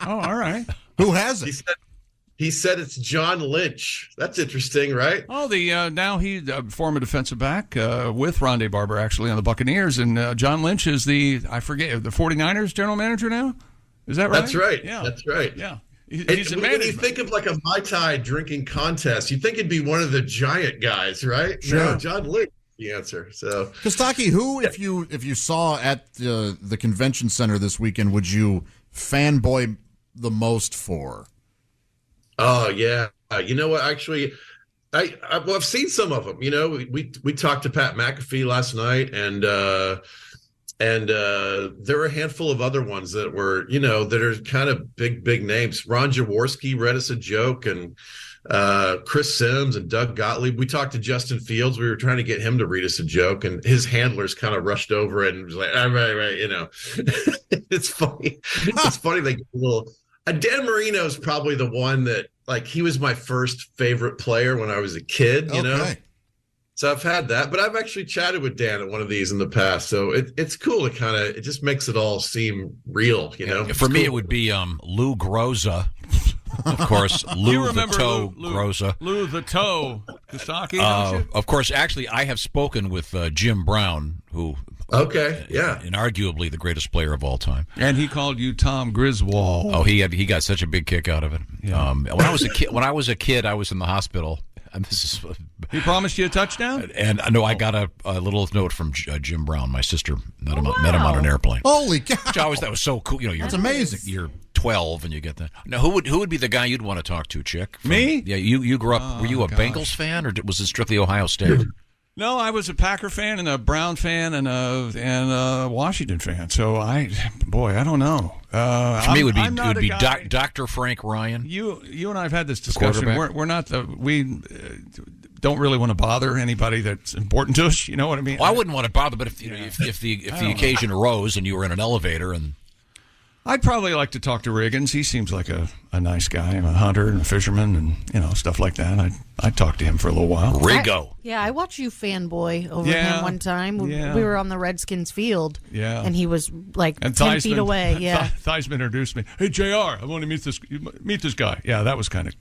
Oh, all right. Who has it? He said it's John Lynch. That's interesting, right? Oh, now he's former defensive back with Rondé Barber, actually, on the Buccaneers. And John Lynch is the 49ers general manager now? Is that right? That's right. Yeah. That's right. Yeah. When you think of a Mai Tai drinking contest, you think it'd be one of the giant guys, right? Sure. No, John Lynch is the answer. So, Kostaki, who, if you saw at the convention center this weekend, would you fanboy the most for? Oh yeah, you know what? Actually, I've seen some of them. We talked to Pat McAfee last night, and there were a handful of other ones that were, that are kind of big names. Ron Jaworski read us a joke, and Chris Sims and Doug Gottlieb. We talked to Justin Fields. We were trying to get him to read us a joke, and his handlers kind of rushed over it and was like, right. It's funny. It's funny. They get a little. Dan Marino's probably the one that, he was my first favorite player when I was a kid, you know? So I've had that, but I've actually chatted with Dan at one of these in the past. So it's cool to it just makes it all seem real, For me, it would be Lou Groza. Of course, Lou the Toe Groza. Lou the Toe Kostaki, don't you? Of course, actually, I have spoken with Jim Brown, who... Okay, yeah. Inarguably the greatest player of all time. And he called you Tom Griswold. Oh, he got such a big kick out of it. Yeah. When I was a kid, I was in the hospital. And this is. He promised you a touchdown? And no, I got a little note from Jim Brown. My sister met him on an airplane. Holy cow! That was so cool. That's amazing. You're 12 and you get that. Now, who would be the guy you'd want to talk to, Chick? Me? Yeah, you grew up. Were you a Bengals fan, or was it strictly Ohio State? No, I was a Packer fan and a Brown fan and a Washington fan. So I don't know. For me, it would be Dr. Frank Ryan. You and I have had this discussion. We're not we don't really want to bother anybody that's important to us. You know what I mean? Well, I wouldn't want to bother, but if the occasion arose and you were in an elevator and. I'd probably like to talk to Riggins. He seems like a nice guy. I'm a hunter and a fisherman and stuff like that. I'd talk to him for a little while. Riggo. I watched you fanboy over him one time. We were on the Redskins field. Yeah. And he was 10 feet away. Yeah. Theismann introduced me. Hey, JR, I want to meet this guy. Yeah, that was kind of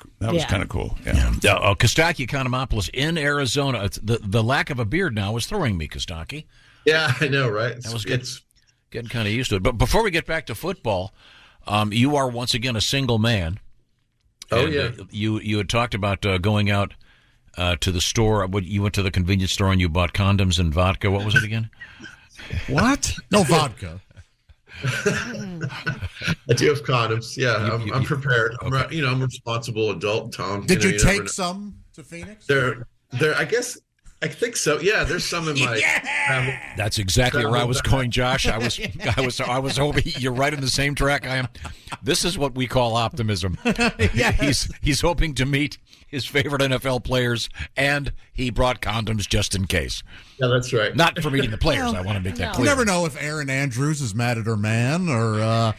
cool. Yeah. Kostaki Economopoulos in Arizona. The lack of a beard now is throwing me, Kostaki. Yeah, I know, right? That was good. Getting kind of used to it. But before we get back to football, you are once again a single man. Oh, yeah. You had talked about going out to the store. You went to the convenience store and you bought condoms and vodka. What was it again? What? No vodka. I do have condoms. Yeah, I'm prepared. Okay. I'm a responsible adult, Tom. Did you take some to Phoenix? There. I think so. Yeah, there's some in my. That's exactly where I was going, Josh. I was hoping you're right in the same track I am. This is what we call optimism. Yeah. He's hoping to meet his favorite NFL players, and he brought condoms just in case. Yeah, that's right. Not for meeting the players. I want to make that You clear. never know if Aaron Andrews is mad at her man or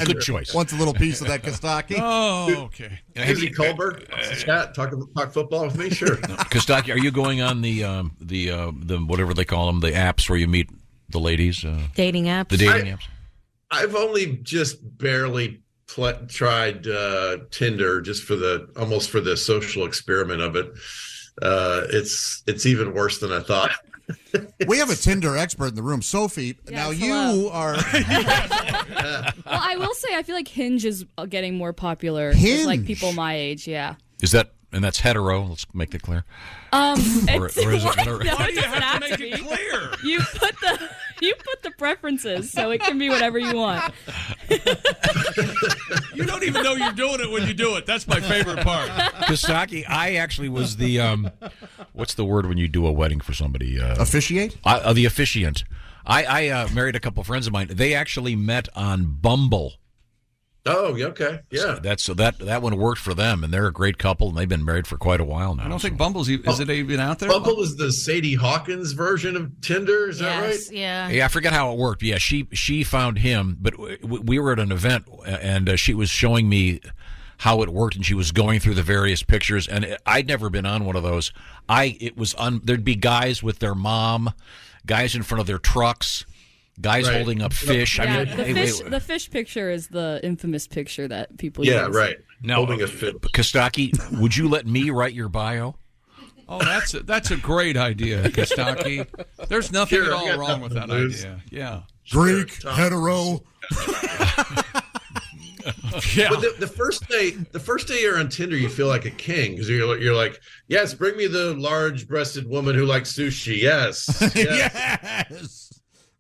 good choice. Wants a little piece of that Kostaki. Oh, okay. Susie Colbert, chat, talk football with me, sure. Kostaki, are you going on the whatever they call them, the apps where you meet the ladies? Dating apps. The dating apps. I've only just barely tried Tinder just for the social experiment of it. It's even worse than I thought. We have a Tinder expert in the room, Sophie. Now you are. Well, I will say I feel like Hinge is getting more popular Hinge? with like people my age. Yeah. Is that, and that's hetero? Let's make that clear. Or is it what? hetero? No, Why it do you doesn't have to make be. it clear? You put the preferences, so it can be whatever you want. You don't even know you're doing it when you do it. That's my favorite part. Kostaki, I actually was the what's the word when you do a wedding for somebody? Officiate? The officiant. I married a couple friends of mine. They actually met on Bumble. Oh, okay, yeah. So that one worked for them, and they're a great couple, and they've been married for quite a while now. I don't think Bumble's is it even out there? Bumble is the Sadie Hawkins version of Tinder. Is that right? Yeah. Yeah, I forget how it worked. Yeah, she found him, but we were at an event, and she was showing me how it worked, and she was going through the various pictures, and I'd never been on one of those. There'd be guys with their mom, guys in front of their trucks, guys holding up fish. Yeah, I mean, the fish picture is the infamous picture that people use. Yeah, right. Now, Holding a fish. Kostaki, would you let me write your bio? Oh, that's a great idea, Kostaki. There's nothing Sure, at all I've got wrong with that nothing to lose. idea. Yeah. Greek, hetero. Yeah. But the first day you're on Tinder, you feel like a king because you're like, yes, bring me the large-breasted woman who likes sushi. Yes. Yes.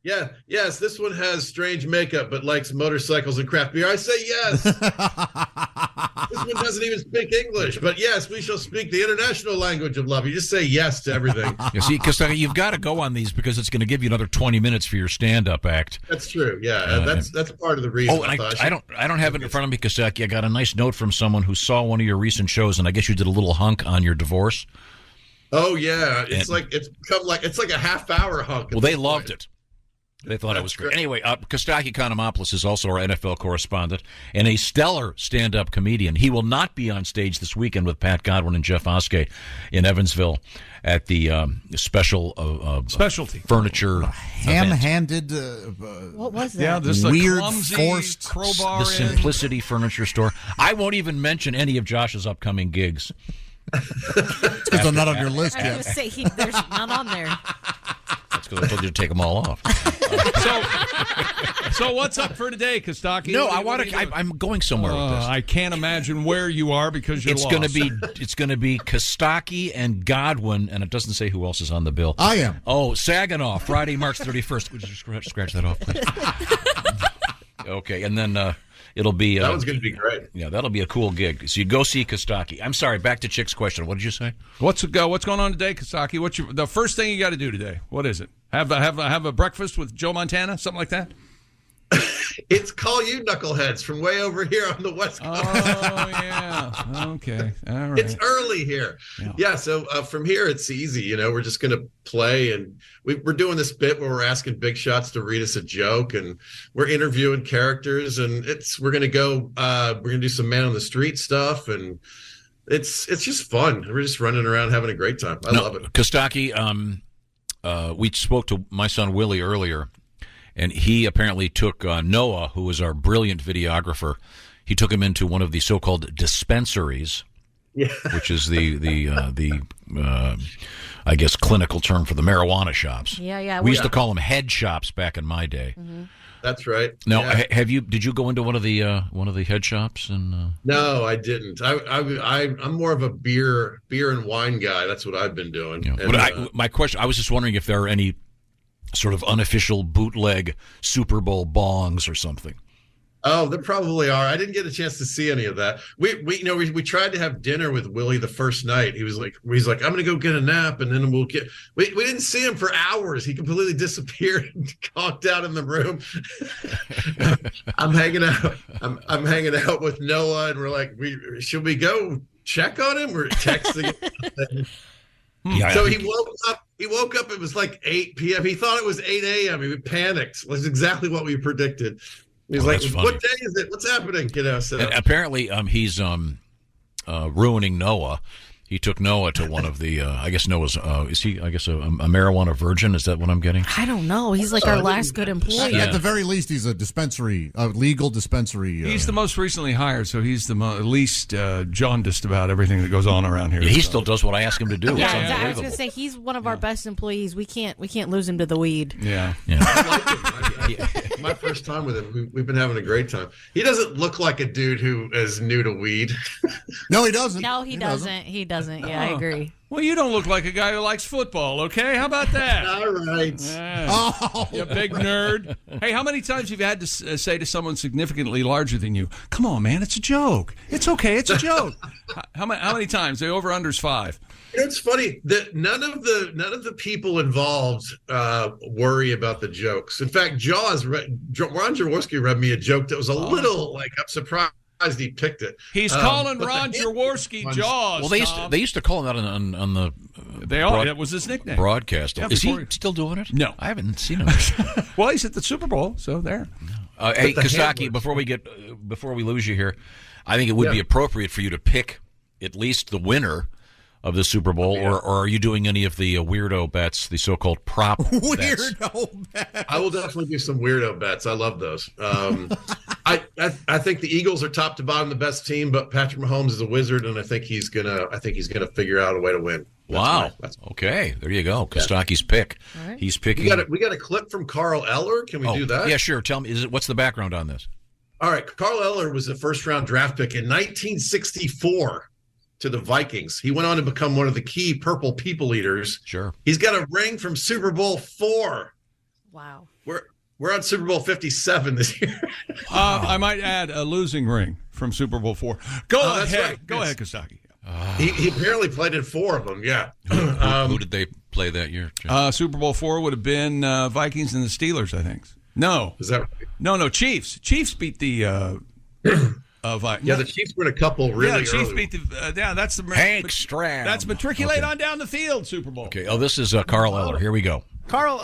Yeah, yes, this one has strange makeup but likes motorcycles and craft beer. I say yes. This one doesn't even speak English, but yes, we shall speak the international language of love. You just say yes to everything. You see, Kostaki, you've got to go on these because it's going to give you another 20 minutes for your stand-up act. That's true. Yeah, that's part of the reason. Oh, and I don't have it in front of me, Kostaki. I got a nice note from someone who saw one of your recent shows, and I guess you did a little hunk on your divorce. Oh yeah, it's like a half-hour hunk. Well, they loved it. They thought it was great. Anyway, Kostaki Economopoulos is also our NFL correspondent and a stellar stand-up comedian. He will not be on stage this weekend with Pat Godwin and Jeff Oskey in Evansville at the specialty furniture ham-handed. What was that? Yeah, this weird clumsy forced crowbar. the Simplicity Furniture Store. I won't even mention any of Josh's upcoming gigs. Because they're not on your list I was yet. going to say, there's none on there. That's because I told you to take them all off. So what's up for today, Kostaki? No, I'm going somewhere with this. I can't imagine where you are because you're lost. It's going to be Kostaki and Godwin, and it doesn't say who else is on the bill. I am. Oh, Saginaw, Friday, March 31st. Would you scratch that off, please? Okay, and then it'll be that one's going to be great. Yeah, that'll be a cool gig. So you go see Kostaki. I'm sorry. Back to Chick's question. What did you say? What's going on today, Kostaki? The first thing you got to do today? What is it? Have a breakfast with Joe Montana, something like that. It's Call You Knuckleheads from way over here on the West Coast. Oh, yeah. Okay. All right. It's early here. Yeah, so from here, it's easy. You know, we're just going to play, and we're doing this bit where we're asking big shots to read us a joke, and we're interviewing characters, and we're going to do some man on the street stuff, and it's just fun. We're just running around having a great time. I love it. Kostaki, we spoke to my son Willie earlier, and he apparently took Noah, who was our brilliant videographer. He took him into one of the so-called dispensaries, which is the I guess clinical term for the marijuana shops. Yeah. We used to call them head shops back in my day. Mm-hmm. That's right. Now, did you go into one of the head shops? And no, I didn't. I'm more of a beer and wine guy. That's what I've been doing. Yeah. And, my question, I was just wondering if there are any sort of unofficial bootleg Super Bowl bongs or something. Oh, there probably are. I didn't get a chance to see any of that. We tried to have dinner with Willie the first night. He's like, I'm going to go get a nap, and then we didn't see him for hours. He completely disappeared and conked out in the room. I'm hanging out with Noah, and we're like, should we go check on him or texting him. Yeah, So he woke up. It was like 8 p.m. He thought it was 8 a.m. He panicked. That's exactly what we predicted. He's like, that's funny. "What day is it? What's happening?" So And apparently, he's ruining Noah. He took Noah to one of the. I guess Noah's. Is he? I guess a marijuana virgin. Is that what I'm getting? I don't know. He's like our last good employee. At the very least, he's a dispensary, a legal dispensary. He's the most recently hired, so he's the least jaundiced about everything that goes on around here. Yeah, he still does what I ask him to do. It's Yeah, I was unbelievable. going to say he's one of our best employees. We can't lose him to the weed. Yeah. My first time with him, we've been having a great time. He doesn't look like a dude who is new to weed. No, he doesn't. No, he doesn't. He doesn't. Yeah, I agree. Well, you don't look like a guy who likes football, okay? How about that? All right. You big nerd. Hey, how many times have you had to say to someone significantly larger than you, "Come on, man, it's a joke. It's okay, it's a joke." How many times? The over-under's 5. It's funny that none of the people involved worry about the jokes. In fact, Ron Jaworski read me a joke that was a little like, I'm surprised he picked it. He's calling Ron Jaworski Jaws. Well, they used to call him that on the. That was his nickname. Broadcast. Yeah, Is he still doing it? No, I haven't seen him. Well, he's at the Super Bowl, so there. Hey, Kostaki, before we lose you here, I think it would be appropriate for you to pick at least the winner of the Super Bowl, or are you doing any of the weirdo bets, the so-called prop bets? Weirdo bets. I will definitely do some weirdo bets. I love those. I think the Eagles are top to bottom the best team, but Patrick Mahomes is a wizard, and I think he's gonna figure out a way to win. Wow. Okay, there you go. Kostaki's pick. Right. He's picking. We got a clip from Carl Eller. Can we do that? Yeah, sure. Tell me, what's the background on this? All right, Carl Eller was a first-round draft pick in 1964 to the Vikings. He went on to become one of the key purple people eaters. Sure. He's got a ring from Super Bowl 4. Wow. We're on Super Bowl 57 this year. I might add a losing ring from Super Bowl 4. Go ahead. Right. Go ahead, Kostaki. He apparently played in 4 of them, yeah. Who did they play that year? Super Bowl 4 would have been Vikings and the Steelers, I think. No. Is that right? No, Chiefs. Chiefs beat the the Chiefs were in a couple really early. Chiefs beat the that's the Hank Stram. That's matriculate on down the field Super Bowl. Okay. Oh, this is Carl Eller. Here we go. Carl,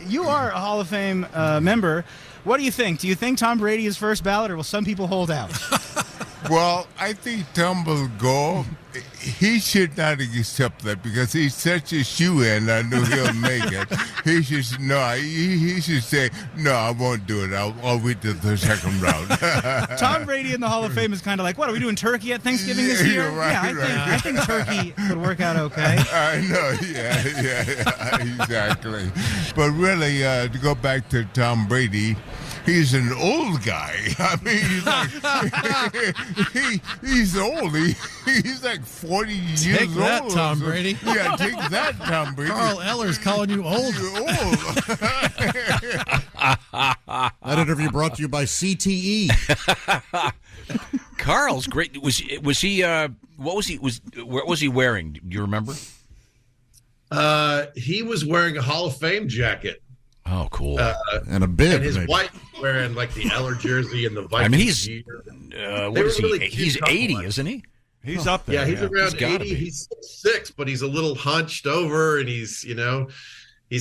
you are a Hall of Fame member. What do you think? Do you think Tom Brady is first ballot, or will some people hold out? Well, I think Tom will go. He should not accept that because he's such a shoe-in. I know he'll make it. He should He should say, "No, I won't do it. I'll wait till the second round." Tom Brady in the Hall of Fame is kind of like, what are we doing? Turkey at Thanksgiving this year? I think turkey would work out okay. I know. Yeah, exactly. But really, to go back to Tom Brady. He's an old guy. I mean, he's old. He's like 40 years old. Take that, Tom Brady. Yeah, take that, Tom Brady. Carl Eller's calling you old. That interview brought to you by CTE. Carl's great. Was he? What was he wearing? Do you remember? He was wearing a Hall of Fame jacket. Oh, cool. And a bib. And his maybe. wife was wearing like the Eller jersey and the Vikings. I mean, he's what is he? He's 80, isn't he? He's up there. Yeah, he's around He's 80. He's 6'6", but he's a little hunched over, and he's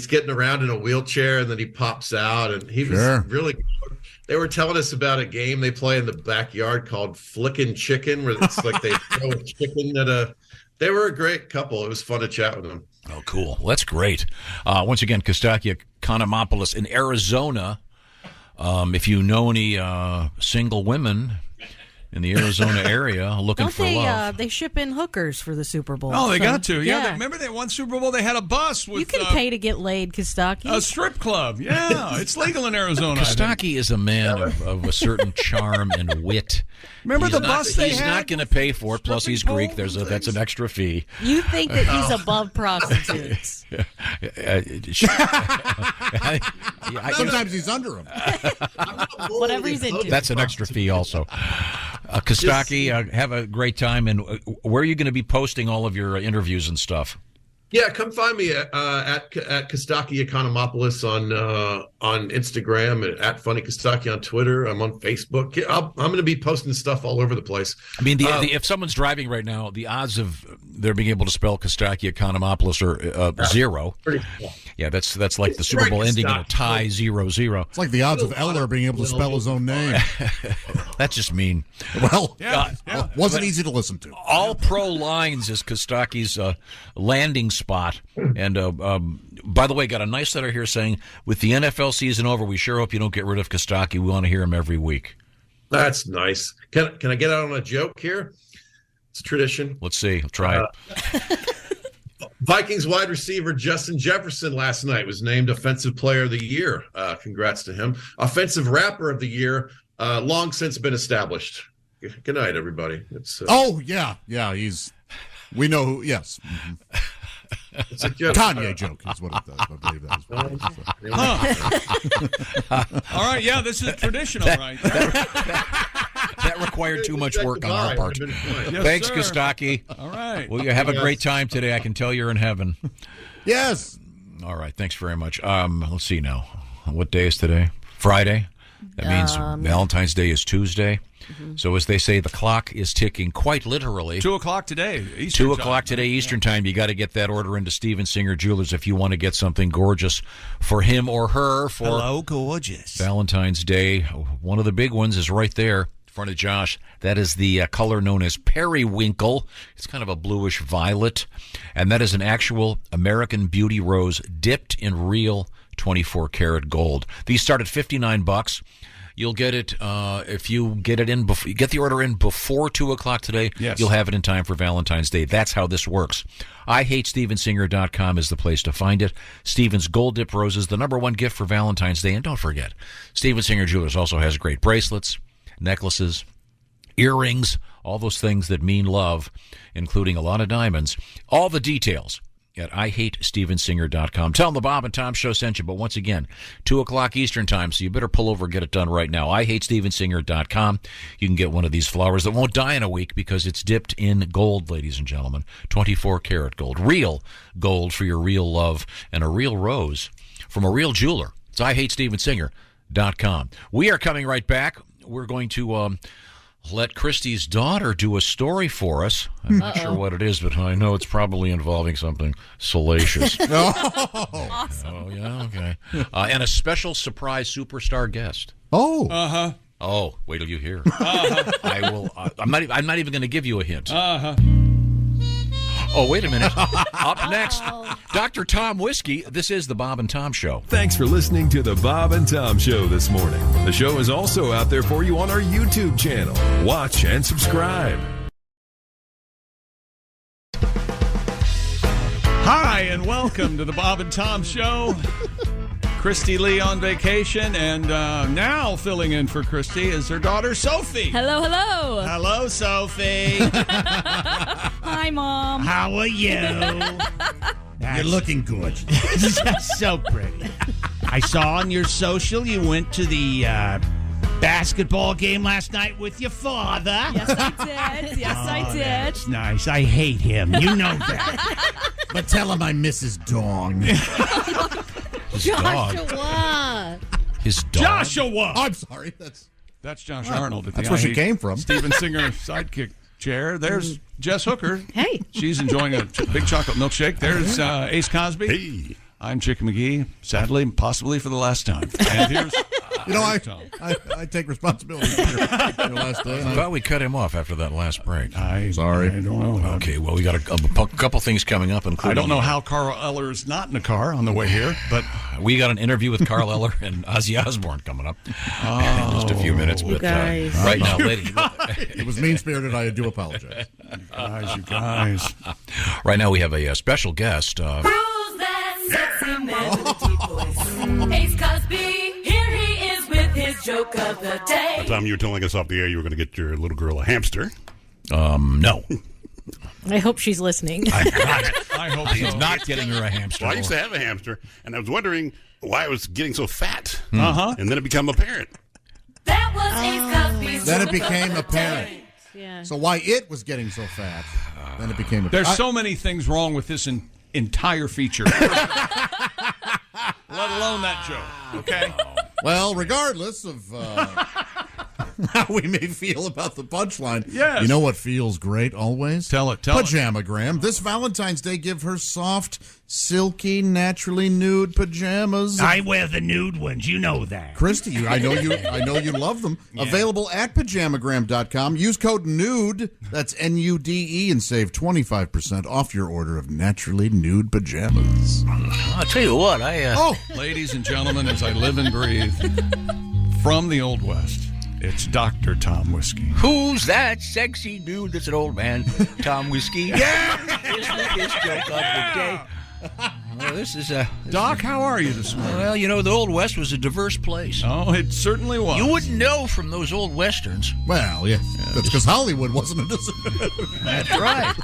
getting around in a wheelchair, and then he pops out, and he was really good. They were telling us about a game they play in the backyard called Flickin' Chicken, where it's like they throw a chicken at a. They were a great couple. It was fun to chat with them. Oh, cool. Well, that's great. Once again, Kostaki Economopoulos in Arizona. If you know any single women in the Arizona area looking for love. They ship in hookers for the Super Bowl. Oh, they got to. Yeah. Remember they won Super Bowl? They had a bus with. You can pay to get laid, Kostaki. A strip club. Yeah, it's legal in Arizona. Kostaki is a man of a certain charm and wit. Remember the bus they He's had? not going to pay for it. Plus, he's Greek. That's an extra fee. You think that he's above prostitutes? Sometimes he's under them. Whatever he's into. That's an extra fee also. Kostaki, have a great time. And where are you going to be posting all of your interviews and stuff? Yeah, come find me at Kostaki Economopoulos on Instagram, at Funny Kostaki on Twitter. I'm on Facebook. I'm going to be posting stuff all over the place. I mean, if someone's driving right now, the odds of their being able to spell Kostaki Economopoulos are zero. Pretty cool. Yeah, that's like the Super Bowl ending in a tie 0-0. It's like the odds of Eller being able to spell his own name. That's just mean. Well, wasn't easy to listen to. All Pro Lines is Kostaki's landing spot. And by the way, got a nice letter here saying, with the NFL season over, we sure hope you don't get rid of Kostaki. We want to hear him every week. That's nice. Can I get out on a joke here? It's a tradition. Let's see. I'll try it. Vikings wide receiver Justin Jefferson last night was named Offensive Player of the Year. Congrats to him. Offensive Rapper of the Year, long since been established. Good night, everybody. It's we know who. Yes. It's a joke. Kanye joke is what it does. I believe that is. All right, yeah, this is traditional, right? That required too much work on our part. Yes, Thanks, sir. Kostaki. All right. Well, you have a great time today. I can tell you're in heaven. Yes. All right. Thanks very much. Let's see now. What day is today? Friday. That means Valentine's Day is Tuesday. Mm-hmm. So as they say, the clock is ticking quite literally. 2 o'clock today, Eastern 2 o'clock today, Eastern time. You got to get that order into Steven Singer Jewelers if you want to get something gorgeous for him or her for Hello, gorgeous. Valentine's Day. One of the big ones is right there in front of Josh. That is the color known as periwinkle. It's kind of a bluish violet. And that is an actual American Beauty rose dipped in real 24-karat gold. These start at $59. You'll get it if you get it in. You get the order in before 2 o'clock today. Yes. You'll have it in time for Valentine's Day. That's how this works. IHateStevenSinger.com is the place to find it. Steven's Gold Dip Roses, the #1 gift for Valentine's Day. And don't forget, Steven Singer Jewelers also has great bracelets, necklaces, earrings, all those things that mean love, including a lot of diamonds. All the details at IHateStevenSinger.com. Tell them the Bob and Tom Show sent you. But once again, 2 o'clock Eastern time, so you better pull over and get it done right now. IHateStevenSinger.com. You can get one of these flowers that won't die in a week because it's dipped in gold, ladies and gentlemen. 24-karat gold. Real gold for your real love and a real rose from a real jeweler. It's IHateStevenSinger.com. We are coming right back. We're going to let Christy's daughter do a story for us. I'm not sure what it is, but I know it's probably involving something salacious. Awesome. Oh, yeah, okay. And a special surprise superstar guest. Oh. Uh-huh. Oh, wait till you hear. Uh-huh. I will. I'm not even going to give you a hint. Uh-huh. Oh, wait a minute. Up next, Dr. Tom Whiskey. This is the Bob and Tom Show. Thanks for listening to the Bob and Tom Show this morning. The show is also out there for you on our YouTube channel. Watch and subscribe. Hi, and welcome to the Bob and Tom Show. Christy Lee on vacation, and now filling in for Christy is her daughter, Sophie. Hello, hello. Hello, Sophie. Hi, Mom. How are you? You're looking gorgeous. Just so pretty. I saw on your social you went to the basketball game last night with your father. Yes, I did. Yes, I did. That's nice. I hate him. You know that. But tell him I miss his dong. His dog. His dog. Joshua. I'm sorry. That's Josh Arnold. At That's the where she IH came from. Steven Singer sidekick chair. There's Jess Hooker. Hey. She's enjoying a big chocolate milkshake. There's Ace Cosby. Hey. I'm Chick McGee, sadly, possibly for the last time. And here's I take responsibility for your last day. I thought we cut him off after that last break. Sorry. I don't know. Okay, well, we got a couple things coming up, including... I don't know how Carl Eller is not in the car on the way here, but... We got an interview with Carl Eller and Ozzy Osbourne coming up in just a few minutes. But right now, lady... It was mean-spirited. I do apologize. You guys. Right now, we have a special guest. Sexy melody voice. Ace Cosby, here he is with his joke of the day. Tom, you were telling us off the air you were going to get your little girl a hamster. No. I hope she's listening. I hope He's not getting her a hamster. Well, I used to have a hamster, and I was wondering why it was getting so fat. Uh-huh. And then it became apparent. That was Ace Cosby's Then joke it became of the apparent. Yeah. So why it was getting so fat, then it became apparent. There's so many things wrong with this entire feature. Let alone that joke. Okay. Well, regardless of how we may feel about the punchline, Yes. you know what feels great always? Tell it. Pajamagram. This Valentine's Day, give her soft, silky, naturally nude pajamas. I wear the nude ones. You know that. Christy, I know you love them. Yeah. Available at pajamagram.com. Use code NUDE, that's NUDE, and save 25% off your order of naturally nude pajamas. I'll tell you what, Ladies and gentlemen, as I live and breathe, from the Old West, it's Dr. Tom Whiskey. Who's that sexy dude that's an old man? Tom Whiskey. Yeah! Isn't it his joke of the day? Well, this is Doc, how are you this morning? Well, you know, the Old West was a diverse place. Oh, it certainly was. You wouldn't know from those old westerns. Well, yeah. That's because Hollywood wasn't a That's right.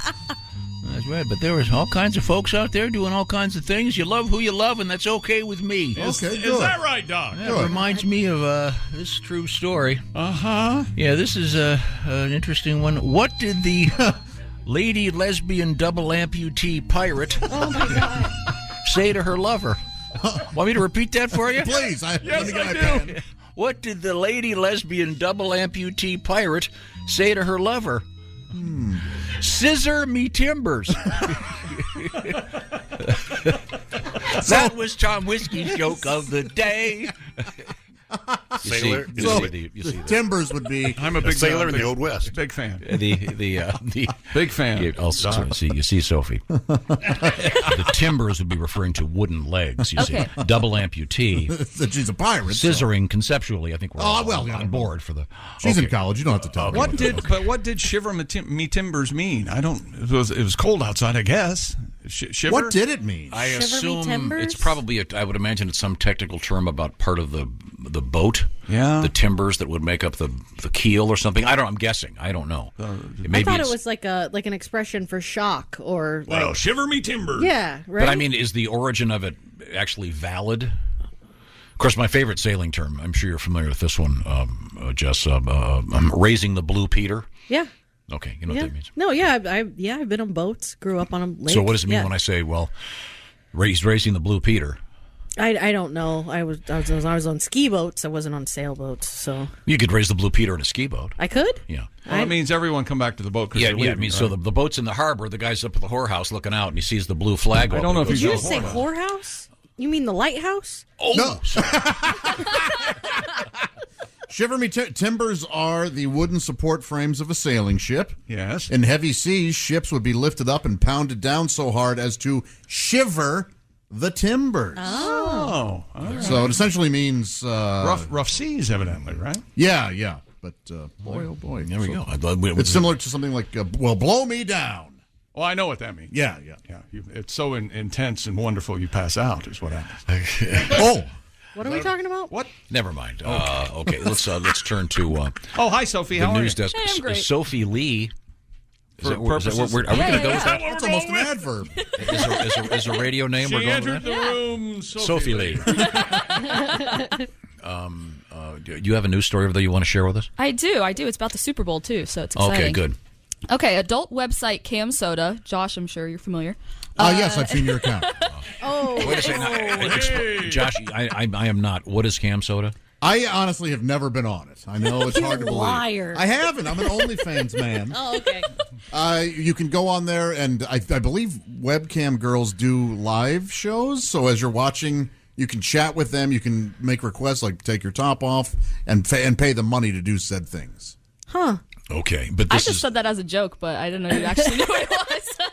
That's right. But there was all kinds of folks out there doing all kinds of things. You love who you love, and that's okay with me. Is that right, Doc? That reminds me of this true story. Uh-huh. Yeah, this is an interesting one. What did the lady lesbian double amputee pirate say to her lover? Want me to repeat that for you? Please. Yes, I do. What did the lady lesbian double amputee pirate say to her lover? Scissor me timbers. That was Tom Whiskey's joke of the day. Sailor. You see timbers would be. I'm a big sailor in the Old West. Big fan. The big fan. You see, Sophie. The timbers would be referring to wooden legs. You see, double amputee. That she's a pirate. Scissoring conceptually, I think we're all on board for the. She's in college. You don't have to talk. But what did shiver me timbers mean? I don't. It was cold outside, I guess. Shiver? What did it mean? I assume it's probably. I would imagine it's some technical term about part of the boat. Yeah. The timbers that would make up the keel or something. I don't. I'm guessing. I don't know. I thought it was like an expression for shock or. Well, shiver me timbers. Yeah. Right. But I mean, is the origin of it actually valid? Of course, my favorite sailing term. I'm sure you're familiar with this one, Jess. Raising the Blue Peter. Yeah. Okay, you know what that means. No, yeah, I've been on boats, grew up on a lake. So what does it mean when I say, well, he's raising the Blue Peter? I don't know. I was on ski boats. I wasn't on sailboats. So you could raise the Blue Peter in a ski boat. I could. Yeah. Well, it means everyone come back to the boat. Yeah. It means so the boat's in the harbor. The guy's up at the whorehouse looking out, and he sees the blue flag. I don't know if Did you just say whorehouse? You mean the lighthouse? Oh no. Shiver me timbers are the wooden support frames of a sailing ship. Yes. In heavy seas, ships would be lifted up and pounded down so hard as to shiver the timbers. Oh. All right. So it essentially means rough seas, evidently, right? Yeah. But boy, oh boy, there we go. It's similar to something like blow me down. Well, I know what that means. Yeah. It's so intense and wonderful you pass out is what happens. Oh. What are we talking about? What? Never mind. Okay, let's turn to. Oh, hi, Sophie. The How are news you? desk. Hey, I'm great. Sophie Lee. Are we going to go with that? That's almost an adverb. Is a radio name She we're going entered with the room. Sophie Lee. Do you have a news story that you want to share with us? I do. It's about the Super Bowl, too, so it's exciting. Okay, good. Okay, adult website Cam Soda. Josh, I'm sure you're familiar. Yes, I've seen your account. Wait a second. Josh, I am not. What is Cam Soda? I honestly have never been on it. I know it's hard to believe. Liar. I haven't. I'm an OnlyFans man. Oh, okay. You can go on there, and I believe webcam girls do live shows. So as you're watching, you can chat with them. You can make requests like take your top off and pay them money to do said things. Huh. Okay, but I just said that as a joke, but I didn't know you actually knew what it was.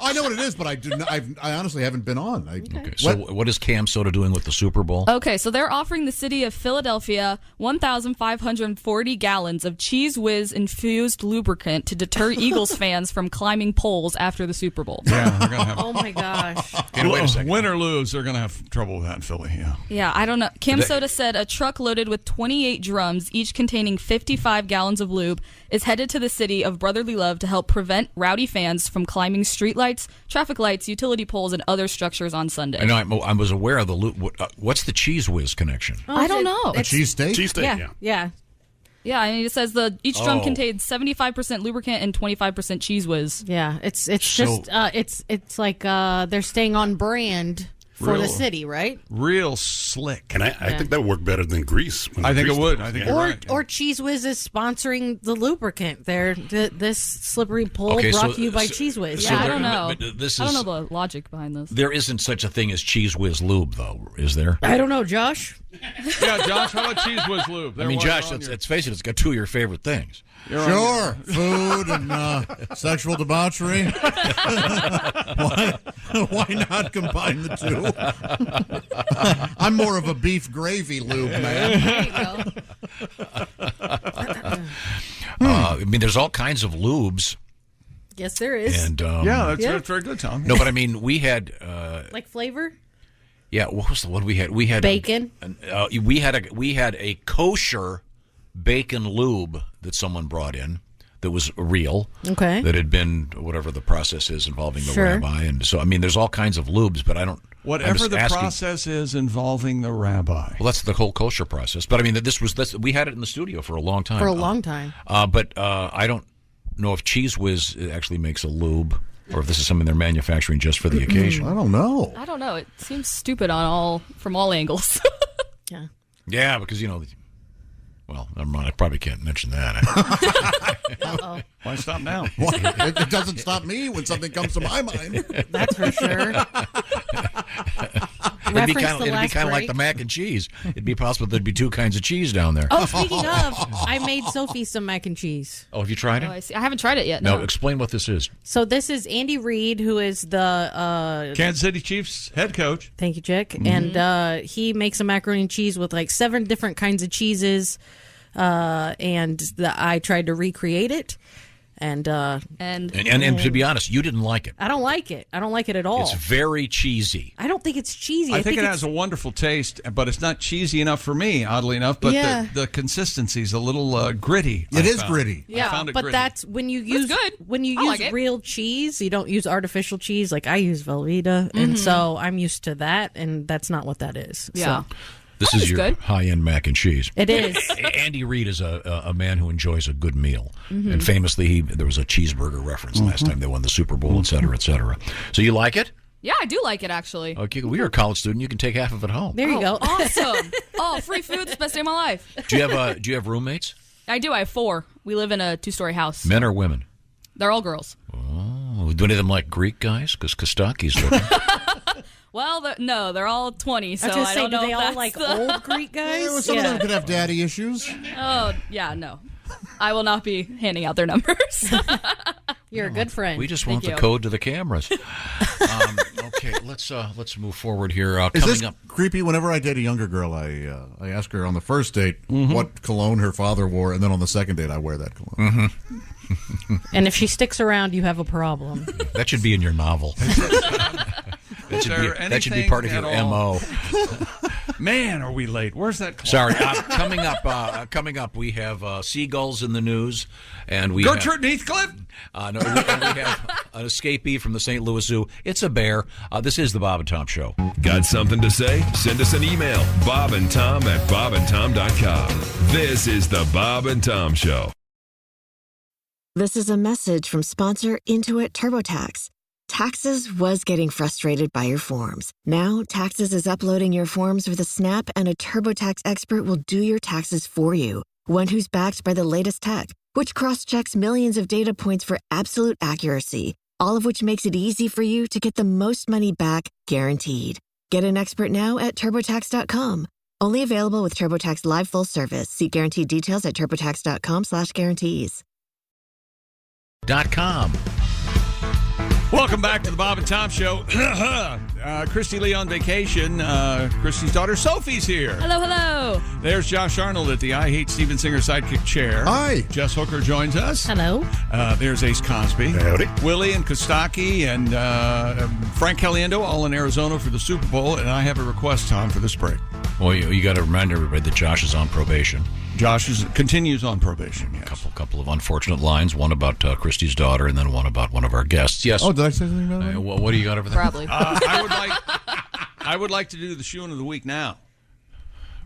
I know what it is, but I honestly haven't been on. Okay. So what is Cam Soda doing with the Super Bowl? Okay, so they're offering the city of Philadelphia 1,540 gallons of Cheese Whiz infused lubricant to deter Eagles fans from climbing poles after the Super Bowl. Yeah, they're gonna have. Oh my gosh. Wait a second. Win or lose, they're going to have trouble with that in Philly. Yeah. Yeah, I don't know. Cam Soda said a truck loaded with 28 drums, each containing 55 gallons of lube, is headed to the city of Brotherly Love to help prevent rowdy fans from climbing streetlights, traffic lights, utility poles, and other structures on Sunday. I know. I was aware of the loop. What's the Cheese Whiz connection? I don't know. A cheese steak? Cheese steak, yeah. Yeah. Yeah, I mean, it says each drum contains 75% lubricant and 25% Cheese Whiz. Yeah, it's like they're staying on brand for the city, right? Real slick. And I think that would work better than grease. I think it would. I think you're right. Or Cheese Whiz is sponsoring the lubricant. This slippery pull brought to you by Cheese Whiz. Yeah, I don't know. I don't know the logic behind this. There isn't such a thing as Cheese Whiz lube, though, is there? I don't know, Josh. Yeah, Josh, how about Cheese Whiz lube? I mean, Josh, let's face it, it's got two of your favorite things. Sure, food and sexual debauchery. Why not combine the two? I'm more of a beef gravy lube man. There you go. I mean, there's all kinds of lubes. Yes, there is. And that's very good, Tom. No, but I mean, we had like flavor. Yeah, what was the one we had? We had bacon. We had a kosher bacon lube that someone brought in that was real. Okay. That had been whatever the process is involving the rabbi, and so I mean, there's all kinds of lubes, but I don't. Whatever the process is involving the rabbi. Well, that's the whole kosher process. But I mean, we had it in the studio for a long time. For a long time. But I don't know if Cheese Whiz actually makes a lube, or if this is something they're manufacturing just for the occasion. I don't know. I don't know. It seems stupid from all angles. Yeah. Yeah, because well, never mind. I probably can't mention that. Uh-oh. Why stop now? It doesn't stop me when something comes to my mind. That's for sure. It'd be kind of like the mac and cheese. It'd be possible there'd be two kinds of cheese down there. Oh, speaking of, I made Sophie some mac and cheese. Oh, have you tried it? Oh, I see. I haven't tried it yet. No, explain what this is. So this is Andy Reid, who is the Kansas City Chiefs head coach. Thank you, Chick. Mm-hmm. And he makes a macaroni and cheese with like 7 different kinds of cheeses. I tried to recreate it. And to be honest, you didn't like it. I don't like it. I don't like it at all. It's very cheesy. I don't think it's cheesy. I think it has a wonderful taste, but it's not cheesy enough for me, oddly enough. But the consistency is a little gritty. It is gritty. Yeah, but gritty. that's when you use real cheese. You don't use artificial cheese. Like I use Velveeta, and so I'm used to that, and that's not what that is. Yeah. So. This is your high-end mac and cheese. It is. Andy Reid is a man who enjoys a good meal. And famously, there was a cheeseburger reference last time they won the Super Bowl, et cetera, et cetera. So you like it? Yeah, I do like it, actually. Okay, well, you're a college student. You can take half of it home. There you go. Awesome. Free food. It's the best day of my life. Do you have roommates? I do. I have 4. We live in a 2-story house. Men or women? They're all girls. Oh, do any of them like Greek guys? Because Kostaki's looking. Well, no, they're all 20, so I don't know. do they all like old Greek guys? Some of them could have daddy issues. Oh, yeah, no. I will not be handing out their numbers. You're a good friend. We just want the code to the cameras. Okay, let's move forward here. Is Coming this up, creepy? Whenever I date a younger girl, I ask her on the first date what cologne her father wore, and then on the second date, I wear that cologne. And if she sticks around, you have a problem. That should be in your novel. That should be part of your MO. Man, are we late? Where's that clock? Sorry. Coming up, we have seagulls in the news, and we Gertrude Heathcliff. We have an escapee from the St. Louis Zoo. It's a bear. This is the Bob and Tom Show. Got something to say? Send us an email, bobandtom@bobandtom.com. This is the Bob and Tom Show. This is a message from sponsor Intuit TurboTax. Taxes was getting frustrated by your forms. Now, Taxes is uploading your forms with a snap, and a TurboTax expert will do your taxes for you. One who's backed by the latest tech, which cross-checks millions of data points for absolute accuracy, all of which makes it easy for you to get the most money back, guaranteed. Get an expert now at TurboTax.com. Only available with TurboTax Live Full Service. See guaranteed details at TurboTax.com/guarantees. .com. Welcome back to the Bob and Tom Show. Christy Lee on vacation. Christy's daughter Sophie's here. Hello, hello. There's Josh Arnold at the I Hate Steven Singer sidekick chair. Hi. Jess Hooker joins us. Hello. There's Ace Cosby. Howdy. Willie and Kostaki and Frank Caliendo all in Arizona for the Super Bowl. And I have a request, Tom, for this break. Well, you got to remind everybody that Josh is on probation. Josh continues on probation, yes. Couple of unfortunate lines, one about Christy's daughter and then one about one of our guests. Yes. Oh, did I say something about that? What do you got over there? Probably. I would like to do the shoe of the week now.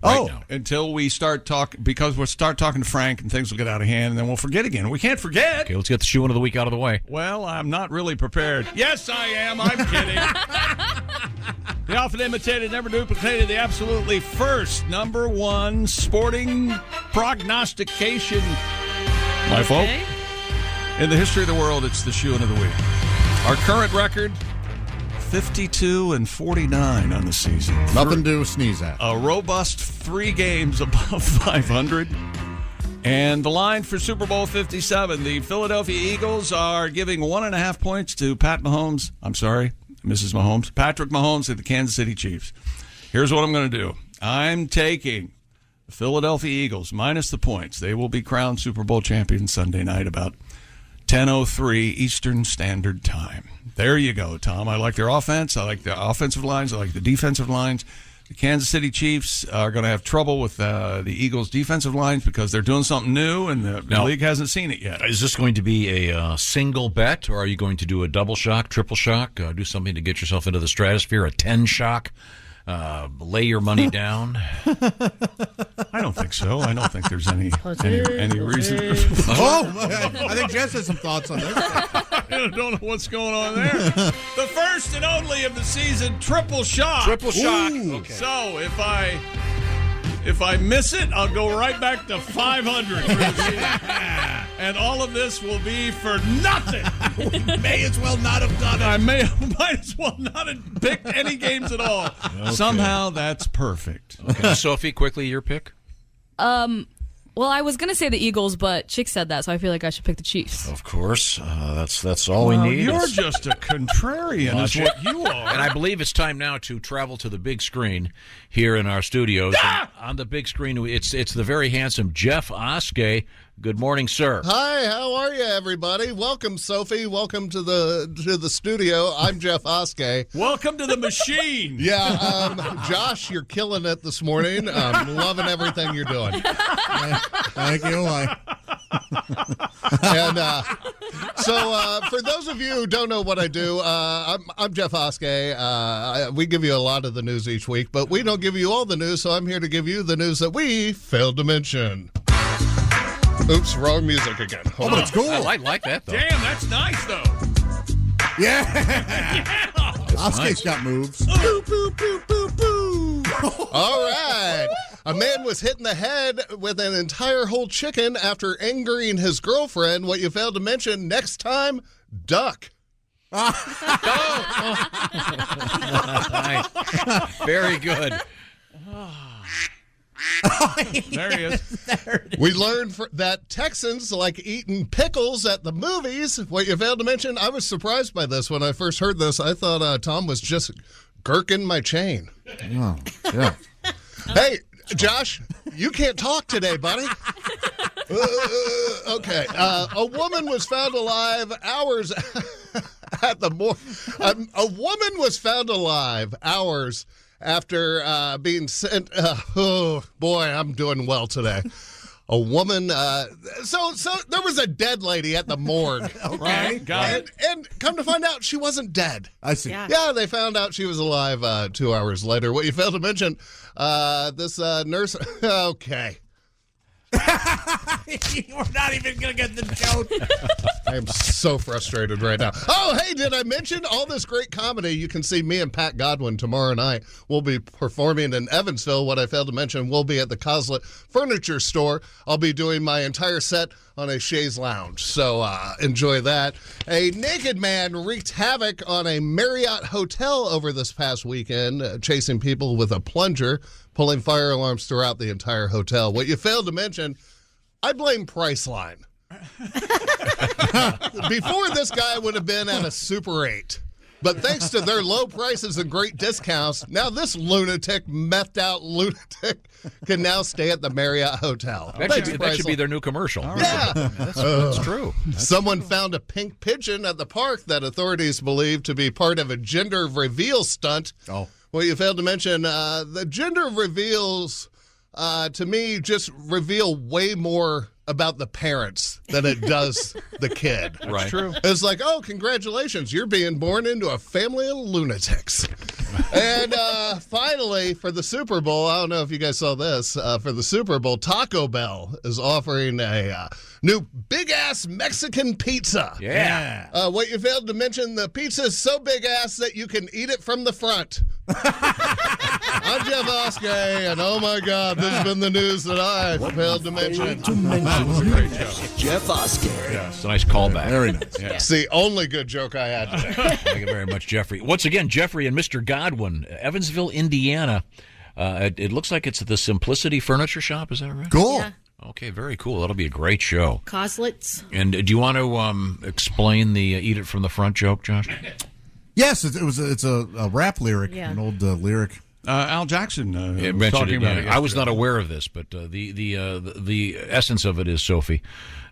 right now. Until we start talking, because we'll start talking to Frank and things will get out of hand, and then we'll forget again. We can't forget. Okay, let's get the shoe of the week out of the way. Well, I'm not really prepared. Yes, I am. I'm kidding. The often imitated, never duplicated, the absolutely first #1 sporting prognostication, my folk. In the history of the world, it's the shoe of the week. Our current record, 52-49 on the season. Nothing to sneeze at. A robust 3 games above 500. And the line for Super Bowl 57, the Philadelphia Eagles are giving 1.5 points to Patrick Mahomes and the Kansas City Chiefs. Here's what I'm going to do. I'm taking the Philadelphia Eagles minus the points. They will be crowned Super Bowl champions Sunday night about 10:03 Eastern Standard Time. There you go, Tom. I like their offense. I like the offensive lines. I like the defensive lines. The Kansas City Chiefs are going to have trouble with the Eagles' defensive lines because they're doing something new, and the league hasn't seen it yet. Is this going to be a single bet, or are you going to do a double shock, triple shock, do something to get yourself into the stratosphere, a 10 shock? Lay your money down. I don't think so. I don't think there's any reason. I think Jess has some thoughts on this. I don't know what's going on there. The first and only of the season, triple shock. Triple shock. Okay. So if I miss it, I'll go right back to 500 for the season. And all of this will be for nothing. May as well not have done it. I might as well not have picked any games at all. Okay. Somehow that's perfect. Okay. Sophie, quickly, your pick? Well, I was going to say the Eagles, but Chick said that, so I feel like I should pick the Chiefs. Of course. That's all we need. You're just a contrarian is what you are. And I believe it's time now to travel to the big screen here in our studios. On the big screen, it's the very handsome Jeff Oskey. Good morning, sir. Hi, how are you, everybody? Welcome, Sophie. Welcome to the studio. I'm Jeff Oskey. Welcome to the machine. Yeah, Josh, you're killing it this morning. I'm loving everything you're doing. Thank you. And so, for those of you who don't know what I do, I'm Jeff Oskey. We give you a lot of the news each week, but we don't give you all the news, so I'm here to give you the news that we failed to mention. Oops, wrong music again. Hold on. That's cool. I like that, though. Damn, that's nice, though. Yeah. Oskey's got moves. Boo, boo, boo, boo, boo. All right. A man was hit in the head with an entire whole chicken after angering his girlfriend. What you failed to mention, next time, duck. Nice. Very good. There he is. We learned that Texans like eating pickles at the movies. What you failed to mention, I was surprised by this when I first heard this. I thought Tom was just gherking my chain. Oh, yeah. Hey, Josh, you can't talk today, buddy. Okay. A woman was found alive hours at the a woman was found alive hours after being sent. Oh boy, I'm doing well today. A woman. So there was a dead lady at the morgue. Okay, right, got it. And come to find out, she wasn't dead. I see. Yeah, they found out she was alive 2 hours later. What you failed to mention, this nurse. Okay. We're not even going to get the joke. I am so frustrated right now. Oh, hey, did I mention all this great comedy? You can see me and Pat Godwin tomorrow night. We'll be performing in Evansville. What I failed to mention, we'll be at the Coslet Furniture Store. I'll be doing my entire set on a chaise lounge. So enjoy that. A naked man wreaked havoc on a Marriott hotel over this past weekend, chasing people with a plunger, pulling fire alarms throughout the entire hotel. What you failed to mention, I blame Priceline. Before, this guy would have been at a Super 8. But thanks to their low prices and great discounts, now this lunatic, methed out lunatic, can now stay at the Marriott Hotel. That should be their new commercial. Yeah. That's true. Someone found a pink pigeon at the park that authorities believe to be part of a gender reveal stunt. Oh. Well, you failed to mention the gender reveals, to me, just reveal way more about the parents than it does the kid. Right. True. It's like, oh, congratulations, you're being born into a family of lunatics. And finally, for the Super Bowl, I don't know if you guys saw this. For the Super Bowl, Taco Bell is offering a new big-ass Mexican pizza. Yeah. What you failed to mention, the pizza is so big-ass that you can eat it from the front. I'm Jeff Oskey, and oh my God, this has been the news that I failed to mention. That was a great joke. Jeff Oskey. Yeah, it's a nice callback. Very nice. Yeah. It's the only good joke I had today. Thank you very much, Jeffrey. Once again, Jeffrey and Mr. Godwin, Evansville, Indiana. It looks like it's the Simplicity Furniture Shop. Is that right? Cool. Yeah. Okay, very cool. That'll be a great show. Coslets. And do you want to explain the "Eat It from the Front" joke, Josh? Yes, it's a rap lyric, Yeah. an old lyric. Al Jackson It was mentioned talking it, about yeah. it. I was not aware of this, but the essence of it is, Sophie,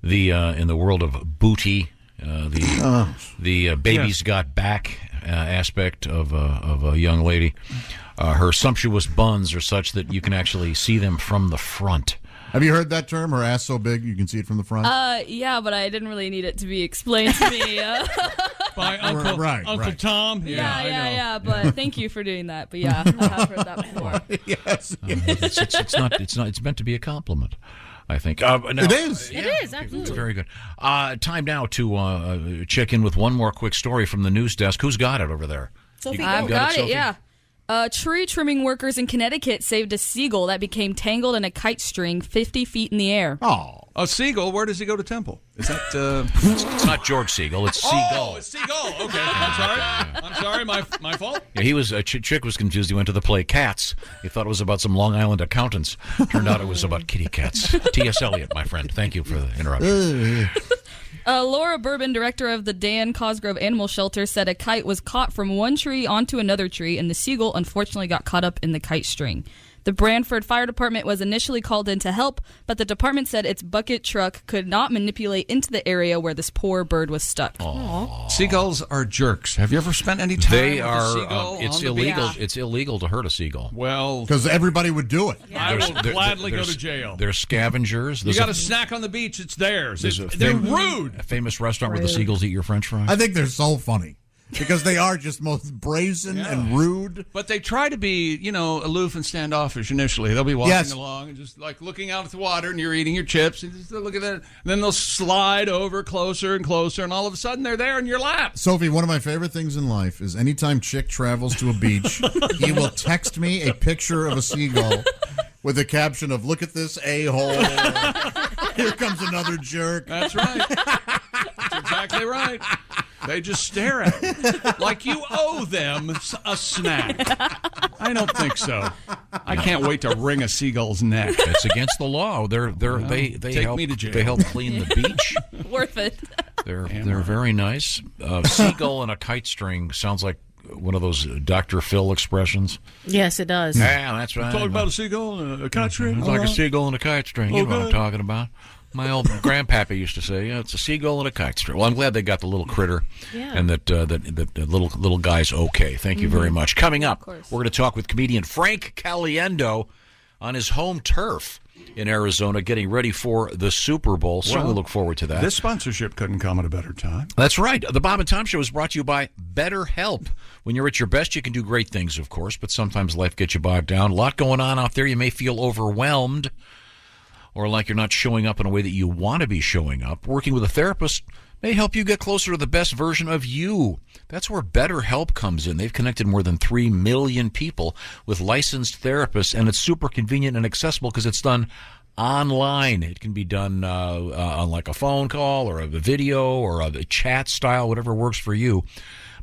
in the world of booty, the baby's got back aspect of a young lady. Her sumptuous buns are such that you can actually see them from the front. Have you heard that term? Her ass so big you can see it from the front? Yeah, but I didn't really need it to be explained to me. By Uncle, Right, Uncle right. Tom. Yeah. But thank you for doing that. But yeah, I have heard that before. Yes. It's not. It's meant to be a compliment, I think. It is. It is, absolutely. Very good. Time now to check in with one more quick story from the news desk. Who's got it over there? Sophie, I've go. got it, Sophie? yeah. Tree trimming workers in Connecticut saved a seagull that became tangled in a kite string 50 feet in the air. Oh, a seagull. Where does he go to temple? Is that? It's not George Siegel. It's Seagull. Oh, it's Seagull. Okay, I'm sorry. My fault. Yeah, he was. Chick was confused. He went to the play Cats. He thought it was about some Long Island accountants. Turned out it was about kitty cats. T.S. Eliot, my friend. Thank you for the interruption. Laura Bourbon, director of the Dan Cosgrove Animal Shelter, said a kite was caught from one tree onto another tree, and the seagull unfortunately got caught up in the kite string. The Branford Fire Department was initially called in to help, but the department said its bucket truck could not manipulate into the area where this poor bird was stuck. Seagulls are jerks. Have you ever spent any time They with a are. seagull It's on the illegal. beach? It's illegal to hurt a seagull. Well, Because everybody would do it. I will There's- gladly go there's- to jail. They're scavengers. You There's got a- a snack on the beach, it's theirs. there's a They're fam- rude. A famous restaurant where the seagulls eat your French fries. I think they're so funny because they are just most brazen and rude. But they try to be, aloof and standoffish initially. They'll be walking Yes. along and just like looking out at the water, and you're eating your chips, and just look at that. And then they'll slide over closer and closer, and all of a sudden they're there in your lap. Sophie, one of my favorite things in life is anytime Chick travels to a beach, he will text me a picture of a seagull with a caption of, "Look at this a-hole. Here comes another jerk." That's right. That's exactly right. They just stare at you like you owe them a snack. I don't think so. I can't wait to wring a seagull's neck. It's against the law. They Take help, me to jail. They help clean the beach. Worth it. They're very nice. Seagull and a kite string sounds like one of those Dr. Phil expressions. Yes, it does. Yeah, that's right. Talking about a seagull and a kite string. It's like a seagull and a kite string. You know what I'm talking about. My old grandpappy used to say, "Yeah, it's a seagull and a kite string." Well, I'm glad they got the little critter, and that little guy's okay. Thank you very much. Coming up, we're going to talk with comedian Frank Caliendo on his home turf in Arizona, getting ready for the Super Bowl. So we look forward to that. This sponsorship couldn't come at a better time. That's right. The Bob and Tom Show is brought to you by BetterHelp. When you're at your best, you can do great things, of course, but sometimes life gets you bogged down. A lot going on out there. You may feel overwhelmed or like you're not showing up in a way that you want to be showing up. Working with a therapist may help you get closer to the best version of you. That's where BetterHelp comes in. They've connected more than 3 million people with licensed therapists, and it's super convenient and accessible because it's done online. It can be done on like a phone call or a video or a chat style, whatever works for you.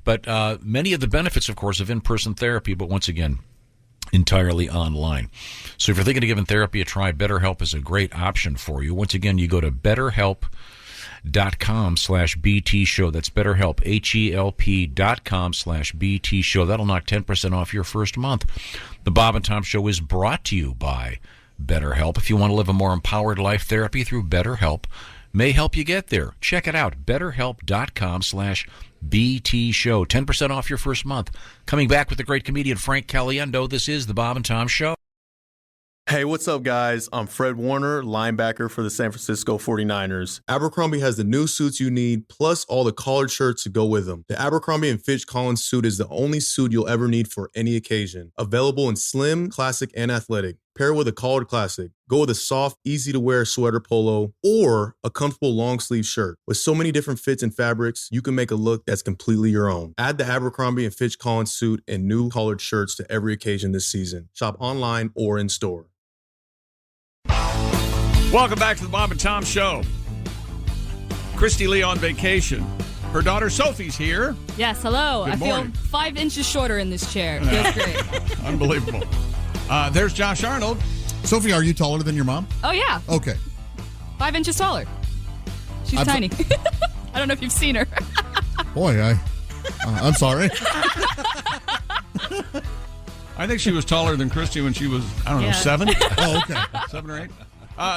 But many of the benefits, of course, of in-person therapy, but once again, entirely online. So if you're thinking of giving therapy a try, BetterHelp is a great option for you. Once again, you go to BetterHelp.com/BT show. That's BetterHelp, HELP.com/BT show. That'll knock 10% off your first month. The Bob and Tom Show is brought to you by BetterHelp. If you want to live a more empowered life, therapy through BetterHelp may help you get there. Check it out, BetterHelp.com/BT show. 10% off your first month. Coming back with the great comedian Frank Caliendo. This is the Bob and Tom Show. Hey, what's up, guys? I'm Fred Warner, linebacker for the San Francisco 49ers. Abercrombie has the new suits you need, plus all the collared shirts to go with them. The Abercrombie & Fitch Collins suit is the only suit you'll ever need for any occasion. Available in slim, classic, and athletic. Pair with a collared classic. Go with a soft, easy-to-wear sweater polo or a comfortable long-sleeve shirt. With so many different fits and fabrics, you can make a look that's completely your own. Add the Abercrombie & Fitch Collins suit and new collared shirts to every occasion this season. Shop online or in store. Welcome back to the Bob and Tom Show. Christy Lee on vacation. Her daughter Sophie's here. Yes, hello. Good I morning. feel 5 inches shorter in this chair. Feels great. Unbelievable. There's Josh Arnold. Sophie, are you taller than your mom? Oh, yeah. Okay. 5 inches taller. She's tiny. I don't know if you've seen her. Boy, I'm sorry. I think she was taller than Christy when she was, I don't know, 7? Oh, okay. 7 or 8.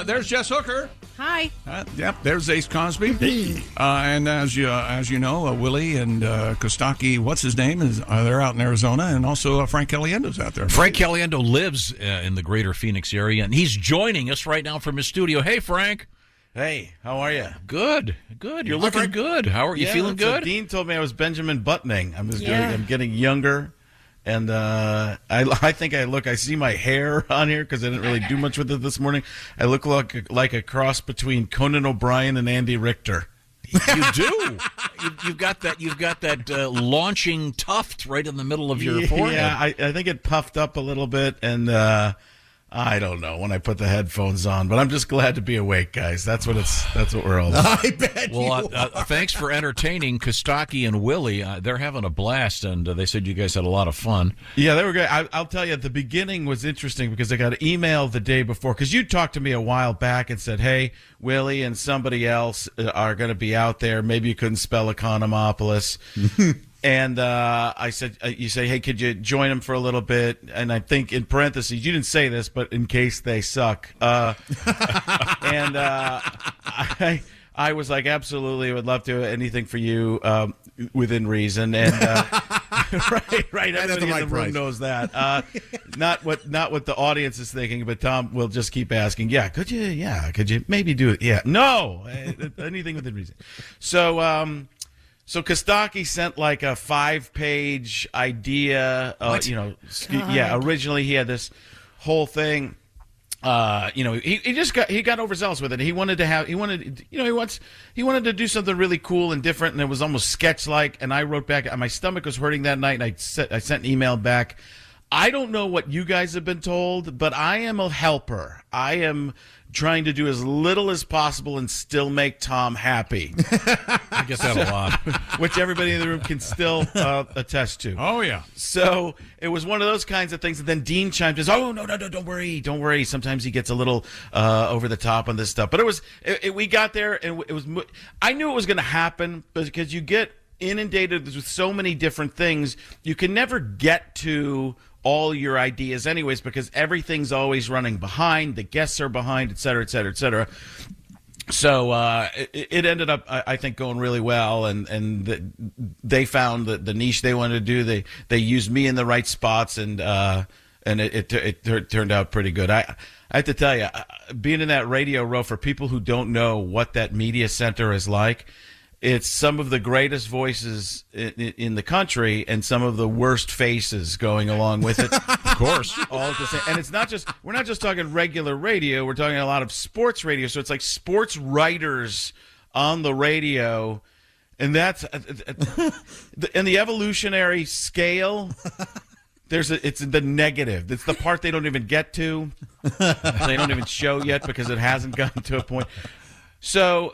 There's Jess Hooker. Hi. Yep, there's Ace Cosby. And as you know, Willie and Kostaki, what's his name, they're out in Arizona, and also Frank Caliendo's out there. Frank Caliendo lives in the greater Phoenix area, and he's joining us right now from his studio. Hey, Frank. Hey, how are you? Good. You're looking good. How are you feeling good? Dean told me I was Benjamin Buttoning. I'm getting younger. And I think I see my hair on here because I didn't really do much with it this morning. I look like a cross between Conan O'Brien and Andy Richter. You do. You've got that launching tuft right in the middle of your forehead. Yeah, I think it puffed up a little bit, and I don't know when I put the headphones on, but I'm just glad to be awake, guys. That's what we're all about. I bet Well, thanks for entertaining Kostaki and Willie. They're having a blast, and they said you guys had a lot of fun. Yeah, they were great. I'll tell you, the beginning was interesting because I got an email the day before, because you talked to me a while back and said, hey, Willie and somebody else are going to be out there. Maybe you couldn't spell Economopolis. And I said, you say, hey, could you join them for a little bit? And I think in parentheses, you didn't say this, but in case they suck. And I was like, absolutely, I would love to. Anything for you within reason. And right. Everybody in the room knows that. Not what the audience is thinking, but Tom will just keep asking. Yeah, could you? Yeah, could you maybe do it? Yeah, no, anything within reason. So Kostaki sent like a 5-page idea. Originally he had this whole thing. He got overzealous with it. He wanted to do something really cool and different, and it was almost sketch-like. And I wrote back. My stomach was hurting that night, and I sent an email back. I don't know what you guys have been told, but I am a helper. I am trying to do as little as possible and still make Tom happy. I get that a lot. Which everybody in the room can still attest to. Oh, yeah. So it was one of those kinds of things. And then Dean chimed in, oh, no, don't worry. Sometimes he gets a little over the top on this stuff. But we got there, and I knew it was going to happen because you get inundated with so many different things. You can never get to all your ideas anyways because everything's always running behind. The guests are behind, et cetera, et cetera, et cetera. So it ended up, I think, going really well, and they found the niche they wanted to do. They used me in the right spots, and it turned out pretty good. I have to tell you, being in that radio row, for people who don't know what that media center is like, it's some of the greatest voices in the country and some of the worst faces going along with it. Of course. All at the same. And we're not just talking regular radio, we're talking a lot of sports radio. So it's like sports writers on the radio. And that's in the evolutionary scale. It's the negative. It's the part they don't even get to. They don't even show yet because it hasn't gotten to a point. So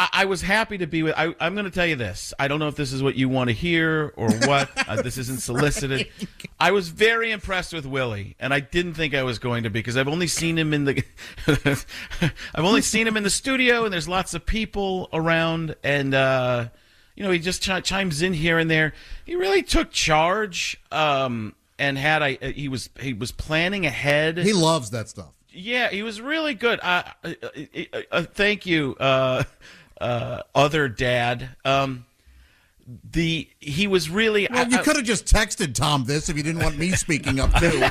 I was happy to be with. I'm going to tell you this. I don't know if this is what you want to hear or what. This isn't solicited. I was very impressed with Willie, and I didn't think I was going to be because I've only seen him in the. Studio, and there's lots of people around, and he just chimes in here and there. He really took charge, and he was planning ahead. He loves that stuff. Yeah, he was really good. Thank you. Other dad. He was really. Well, you could have just texted Tom this if you didn't want me speaking up too.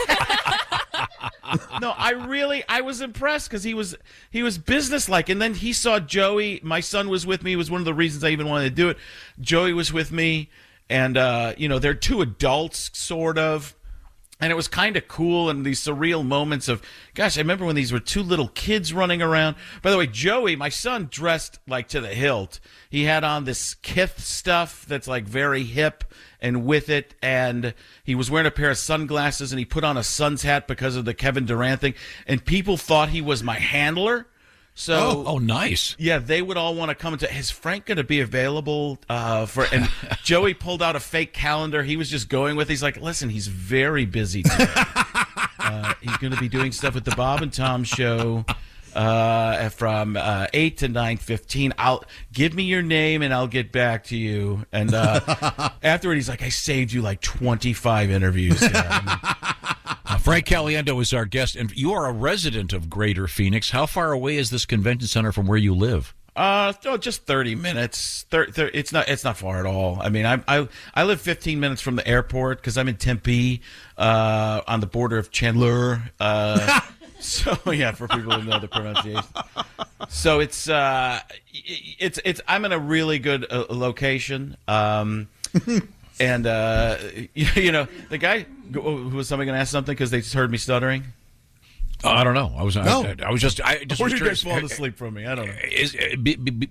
No, I was impressed because he was businesslike, and then he saw Joey. My son was with me. It was one of the reasons I even wanted to do it. Joey was with me, and they're two adults, sort of. And it was kind of cool, and these surreal moments of, gosh, I remember when these were two little kids running around. By the way, Joey, my son, dressed like to the hilt. He had on this Kith stuff that's like very hip and with it, and he was wearing a pair of sunglasses, and he put on a Suns hat because of the Kevin Durant thing, and people thought he was my handler. So, oh, nice. Yeah, they would all want to come into. Is Frank going to be available for? And Joey pulled out a fake calendar. He was just going with. He's like, listen, he's very busy today. He's going to be doing stuff with the Bob and Tom show from 8 to 9:15. I'll give me your name and I'll get back to you. And afterward, he's like, I saved you like 25 interviews. Frank Caliendo is our guest, and you are a resident of Greater Phoenix. How far away is this convention center from where you live? Just 30 minutes. It's not far at all. I mean, I live 15 minutes from the airport because I'm in Tempe, on the border of Chandler. So yeah, for people who know the pronunciation. So it's I'm in a really good location. And the guy who was somebody going to ask something because they just heard me stuttering. I don't know. I was just. Or you guys falling asleep from me? I don't know.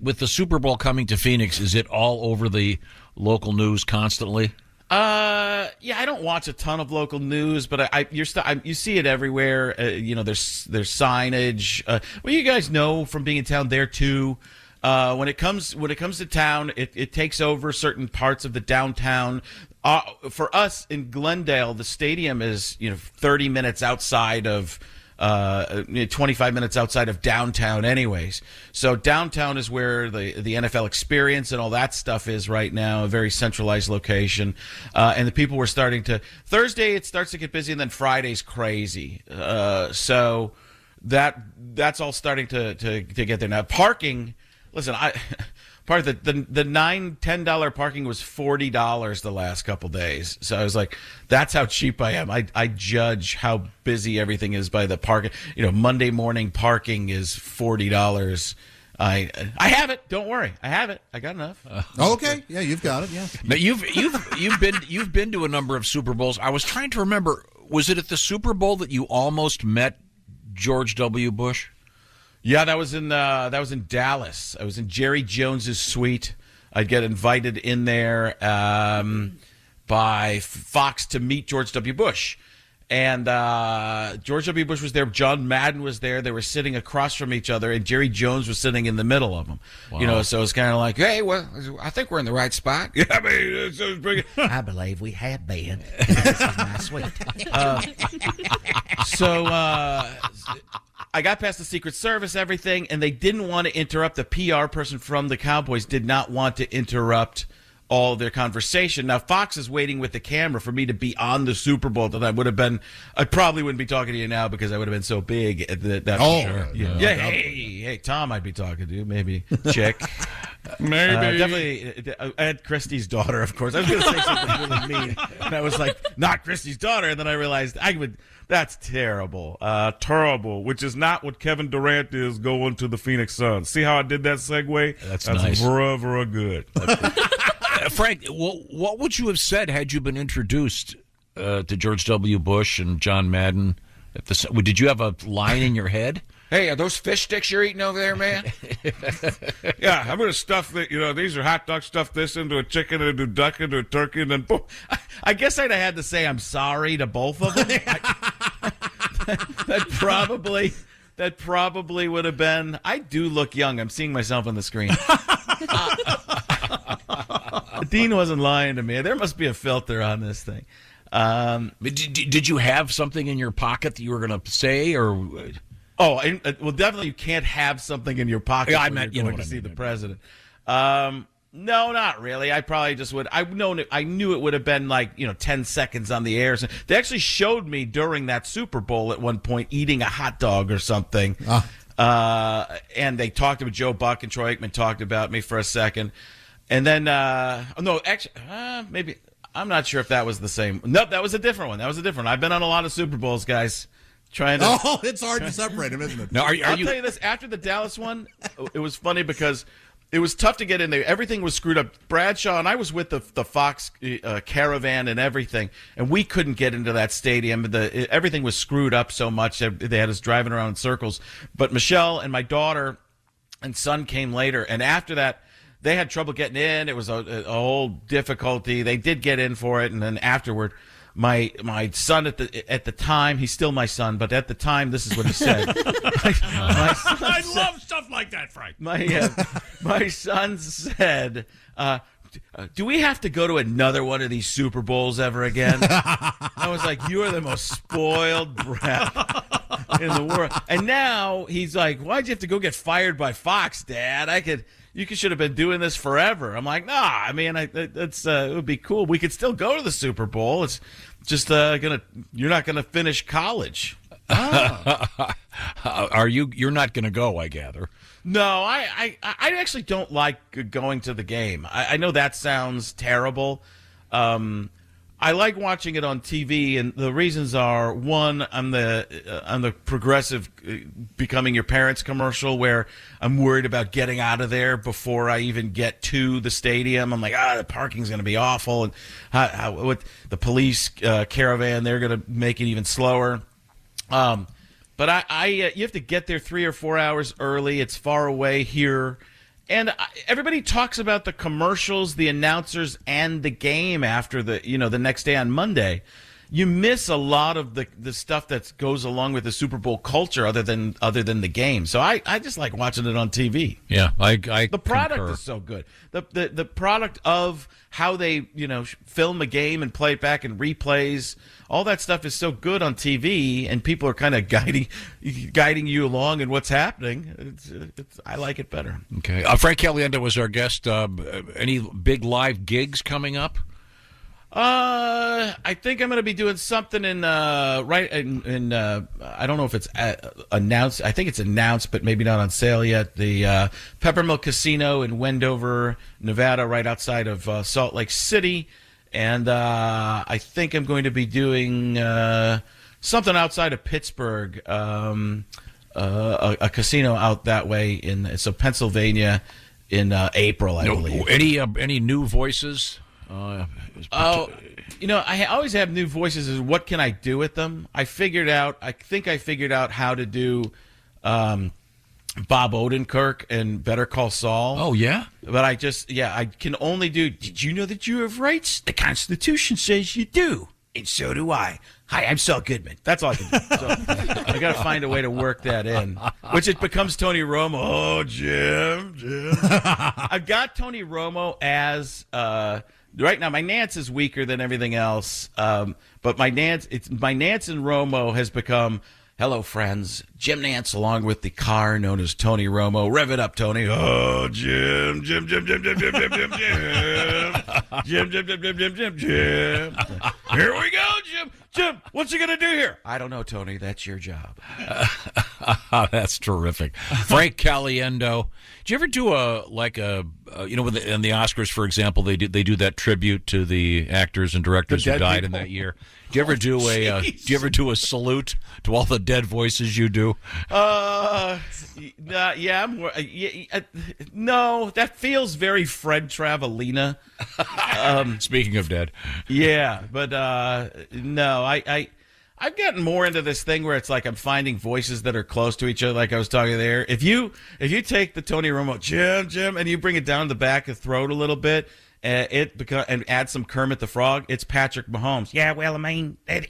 With the Super Bowl coming to Phoenix, is it all over the local news constantly? Yeah, I don't watch a ton of local news, but you see it everywhere. There's signage. Well, you guys know from being in town there too. When it comes to town, it takes over certain parts of the downtown. For us in Glendale, the stadium is 30 minutes outside of 25 minutes outside of downtown anyways. So downtown is where the NFL experience and all that stuff is right now, a very centralized location. And the people were starting to Thursday it starts to get busy, and then Friday's crazy. So that's all starting to get there now. Parking. Listen, part of the $9-10 parking was $40 the last couple days. So I was like, that's how cheap I am. I judge how busy everything is by the parking. Monday morning parking is $40. I have it. Don't worry, I have it. I got enough. Okay, yeah, you've got it. Yeah. Now you've been to a number of Super Bowls. I was trying to remember. Was it at the Super Bowl that you almost met George W. Bush? Yeah, that was in Dallas. I was in Jerry Jones's suite. I'd get invited in there by Fox to meet George W. Bush. And George W. Bush was there. John Madden was there. They were sitting across from each other, and Jerry Jones was sitting in the middle of them. Wow. So it's kind of like, hey, well, I think we're in the right spot. Yeah, I mean, it's pretty good. I believe we have been. This is my suite. I got past the Secret Service, everything, and they didn't want to interrupt. The PR person from the Cowboys did not want to interrupt all of their conversation. Now, Fox is waiting with the camera for me to be on the Super Bowl. I probably wouldn't be talking to you now because I would have been so big. Sure. Yeah. Hey, Tom, I'd be talking to maybe Chick. Maybe. Definitely Ed Christie's daughter, of course. I was going to say something really mean, and I was like, not Christie's daughter, and then I realized that's terrible. Terrible, which is not what Kevin Durant is going to the Phoenix Suns. See how I did that segue? That's nice. Very, very good. Frank, what would you have said had you been introduced to George W. Bush and John Madden? Did you have a line in your head? Hey, are those fish sticks you're eating over there, man? Yeah, I'm going to stuff these are hot dogs, stuff this into a chicken, into a duck, into a turkey, and then boom. I guess I'd have had to say I'm sorry to both of them. That probably would have been. I do look young. I'm seeing myself on the screen. Dean wasn't lying to me. There must be a filter on this thing. Did you have something in your pocket that you were going to say, or? Oh, well, definitely you can't have something in your pocket. Yeah, I meant you're going to see the president. No, not really. I probably just would. I knew it would have been like 10 seconds on the air. They actually showed me during that Super Bowl at one point eating a hot dog or something. And they talked about Joe Buck and Troy Aikman talked about me for a second, and then maybe I'm not sure if that was the same. Nope, that was a different one. I've been on a lot of Super Bowls, guys. trying to. Oh, it's hard to separate them, isn't it? Now, I'll tell you this: after the Dallas one, it was funny because it was tough to get in there. Everything was screwed up. Bradshaw and I was with the Fox caravan and everything, and we couldn't get into that stadium. Everything was screwed up so much that they had us driving around in circles. But Michelle and my daughter and son came later, and after that, they had trouble getting in. It was a whole difficulty. They did get in for it, and then afterward, my son at the time, he's still my son, but at the time, this is what he said. I love stuff like that, Frank. My son said, do we have to go to another one of these Super Bowls ever again? I was like, you are the most spoiled brat in the world. And now he's like, why'd you have to go get fired by Fox, Dad? You should have been doing this forever. I'm like, nah, I mean, it would be cool. We could still go to the Super Bowl. It's just you're not gonna finish college. You're not gonna go, I gather. No, I actually don't like going to the game. I know that sounds terrible. I like watching it on TV, and the reasons are: one, I'm the progressive becoming your parents commercial, where I'm worried about getting out of there before I even get to the stadium. I'm like, the parking's going to be awful, and what the police caravan, they're going to make it even slower. But you have to get there 3 or 4 hours early. It's far away here. And everybody talks about the commercials, the announcers, and the game after the next day on Monday. You miss a lot of the stuff that goes along with the Super Bowl culture, other than the game. So I just like watching it on TV. Yeah, I the product concur. is so good. The product of how they film a game and play it back and replays, all that stuff is so good on TV, and people are kind of guiding you along in what's happening. I like it better. Okay, Frank Caliendo was our guest. Any big live gigs coming up? I think I'm going to be doing something in I don't know if it's announced. I think it's announced, but maybe not on sale yet. The Peppermill Casino in Wendover, Nevada, right outside of Salt Lake City. And I think I'm going to be doing something outside of Pittsburgh, a casino out that way in Pennsylvania in April, I believe. Any new voices? I always have new voices. Is what can I do with them? I figured out how to do Bob Odenkirk and Better Call Saul. Oh, yeah? But I can only do, did you know that you have rights? The Constitution says you do. And so do I. Hi, I'm Saul Goodman. That's all I can do. So I got to find a way to work that in, which it becomes Tony Romo. Oh, Jim. I've got Tony Romo as... right now, my Nance is weaker than everything else, but my Nance and Romo has become, hello, friends, Jim Nance, along with the car known as Tony Romo. Rev it up, Tony. Oh, Jim. Jim. Here we go, Jim. Jim, what's he going to do here? I don't know, Tony. That's your job. That's terrific. Frank Caliendo. Did you ever do in the Oscars, for example, they do that tribute to the actors and directors who died in that year? Do you ever do a salute to all the dead voices you do? No, that feels very Fred Travalena. Speaking of dead. Yeah, but no, I've gotten more into this thing where it's like I'm finding voices that are close to each other, like I was talking there. If you take the Tony Romo, Jim, and you bring it down the back of the throat a little bit, and add some Kermit the Frog, it's Patrick Mahomes. Yeah, well, I mean, that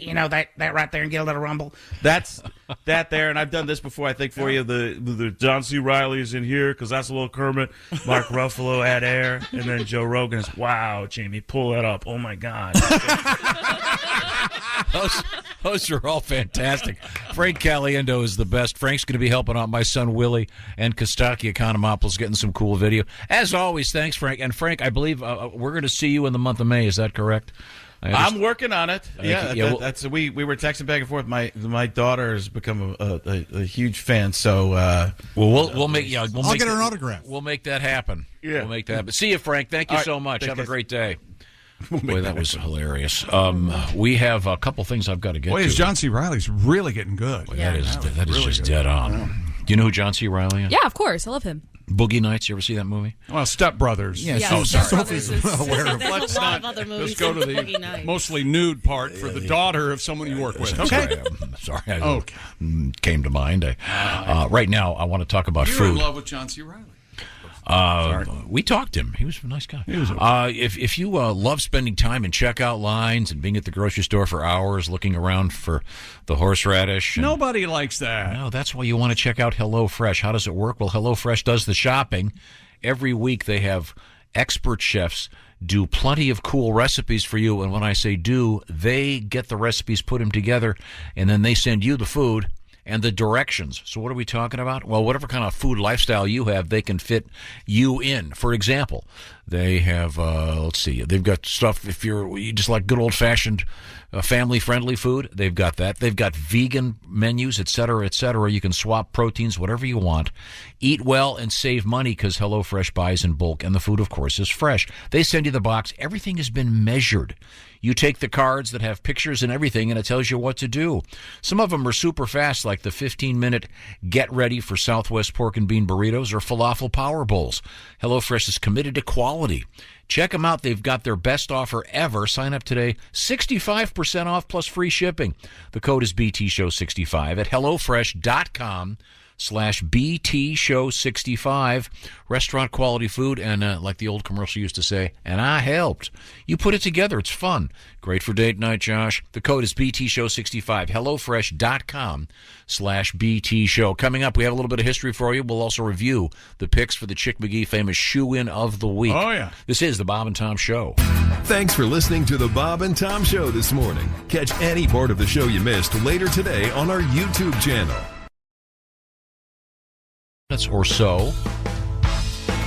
right there and get a little rumble. That's that there, and I've done this before, I think, for you. The John C. Reilly is in here because that's a little Kermit. Mark Ruffalo had air, and then Joe Rogan is, wow, Jamie, pull that up. Oh, my God. Those are all fantastic. Frank Caliendo is the best. Frank's going to be helping out my son Willie and Kostaki Economopoulos getting some cool video. As always, thanks, Frank. And Frank, I believe we're going to see you in the month of May. Is that correct? I'm working on it. That's we were texting back and forth. My daughter has become a huge fan. So we'll make. I'll get her an autograph. We'll make that happen. Yeah, we'll make that happen. See you, Frank. Thank you so much. Have a great day. Boy, that was hilarious. We have a couple things I've got to get Boy, to. John C. Reilly's really getting good. Boy, that is just dead on. Do you know who John C. Reilly is? Yeah, of course. I love him. Boogie Nights. You ever see that movie? Well, Step Brothers. Yes. Oh, Step sorry. Brothers is- Aware of- There's Let's a lot not- of other movies. Let's go to Boogie the Nights. mostly nude part for the daughter of someone you work with. Okay. Sorry. Okay. Came to mind. Right now, I want to talk about You're food. in love with John C. Reilly. We talked to him. He was a nice guy. If you love spending time in checkout lines and being at the grocery store for hours looking around for the horseradish. Nobody likes that. No, that's why you want to check out HelloFresh. How does it work? Well, HelloFresh does the shopping. Every week they have expert chefs do plenty of cool recipes for you. And when I say do, they get the recipes, put them together, and then they send you the food and the directions. So what are we talking about? Well, whatever kind of food lifestyle you have, they can fit you in. For example, they have, they've got stuff, if you just like good old-fashioned family-friendly food, they've got that. They've got vegan menus, et cetera, et cetera. You can swap proteins, whatever you want. Eat well and save money because HelloFresh buys in bulk, and the food, of course, is fresh. They send you the box. Everything has been measured. You take the cards that have pictures and everything, and it tells you what to do. Some of them are super fast, like the 15-minute get ready for Southwest pork and bean burritos or falafel power bowls. HelloFresh is committed to quality. Check them out. They've got their best offer ever. Sign up today. 65% off plus free shipping. The code is BTShow65 at HelloFresh.com/BTShow65. Restaurant quality food, and like the old commercial used to say, and I helped. You put it together. It's fun. Great for date night, Josh. The code is BTShow65. HelloFresh.com/BTShow. Coming up, we have a little bit of history for you. We'll also review the picks for the Chick McGee famous shoe-in of the week. Oh, yeah. This is the Bob and Tom Show. Thanks for listening to the Bob and Tom Show this morning. Catch any part of the show you missed later today on our YouTube channel. Or so.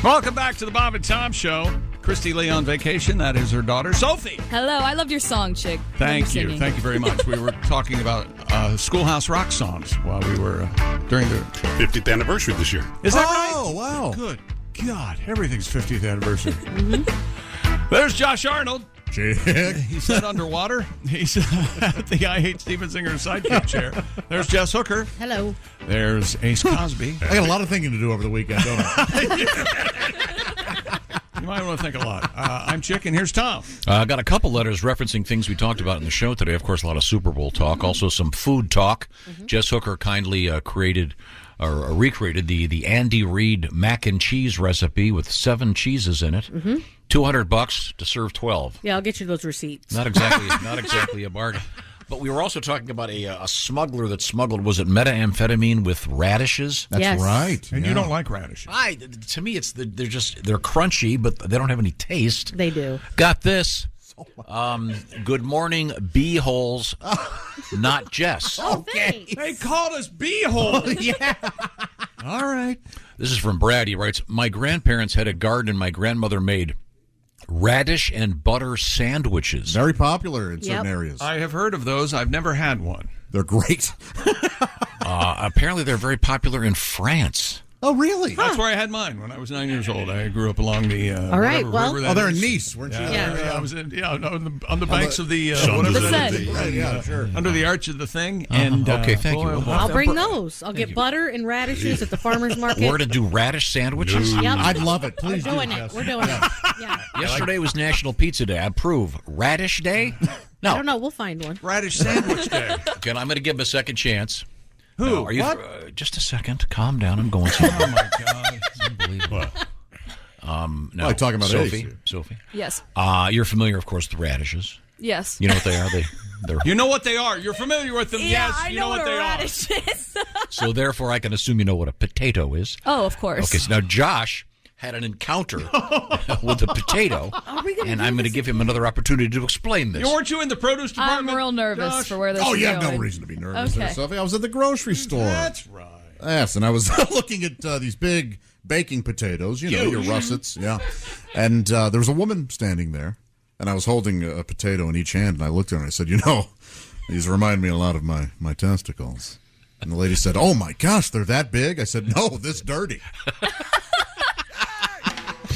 Welcome back to the Bob and Tom Show. Christy Lee on vacation. That is her daughter, Sophie. Hello, I loved your song, Chick. Thank you. Thank you very much. We were talking about Schoolhouse Rock songs while we were during the 50th anniversary this year. Is that right? Oh, wow. Good God. Everything's 50th anniversary. There's Josh Arnold. He said underwater. He's at the I Hate Steven Singer sidekick chair. There's Jess Hooker. Hello. There's Ace Cosby. I got a lot of thinking to do over the weekend, don't I? You might want to think a lot. I'm Chick, and here's Tom. I got a couple letters referencing things we talked about in the show today. Of course, a lot of Super Bowl talk. Also, some food talk. Jess Hooker kindly recreated the Andy Reid mac and cheese recipe with 7 cheeses in it. $200 to serve 12. Yeah, I'll get you those receipts. Not exactly a bargain. But we were also talking about a smuggler that smuggled, was it methamphetamine with radishes? That's Yes. right. And you don't like radishes. To me, they're crunchy, but they don't have any taste. They do. Got this. Good morning, bee-holes, not Jess. Okay. They called us bee-holes. Yeah. All right. This is from Brad. He writes, my grandparents had a garden and my grandmother made radish and butter sandwiches. Very popular in certain Yep. areas. I have heard of those. I've never had one. They're great. Apparently, they're very popular in France. Oh, really? That's where I had mine when I was 9 years old. I grew up along the All right, whatever well- river that Oh, they're in is. Nice, weren't you? Yeah, I was on the banks of the whatever the that Seine. is. Right, yeah, sure. Under the arch of the thing. And Okay, thank you. boy, I'll bring those. I'll get butter and radishes at the farmer's market. We're to do radish sandwiches? Yep. I'd love it. Please We're doing do, it. Jess. We're doing it. Yeah. Yesterday was National Pizza Day. I approve. Radish Day? I No. don't know. We'll find one. Radish sandwich day. Okay, I'm going to give him a second chance. Who? No, are you? What? Just a second. Calm down. I'm going somewhere. Oh my God. Unbelievable. No. Like talking about Sophie. Ace. Sophie. Yes. You're familiar, of course, with the radishes. Yes. You know what they are? They're You know what they are. You're familiar with them. Yeah, Yes, I you know what a they radish is. so therefore I can assume you know what a potato is. Oh, of course. Okay, so now Josh had an encounter with a potato, and I'm going to give him another opportunity to explain this. Weren't you in the produce department? I'm real nervous Josh? for where this Oh, is you have going. no reason to be nervous there, Okay. Sophie. I was at the grocery store. That's right. Yes, and I was looking at these big baking potatoes, you know, your russets, yeah. And there was a woman standing there, and I was holding a potato in each hand, and I looked at her and I said, you know, these remind me a lot of my testicles. And the lady said, oh my gosh, they're that big? I said, no, this dirty.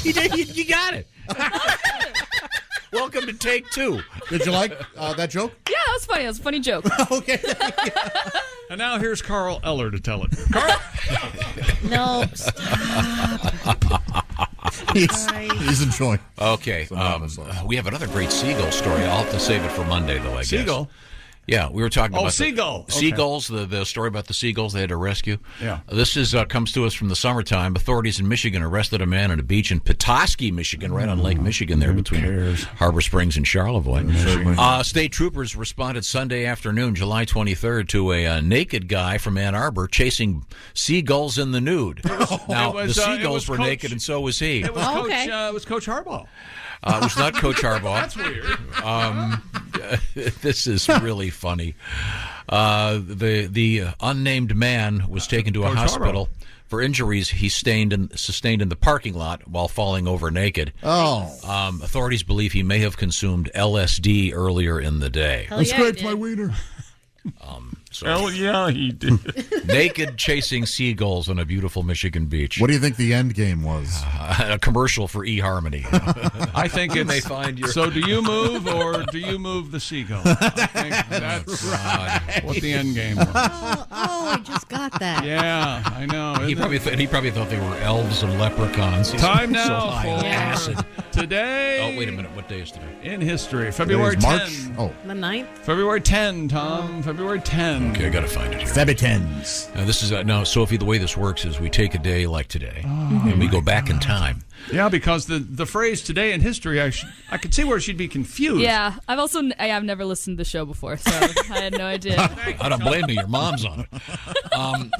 You got it. Welcome to take two. Did you like that joke? Yeah, that was funny. That was a funny joke. Okay. And now here's Carl Eller to tell it. Carl? No. He's enjoying. Okay. We have another great seagull story. I'll have to save it for Monday, though, I guess. Seagull? Yeah, we were talking about seagull. Okay. Seagulls, the story about the seagulls they had to rescue. Yeah. This comes to us from the summertime. Authorities in Michigan arrested a man on a beach in Petoskey, Michigan, right on Lake Michigan there between Harbor Springs and Charlevoix. State troopers responded Sunday afternoon, July 23rd, to a naked guy from Ann Arbor chasing seagulls in the nude. Now, the seagulls were naked and so was he. It was Coach Harbaugh. It was not Coach Harbaugh. That's weird. This is really funny. The unnamed man was taken to a hospital for injuries he sustained in the parking lot while falling over naked. Authorities believe he may have consumed LSD earlier in the day. I scraped my wiener. Hell yeah, he did. Naked chasing seagulls on a beautiful Michigan beach. What do you think the end game was? A commercial for eHarmony. I think You it's. may find your- So, do you move or do you move the seagull? I think that's what the end game was. I just got that. Yeah, I know. He probably thought they were elves and leprechauns. He's Time so now high for on acid. today. Oh, wait a minute. What day is today? In history, February Today's 10. March. The 9th? February 10, Tom. February 10. Okay, I got to find it here. February 10s. Now, this is now, Sophie. The way this works is we take a day like today, and we go back in time. Yeah, because the phrase "today in history," I could see where she'd be confused. Yeah, I've never listened to the show before, so I had no idea. I don't blame you. Your mom's on it.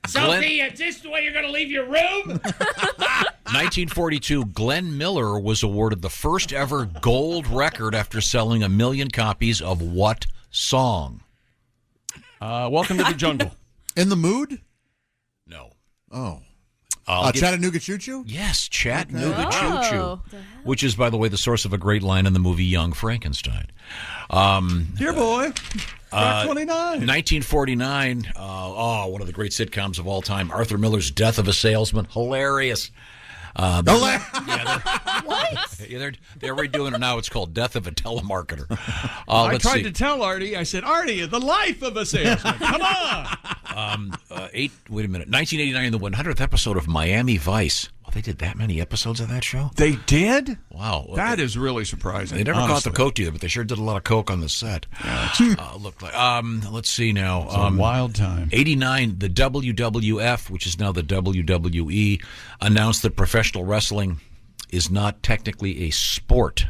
Sophie, is this the way you're going to leave your room? 1942, Glenn Miller was awarded the first ever gold record after selling 1 million copies of what song? Welcome to the Jungle. In the Mood? No. Oh. Give- Chattanooga Choo Choo? Yes, Chattanooga Okay. Choo Choo, which is, by the way, the source of a great line in the movie Young Frankenstein. Dear boy, Rock 29. 1949, one of the great sitcoms of all time, Arthur Miller's Death of a Salesman. Hilarious. What? They're redoing it now. It's called Death of a Telemarketer. I tried to tell Artie. I said, Artie, the life of a salesman. Come on. Wait a minute. 1989, the 100th episode of Miami Vice. Oh, they did that many episodes of that show? They did? Wow. That is really surprising. They never caught honestly. the coke either, but they sure did a lot of coke on the set. Looked like. Let's see now. It's a wild time. 89, the WWF, which is now the WWE, announced that professional wrestling is not technically a sport,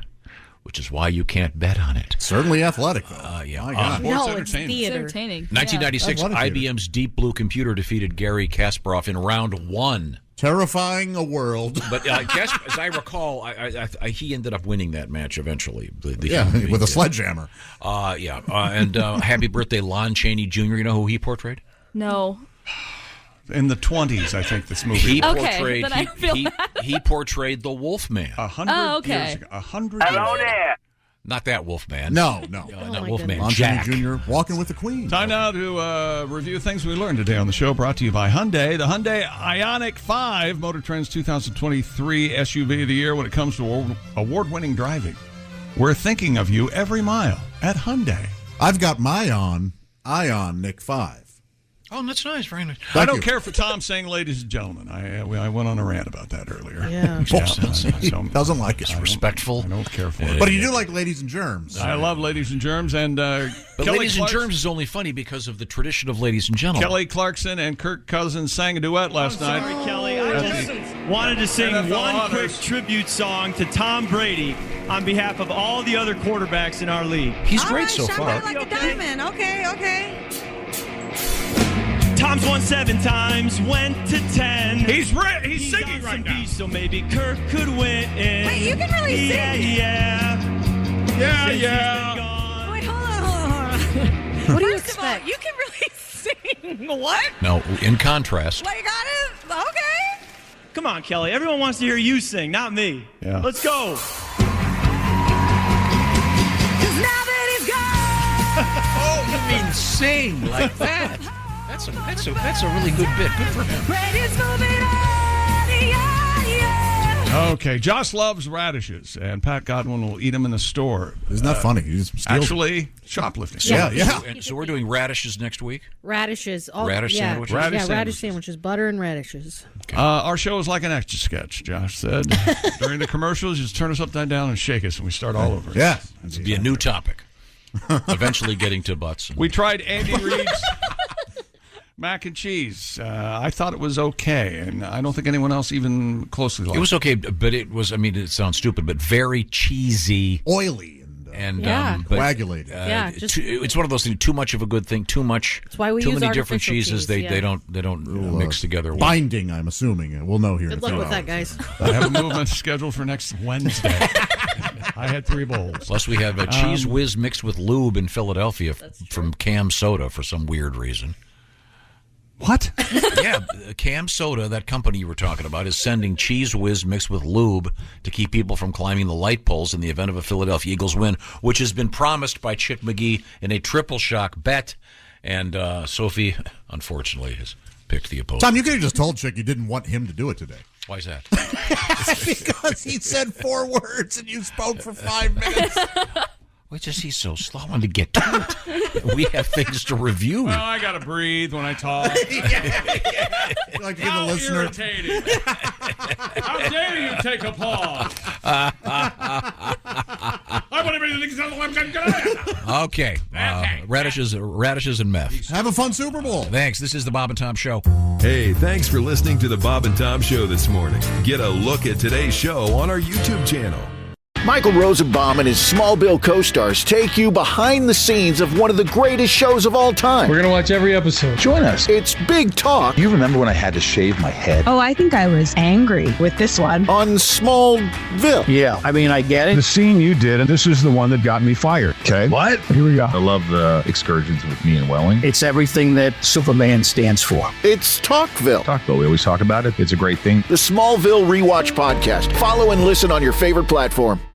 which is why you can't bet on it. Certainly athletic, though. Yeah. My God. No, it's theater. Entertaining. 1996, Athletic theater. IBM's Deep Blue computer defeated Gary Kasparov in round 1. Terrifying a world. But as I recall, he ended up winning that match eventually. With a sledgehammer. And happy birthday, Lon Chaney Jr. You know who he portrayed? No. In the 20s, I think this movie. He Okay, portrayed. then I feel bad. He portrayed the Wolfman. 100 Oh, okay. years ago. 100 years ago. Not that Wolfman. No. Not Wolfman. Lon Jack. Chaney Jr. walking with the Queen. Time now to review things we learned today on the show, brought to you by Hyundai. The Hyundai Ioniq 5, Motor Trend's 2023 SUV of the year when it comes to award-winning driving. We're thinking of you every mile at Hyundai. I've got my Ioniq 5. Oh, that's nice. Very nice. I don't care for Tom saying "ladies and gentlemen." I went on a rant about that earlier. Yeah. He doesn't like it. Respectful. I don't care for it. But you do like Ladies and Germs. I love Ladies and Germs, and But Kelly Ladies Clarkson, and Germs is only funny because of the tradition of Ladies and Gentlemen. Kelly Clarkson and Kirk Cousins sang a duet last night. Sorry, Kelly. I just wanted to sing NFL one honors. quick tribute song to Tom Brady on behalf of all the other quarterbacks in our league. He's great so far. Shine like a diamond. Okay. Tom's won 7 times, went to 10. He's singing got right some now. beats, so maybe Kirk could win. Wait, you can really Yeah, sing. yeah. Wait, hold on. What do you First of all, expect? you can really sing. What? Now, in contrast, What you got it? Okay. Come on, Kelly. Everyone wants to hear you sing, not me. Yeah. Let's go. 'Cause now that he's gone. oh, you mean sing like that? That's a really good bit. Good for him. Brady's moving on. Yeah. Okay, Josh loves radishes, and Pat Godwin will eat them in the store. Isn't that funny? He just steals Actually, shoplifting. So we're doing radishes next week? Radishes. Radish sandwiches? Radish sandwiches. Butter and radishes. Our show is like an extra sketch, Josh said. During the commercials, you just turn us upside down and shake us, and we start all over. Yeah. It'd be a new topic. Eventually getting to butts. We tried Andy Reid's mac and cheese. I thought it was okay, and I don't think anyone else even closely liked it. It was okay, but it was, I mean, it sounds stupid, but very cheesy. Oily. Coagulated. It's one of those things. Too much of a good thing. Too much. That's why we too use many different artificial cheeses. cheese, They don't mix together. well. Binding, I'm assuming. We'll know here. Good luck with that, guys. I have a movement scheduled for next Wednesday. I had 3 bowls. Plus, we have a Cheese Whiz mixed with lube in Philadelphia from Cam Soda for some weird reason. What? Yeah, Cam Soda, that company you were talking about, is sending Cheese Whiz mixed with lube to keep people from climbing the light poles in the event of a Philadelphia Eagles win, which has been promised by Chick McGee in a triple shock bet. And Sophie, unfortunately, has picked the opposing. Tom, you could have just told Chick you didn't want him to do it today. Why is that? Because he said 4 words and you spoke for 5 minutes. He's so slow on to get to it. We have things to review. Well, I got to breathe when I talk. Like give the listener. Irritating. How dare you take a pause? I want everything to tell I'm going to Okay. Radishes and meth. Have a fun Super Bowl. Thanks. This is the Bob and Tom Show. Hey, thanks for listening to the Bob and Tom Show this morning. Get a look at today's show on our YouTube channel. Michael Rosenbaum and his Smallville co-stars take you behind the scenes of one of the greatest shows of all time. We're going to watch every episode. Join us. It's Big Talk. You remember when I had to shave my head? Oh, I think I was angry with this one. On Smallville. Yeah, I mean, I get it. The scene you did, and this is the one that got me fired. Okay. What? Here we go. I love the excursions with me and Welling. It's everything that Superman stands for. It's Talkville. Talkville. We always talk about it. It's a great thing. The Smallville Rewatch Podcast. Follow and listen on your favorite platform.